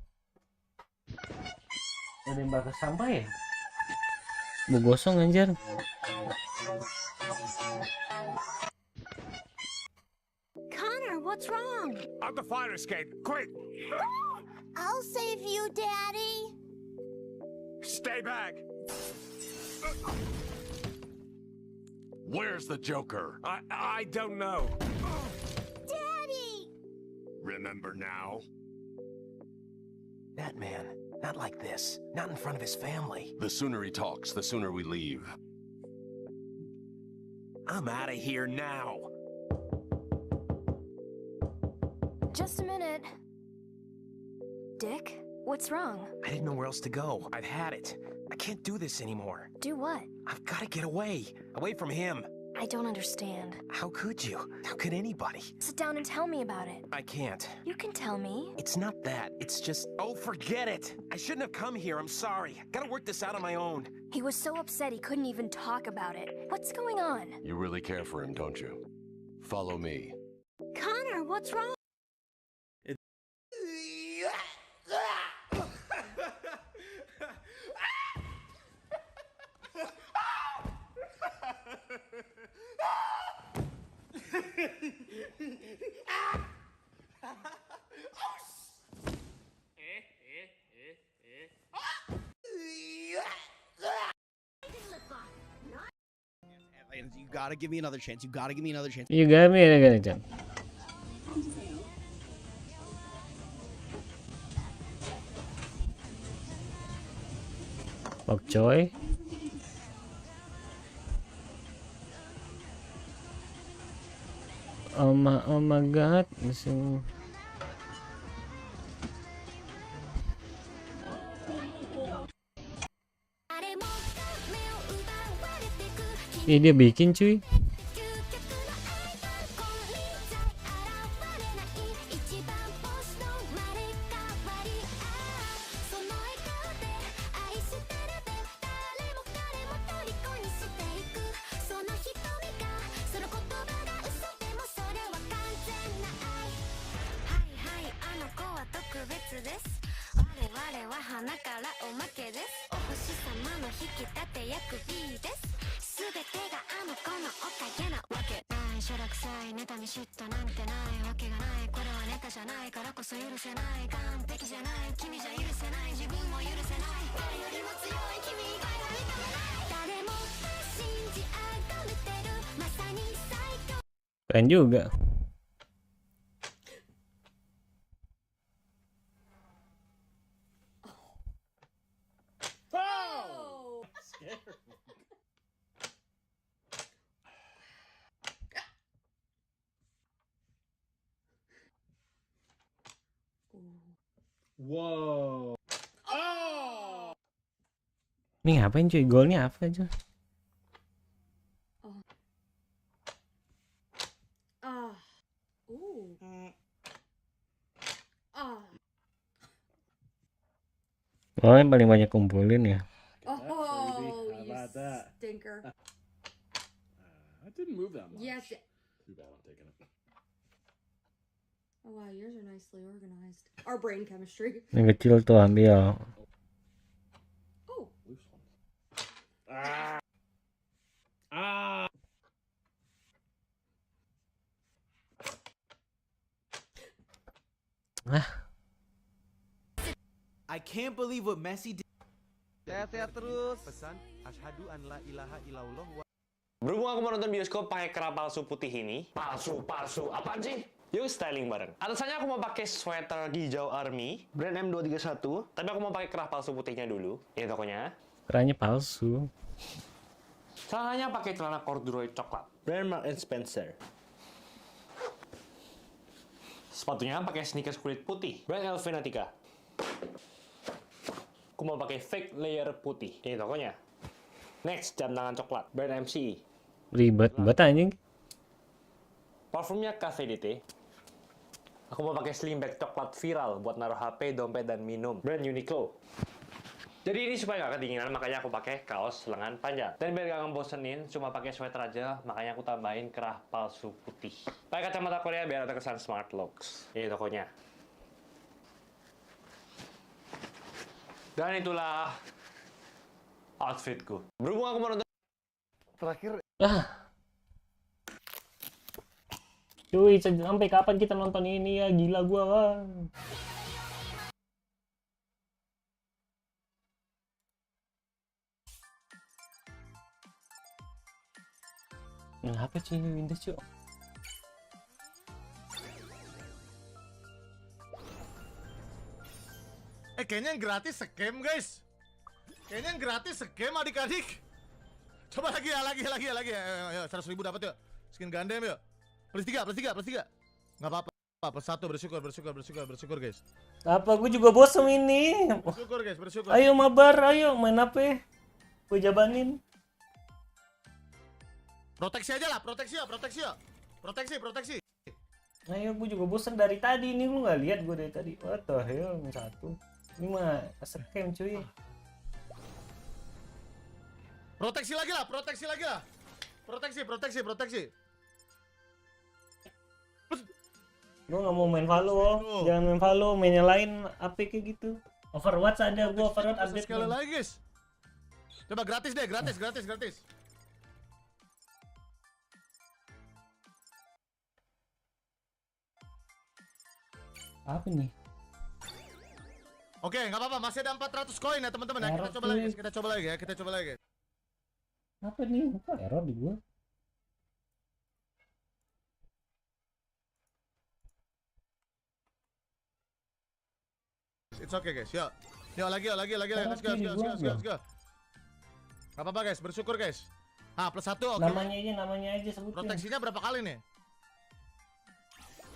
Ada yang bakal sampai ya? Bu gosong anjir. Connor, what's wrong? On the fire escape, quick! I'll save you, Daddy. Stay back! Where's the Joker? I don't know. Daddy! Remember now? Batman, not like this. Not in front of his family. The sooner he talks, the sooner we leave. I'm out of here now. Just a minute. Dick, what's wrong? I didn't know where else to go. I've had it. I can't do this anymore. Do what? I've got to get away. Away from him. I don't understand. How could you? How could anybody? Sit down and tell me about it. I can't. You can tell me. It's not that. It's just... Oh, forget it! I shouldn't have come here. I'm sorry. Gotta work this out on my own. He was so upset he couldn't even talk about it. What's going on? You really care for him, don't you? Follow me. Connor, what's wrong? You gotta give me another chance. You gotta give me another chance. You got me another chance. Bok choy. Oh my god. Ini dia bikin cuy. Keren juga. Wow. Oh. Ini ngapain cuy? Golnya apa aja? Oh, yang paling banyak kumpulin ya. Oh, you stinker. That didn't move that much. Yes. Too bad I'm taking it. Oh wow, yours are nicely organized. Our brain chemistry. Yang kecil tuh ambil. Oh. Loose one. Ah. Ah. I can't believe what Messi did. Sehat-sehat terus. Pesan asyhadu an la ilaha illallah wa. Berhubung aku mau nonton bioskop pakai kerah palsu putih ini. Palsu, apaan sih? Yuk styling bareng. Alasannya aku mau pakai sweater hijau army brand M231, tapi aku mau pakai kerah palsu putihnya dulu. Ini tokonya. Kerahnya palsu. Celananya pakai celana corduroy coklat brand Marks and Spencer. Sepatunya pakai sneakers kulit putih brand Helvetica. Aku mau pakai fake layer putih. Ini tokonya. Next, jam tangan coklat brand MCE. Ribet banget anjing. Parfumnya KVDT. Aku mau pakai sling bag coklat viral buat naruh HP, dompet, dan minum brand Uniqlo. Jadi ini supaya nggak kedinginan, makanya aku pakai kaos lengan panjang. Dan biar nggak ngebosenin, cuma pakai sweater aja, makanya aku tambahin kerah palsu putih. Pakai kacamata Korea biar ada kesan smart looks. Ini tokonya. Dan itulah outfitku. Berhubung aku mau nonton terakhir. Cuy, sampai kapan kita nonton ini ya? Gila gua, Bang. Apa sih ini Windows, cuy? Kayaknya yang gratis scam, guys. Kayaknya yang gratis scam, adik-adik. Coba lagi ya. Ayo, 100.000 dapat yuk. Skin gandem yuk. Plus 3. Nggak apa-apa. Plus 1, bersyukur, guys. Apa? Gue juga bosen ini. Bersyukur, guys, bersyukur. Ayo mabar, ayo main apa? Gue jabanin. Proteksi aja lah, proteksi. Ayo, gue juga bosen dari tadi ini. Lu nggak lihat gue dari tadi. What the hell, ini 1. Ini mah scam, cuy. Proteksi lagi lah. Proteksi. Gue nggak mau main Valo, jangan main Valo, main yang lain apa kayak gitu. Overwatch ada, gue Overwatch update. Sekali lagi, guys. Coba gratis deh, gratis. Apa nih? Oke, nggak apa-apa, masih ada 400 koin ya teman-teman ya. Kita coba lagi ya. Apa nih? Kok error di gua? It's okay, guys. Yuk, lagi. Let's go. Nggak apa-apa, guys. Bersyukur, guys. Plus 1, oke. Namanya aja sebutin. Proteksinya berapa kali nih?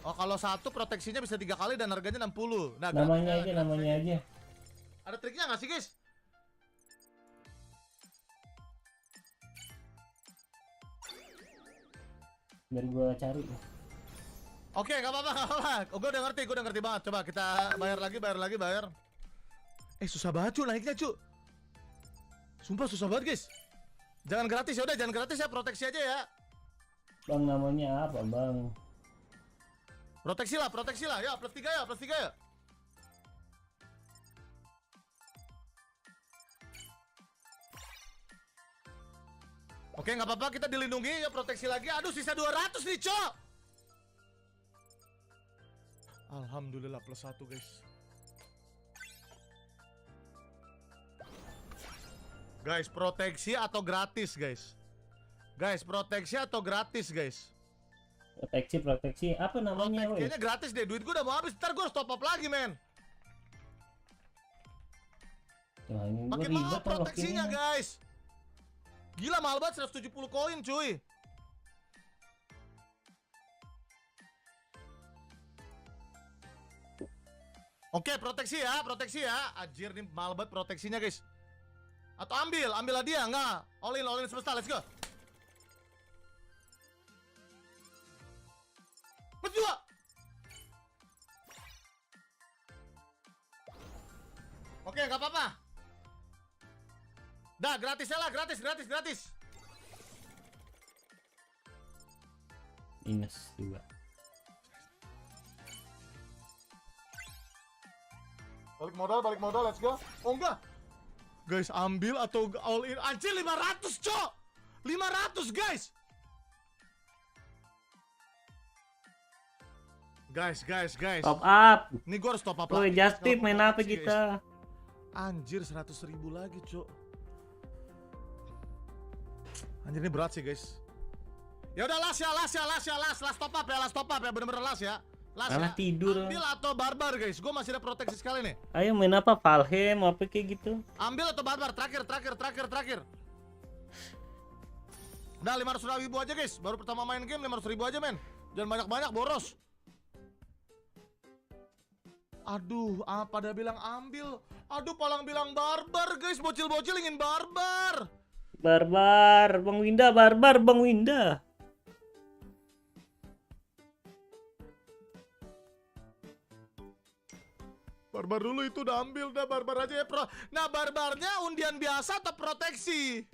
Oh, kalau 1 proteksinya bisa 3 kali dan harganya 60. Nah, namanya aja. Ada triknya nggak sih, guys? Biar gua cari. Oke, nggak apa-apa. Gue udah ngerti banget. Coba kita bayar lagi. Susah banget cuy naiknya cuy. Sumpah susah banget, guys. Jangan gratis ya, proteksi aja ya. Bang, namanya apa, Bang? Proteksi lah. Ya, plus 3 ya. Oke, nggak apa-apa, kita dilindungi ya, proteksi lagi. Aduh, sisa 200 nih, Cok. Alhamdulillah plus 1, guys. Guys, proteksi atau gratis, guys? Guys, proteksi atau gratis, guys? Proteksi apa namanya? Kayaknya gratis deh, duit gue udah mau habis. Ntar gue harus top up lagi, men. Makin mahal proteksinya, guys. Gila, mahal banget, 170 koin, cuy. Oke, proteksi ya. Anjir, nih mahal banget proteksinya, guys. Atau ambil hadiah, enggak. All in semesta, let's go. Berdua. Oke, nggak apa-apa. Dah, gratis lah, gratis. Minus 2. Balik modal, let's go. Oh enggak. Guys, ambil atau all in. Anjir, 500, Cok. 500, guys. Guys. Top up. Ini gue harus top up lagi. Just tip main apa kita? Anjir, 100.000 lagi, Cok. Anjir, ini berat sih, guys. Ya udah, last top up ya, bener-bener last ya. Malah tidur. Ambil atau barbar, guys. Gue masih ada proteksi sekali nih. Ayo main apa? Valheim apa kayak gitu. Ambil atau barbar, terakhir. Udah 500.000 aja, guys. Baru pertama main game 500.000 aja, men. Jangan banyak-banyak, boros. Aduh, pada bilang ambil. Aduh, palang bilang barbar, guys. Bocil-bocil ingin barbar. Bang Winda. Barbar dulu, itu udah ambil, dah barbar aja ya, Nah, barbarnya undian biasa atau proteksi?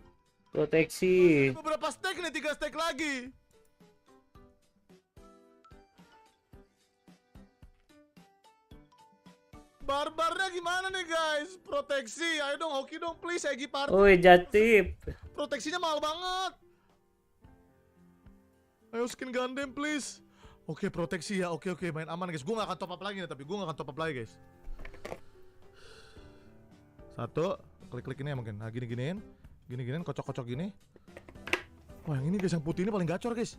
Proteksi. Beberapa stack nih, 3 stack lagi. Barbarnya gimana nih, guys? Proteksi, ayo dong, hoki dong, please, Egi Party. Oi, Jatip. Proteksinya mahal banget. Ayo skin Gundam, please. Oke, proteksi ya, oke, main aman, guys. Gue gak akan top up lagi nih, guys. Satu, klik ini ya mungkin. Nah, giniin, kocok gini. Wah, yang ini, guys, yang putih ini paling gacor, guys.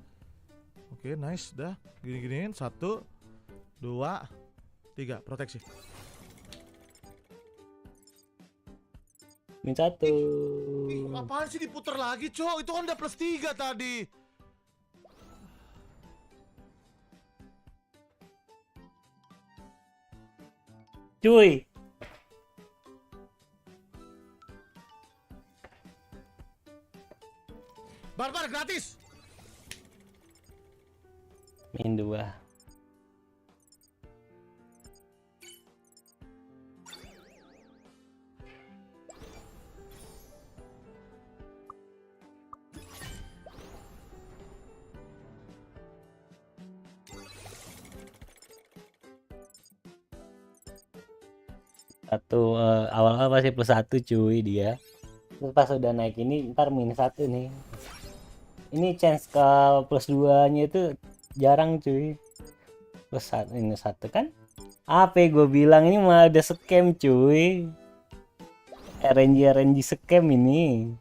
Oke, nice, dah. Giniin, 1, 2, 3, proteksi. Min 1. Apaan sih diputer lagi, Cok? Itu kan udah plus 3 tadi. Cuy. Barbar gratis. Min 2. Awal-awal masih plus 1 cuy dia. Terus pas udah naik ini ntar minus 1 nih. Ini chance ke plus 2 nya itu jarang cuy. Plus 1 minus 1 kan. Apa gue bilang ini mah ada scam cuy. RNG scam ini.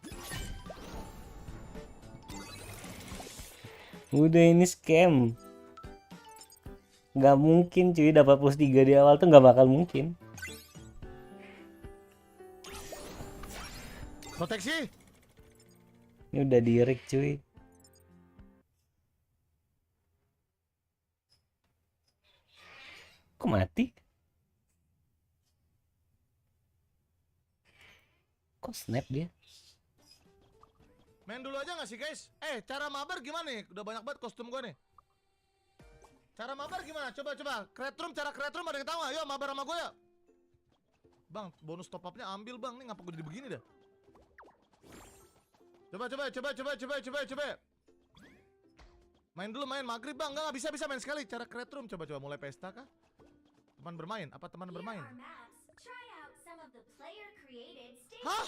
Udah ini scam. Gak mungkin cuy dapat plus 3 di awal tuh gak bakal mungkin. Proteksi. Ini udah direk cuy. Kok mati? Kok snap dia? Main dulu aja gak sih, guys? Cara mabar gimana nih? Udah banyak banget kostum gue nih. Cara mabar gimana? Coba. Cara create room ada yang tahu gak? Yuk mabar sama gue ya. Bang, bonus top upnya ambil, Bang. Nih ngapa gue jadi begini dah? Coba. Main dulu, main maghrib, Bang. Nggak bisa main sekali. Cara create room, coba mulai pesta kah? Teman bermain? Apa teman bermain? Hah?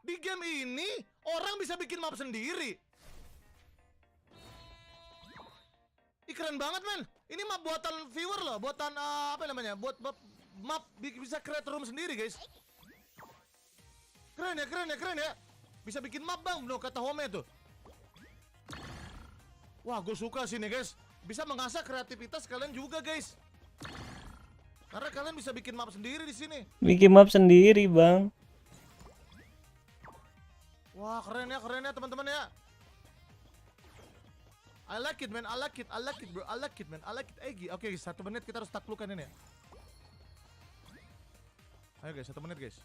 Di game ini orang bisa bikin map sendiri? keren banget men. Ini map buatan viewer loh, buatan apa namanya? Buat map bisa create room sendiri guys. Keren ya. Bisa bikin map bang, no kata home tuh. Wah, gue suka sih nih guys. Bisa mengasah kreativitas kalian juga guys. Karena kalian bisa bikin map sendiri di sini. Bikin map sendiri bang. Wah, keren ya teman-teman ya. I like it man, I like it bro, I like it man, I like it. Oke, 1 menit kita harus taklukan ini ya. Ayo guys, 1 menit guys.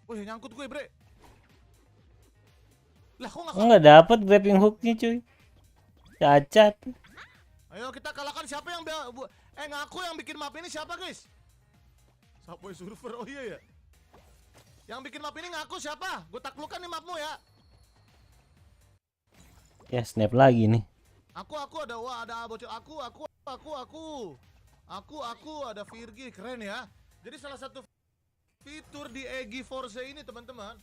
Wih, nyangkut gue bre. Lah kok nggak dapet grabbing hooknya cuy. Cacat. Ayo kita kalahkan siapa yang ngaku yang bikin map ini siapa guys? Subway Surfer, oh iya ya. Yang bikin map ini ngaku siapa? Gue taklukan nih mapmu ya. Ya snap lagi nih. Aku ada bocor aku ada Virgi, keren ya. Jadi salah satu fitur di Egi Force ini teman-teman,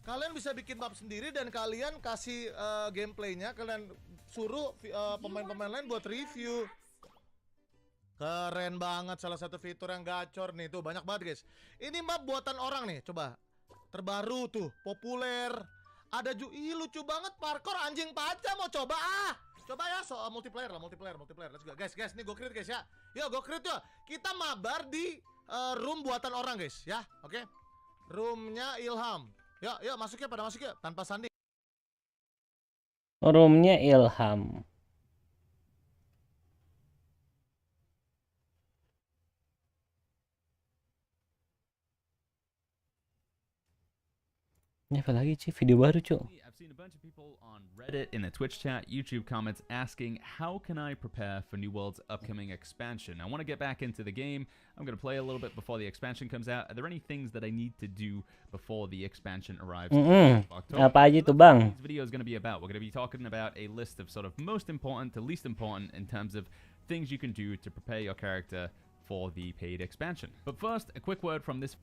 kalian bisa bikin map sendiri dan kalian kasih gameplaynya, kalian suruh pemain-pemain lain buat review. Keren banget, salah satu fitur yang gacor nih, tuh banyak banget guys. Ini map buatan orang nih, coba. Terbaru tuh, populer. Ada lucu banget parkour anjing paca, mau coba Coba ya, soal multiplayer lah, multiplayer. Let's go. Guys, nih go create guys ya. Yo, go create yuk. Kita mabar di room buatan orang guys ya. Oke. Roomnya Ilham. Yuk, masuk ya, pada masuk ya, tanpa sandi. Roomnya Ilham. Ini apa lagi sih, video baru cuy. I've seen a bunch of people on Reddit, in the Twitch chat, YouTube comments asking how can I prepare for New World's upcoming expansion. I want to get back into the game. I'm going to play a little bit before the expansion comes out. Are there any things that I need to do before the expansion arrives? Apa aja tuh bang? This video is going to be about. We're going to be talking about a list of sort of most important to least important in terms of things you can do to prepare your character for the paid expansion. But first, a quick word from this.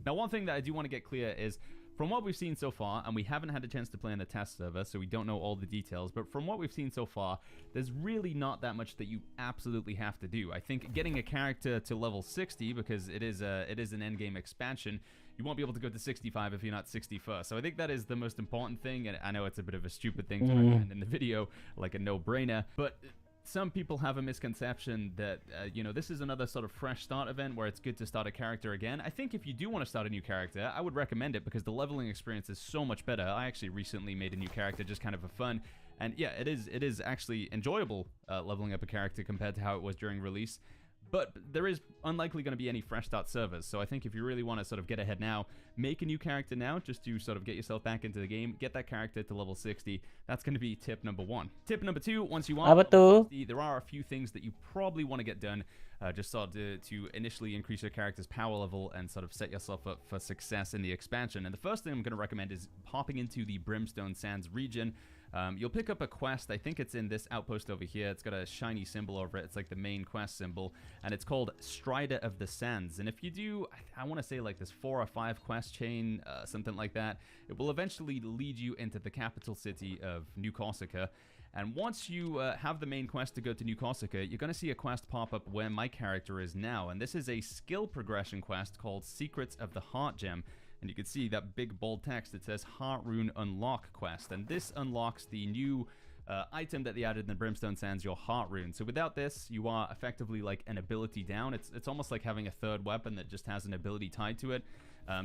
Now, one thing that I do want to get clear is, from what we've seen so far, and we haven't had a chance to play in the test server, so we don't know all the details, but from what we've seen so far, there's really not that much that you absolutely have to do. I think getting a character to level 60, because it is an endgame expansion, you won't be able to go to 65 if you're not 60 first. So I think that is the most important thing, and I know it's a bit of a stupid thing to recommend in the video, like a no-brainer, but some people have a misconception that, this is another sort of fresh start event where it's good to start a character again. I think if you do want to start a new character, I would recommend it because the leveling experience is so much better. I actually recently made a new character just kind of for fun. And yeah, it is actually enjoyable leveling up a character compared to how it was during release. But there is unlikely going to be any fresh start servers, so I think if you really want to sort of get ahead now, make a new character now just to sort of get yourself back into the game, get that character to level 60. That's going to be tip number 1. Tip number 2, once you are level 60, there are a few things that you probably want to get done just sort of to initially increase your character's power level and sort of set yourself up for success in the expansion. And the first thing I'm going to recommend is popping into the Brimstone Sands region. You'll pick up a quest. I think it's in this outpost over here. It's got a shiny symbol over it. It's like the main quest symbol, and it's called Strider of the Sands. And if you do, I want to say like this 4 or 5 quest chain, something like that, it will eventually lead you into the capital city of New Corsica. And once you have the main quest to go to New Corsica, you're going to see a quest pop up where my character is now. And this is a skill progression quest called Secrets of the Heart Gem. And you can see that big bold text that says Heart Rune Unlock quest. And this unlocks the new item that they added in the Brimstone Sands, your Heart Rune. So without this, you are effectively like an ability down. It's almost like having a third weapon that just has an ability tied to it.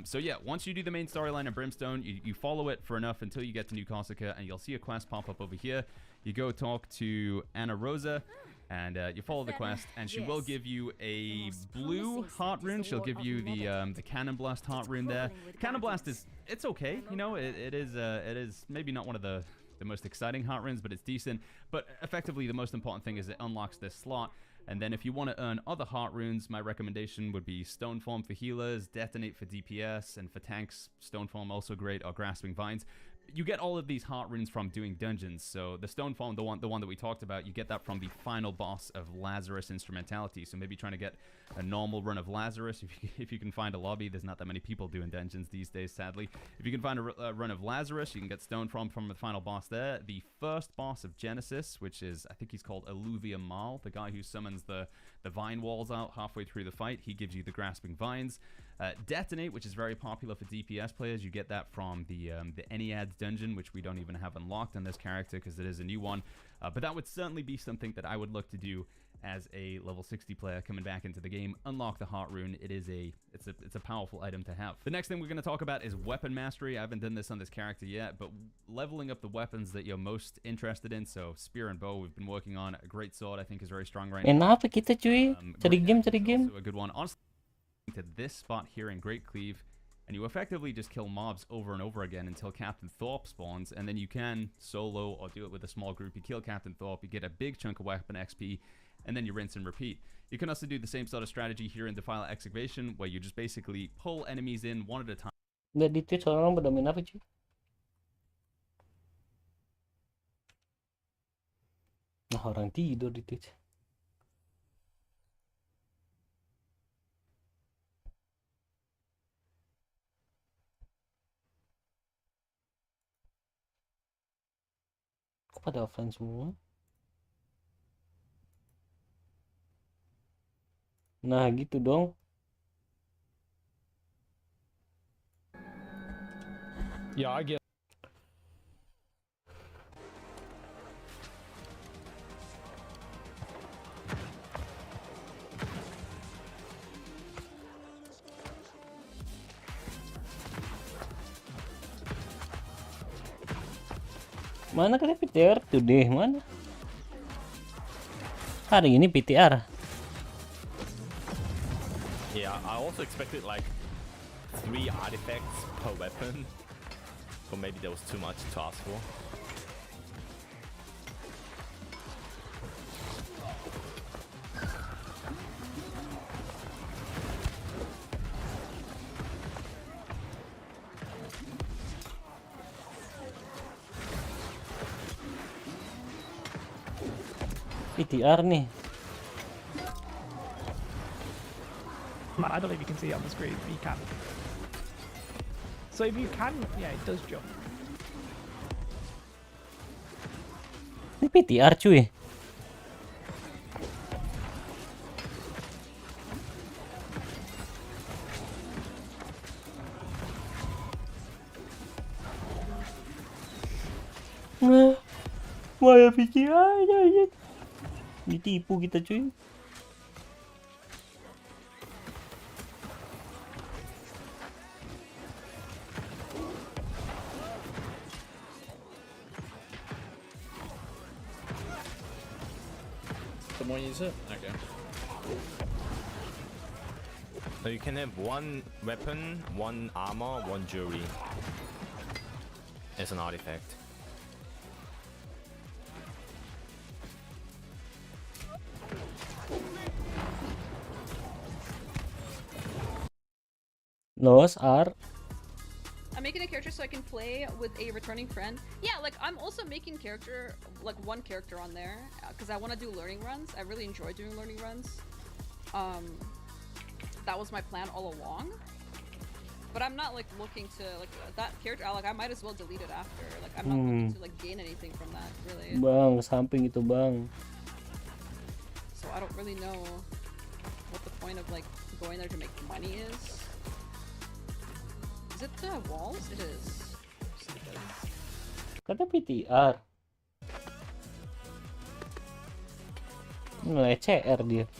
So yeah, once you do the main storyline of Brimstone, you follow it for enough until you get to New Corsica, and you'll see a quest pop up over here. You go talk to Anna Rosa, and you follow the quest, and she will give you a blue heart rune. She'll give you the Cannon Blast heart rune there. Cannon Blast it's okay, it is maybe not one of the most exciting heart runes, but it's decent. But effectively, the most important thing is it unlocks this slot. And then if you want to earn other heart runes, my recommendation would be Stoneform for healers, Detonate for DPS, and for tanks, Stoneform also great, or Grasping Vines. you get all of these heart runes from doing dungeons. So the stone form, the one that we talked about, you get that from the final boss of Lazarus Instrumentality. So maybe trying to get a normal run of Lazarus, if you can find a lobby. There's not that many people doing dungeons these days, sadly. If you can find a run of Lazarus, you can get stone from the final boss there. The first boss of Genesis, which is, I think he's called Alluvium Mal, the guy who summons the vine walls out halfway through the fight. He gives you the grasping vines. Detonate, which is very popular for DPS players, you get that from the Enneads dungeon, which we don't even have unlocked on this character because it is a new one. But that would certainly be something that I would look to do as a level 60 player coming back into the game. Unlock the heart rune. It's a powerful item to have. The next thing we're going to talk about is weapon mastery. I haven't done this on this character yet, but leveling up the weapons that you're most interested in. So spear and bow we've been working on. A great sword I think is very strong right now. Apa kita cuy? Cari game. Also a good one. Honestly, to this spot here in Great Cleave, and you effectively just kill mobs over and over again until Captain Thorpe spawns, and then you can solo or do it with a small group. You kill Captain Thorpe, you get a big chunk of weapon XP, and then you rinse and repeat. You can also do the same sort of strategy here in Defile Excavation, where you just basically pull enemies in one at a time. Nggak di Twitch orang berdomin apa cuy? Nah, orang tidur di Twitch. Kok pada offline semua? Nah, gitu dong. Yeah, I get. Mana kata PTR tuh deh, mana? Hari ini PTR. Yeah, I also expected like 3 artifacts per weapon, but maybe that was too much to ask for. PTR nih. I don't know if you can see it on the screen, but you can. So if you can, yeah, it does jump. Ini PTR cuy. Nah, Maya pikir aja. Ditipu kita cuy. Someone use it? Okay. So you can have 1 weapon, 1 armor, 1 jewelry as an artifact. Those are. I'm making a character so I can play with a returning friend. Yeah, like I'm also making one character on there because I want to do learning runs. I really enjoy doing learning runs. That was my plan all along. But I'm not like looking to that character. I might as well delete it after. Like I'm not looking to gain anything from that really. Bang, samping itu bang. So I don't really know what the point of going there to make money is. Is it the walls? It is. Kata PTR. Nilai CR dia.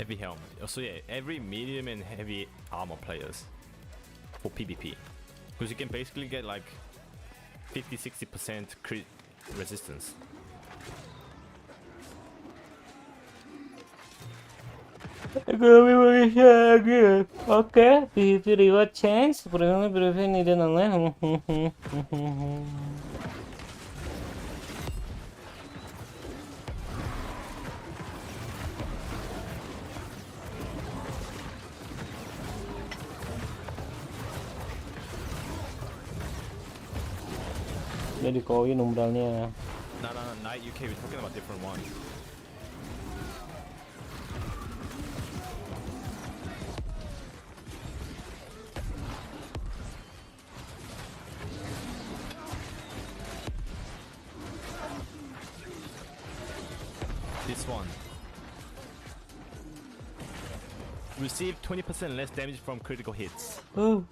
Heavy helmet. So yeah, every medium and heavy armor players for PvP, because you can basically get like 50-60% crit resistance. Ekonomi Malaysia lagi. Oke, PVP reward change. Pertama PVP needed online. Jadi koin umbralnya. No, Night UK, we're talking about different ones. This one. Receive 20% less damage from critical hits. Oh.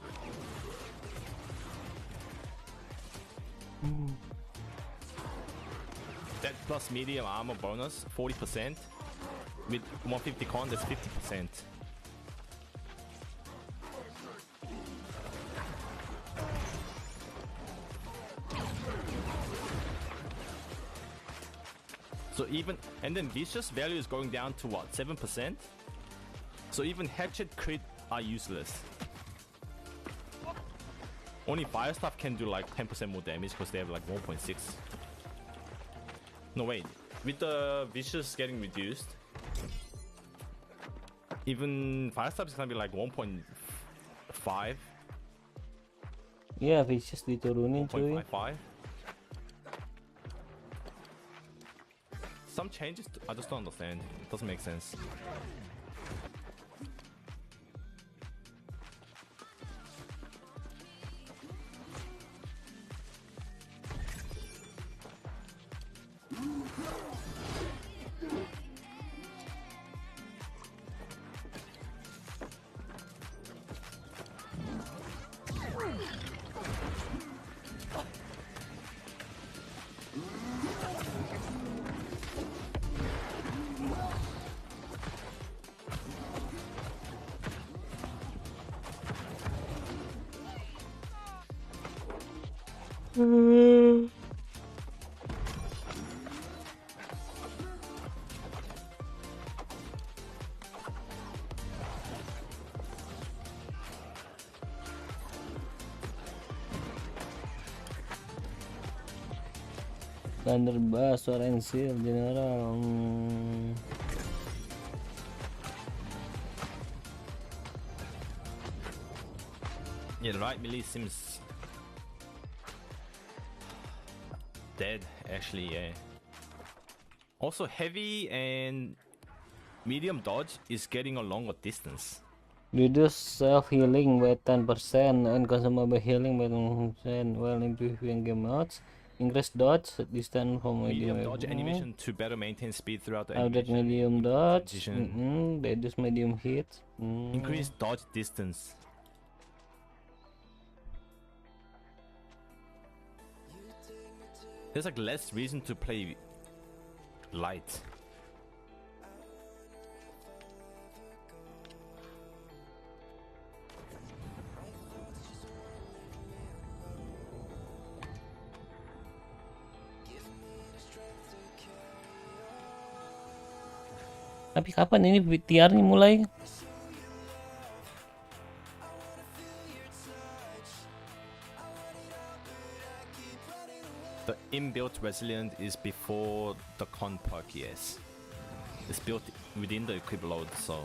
That plus medium armor bonus, 40%. With 150 con, that's 50%. So even, and then vicious value is going down to what, 7%? So even hatchet crit are useless. Only fire stuff can do like 10% more damage because they have like 1.6. No wait, with the vicious getting reduced, even fire stuff is gonna be like 1.5. Yeah, vicious diturunin cuy. 1.55. Some changes, I just don't understand. It doesn't make sense. Thunderbass, Orange Seal, General. Yeah, the right melee seems dead actually, yeah. Also heavy and medium dodge is getting a longer distance. Reduce self-healing by 10% and consumable healing by 10% while improving game modes. Increase dodge distance from Medium dodge animation to better maintain speed throughout the Added animation. medium dodge. Transition. Reduce medium hit. Increase dodge distance. There's like less reason to play light. Tapi kapan ini VTR nih mulai? The inbuilt resilient is before the con perk, yes. It's built within the equip load, so.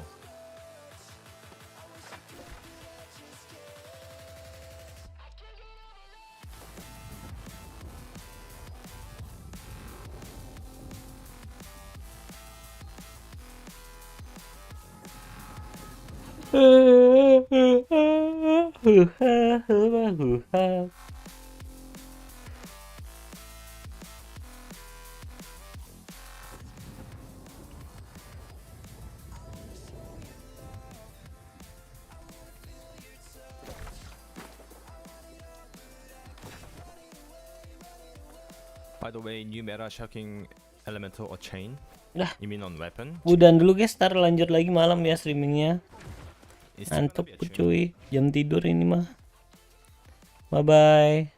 By the way, new meta shocking elemental or chain. Dah. You mean on weapon? Udahan dulu guys, ntar lanjut lagi malam ya streamingnya. Mantap cuy, jam tidur ini mah. Bye bye.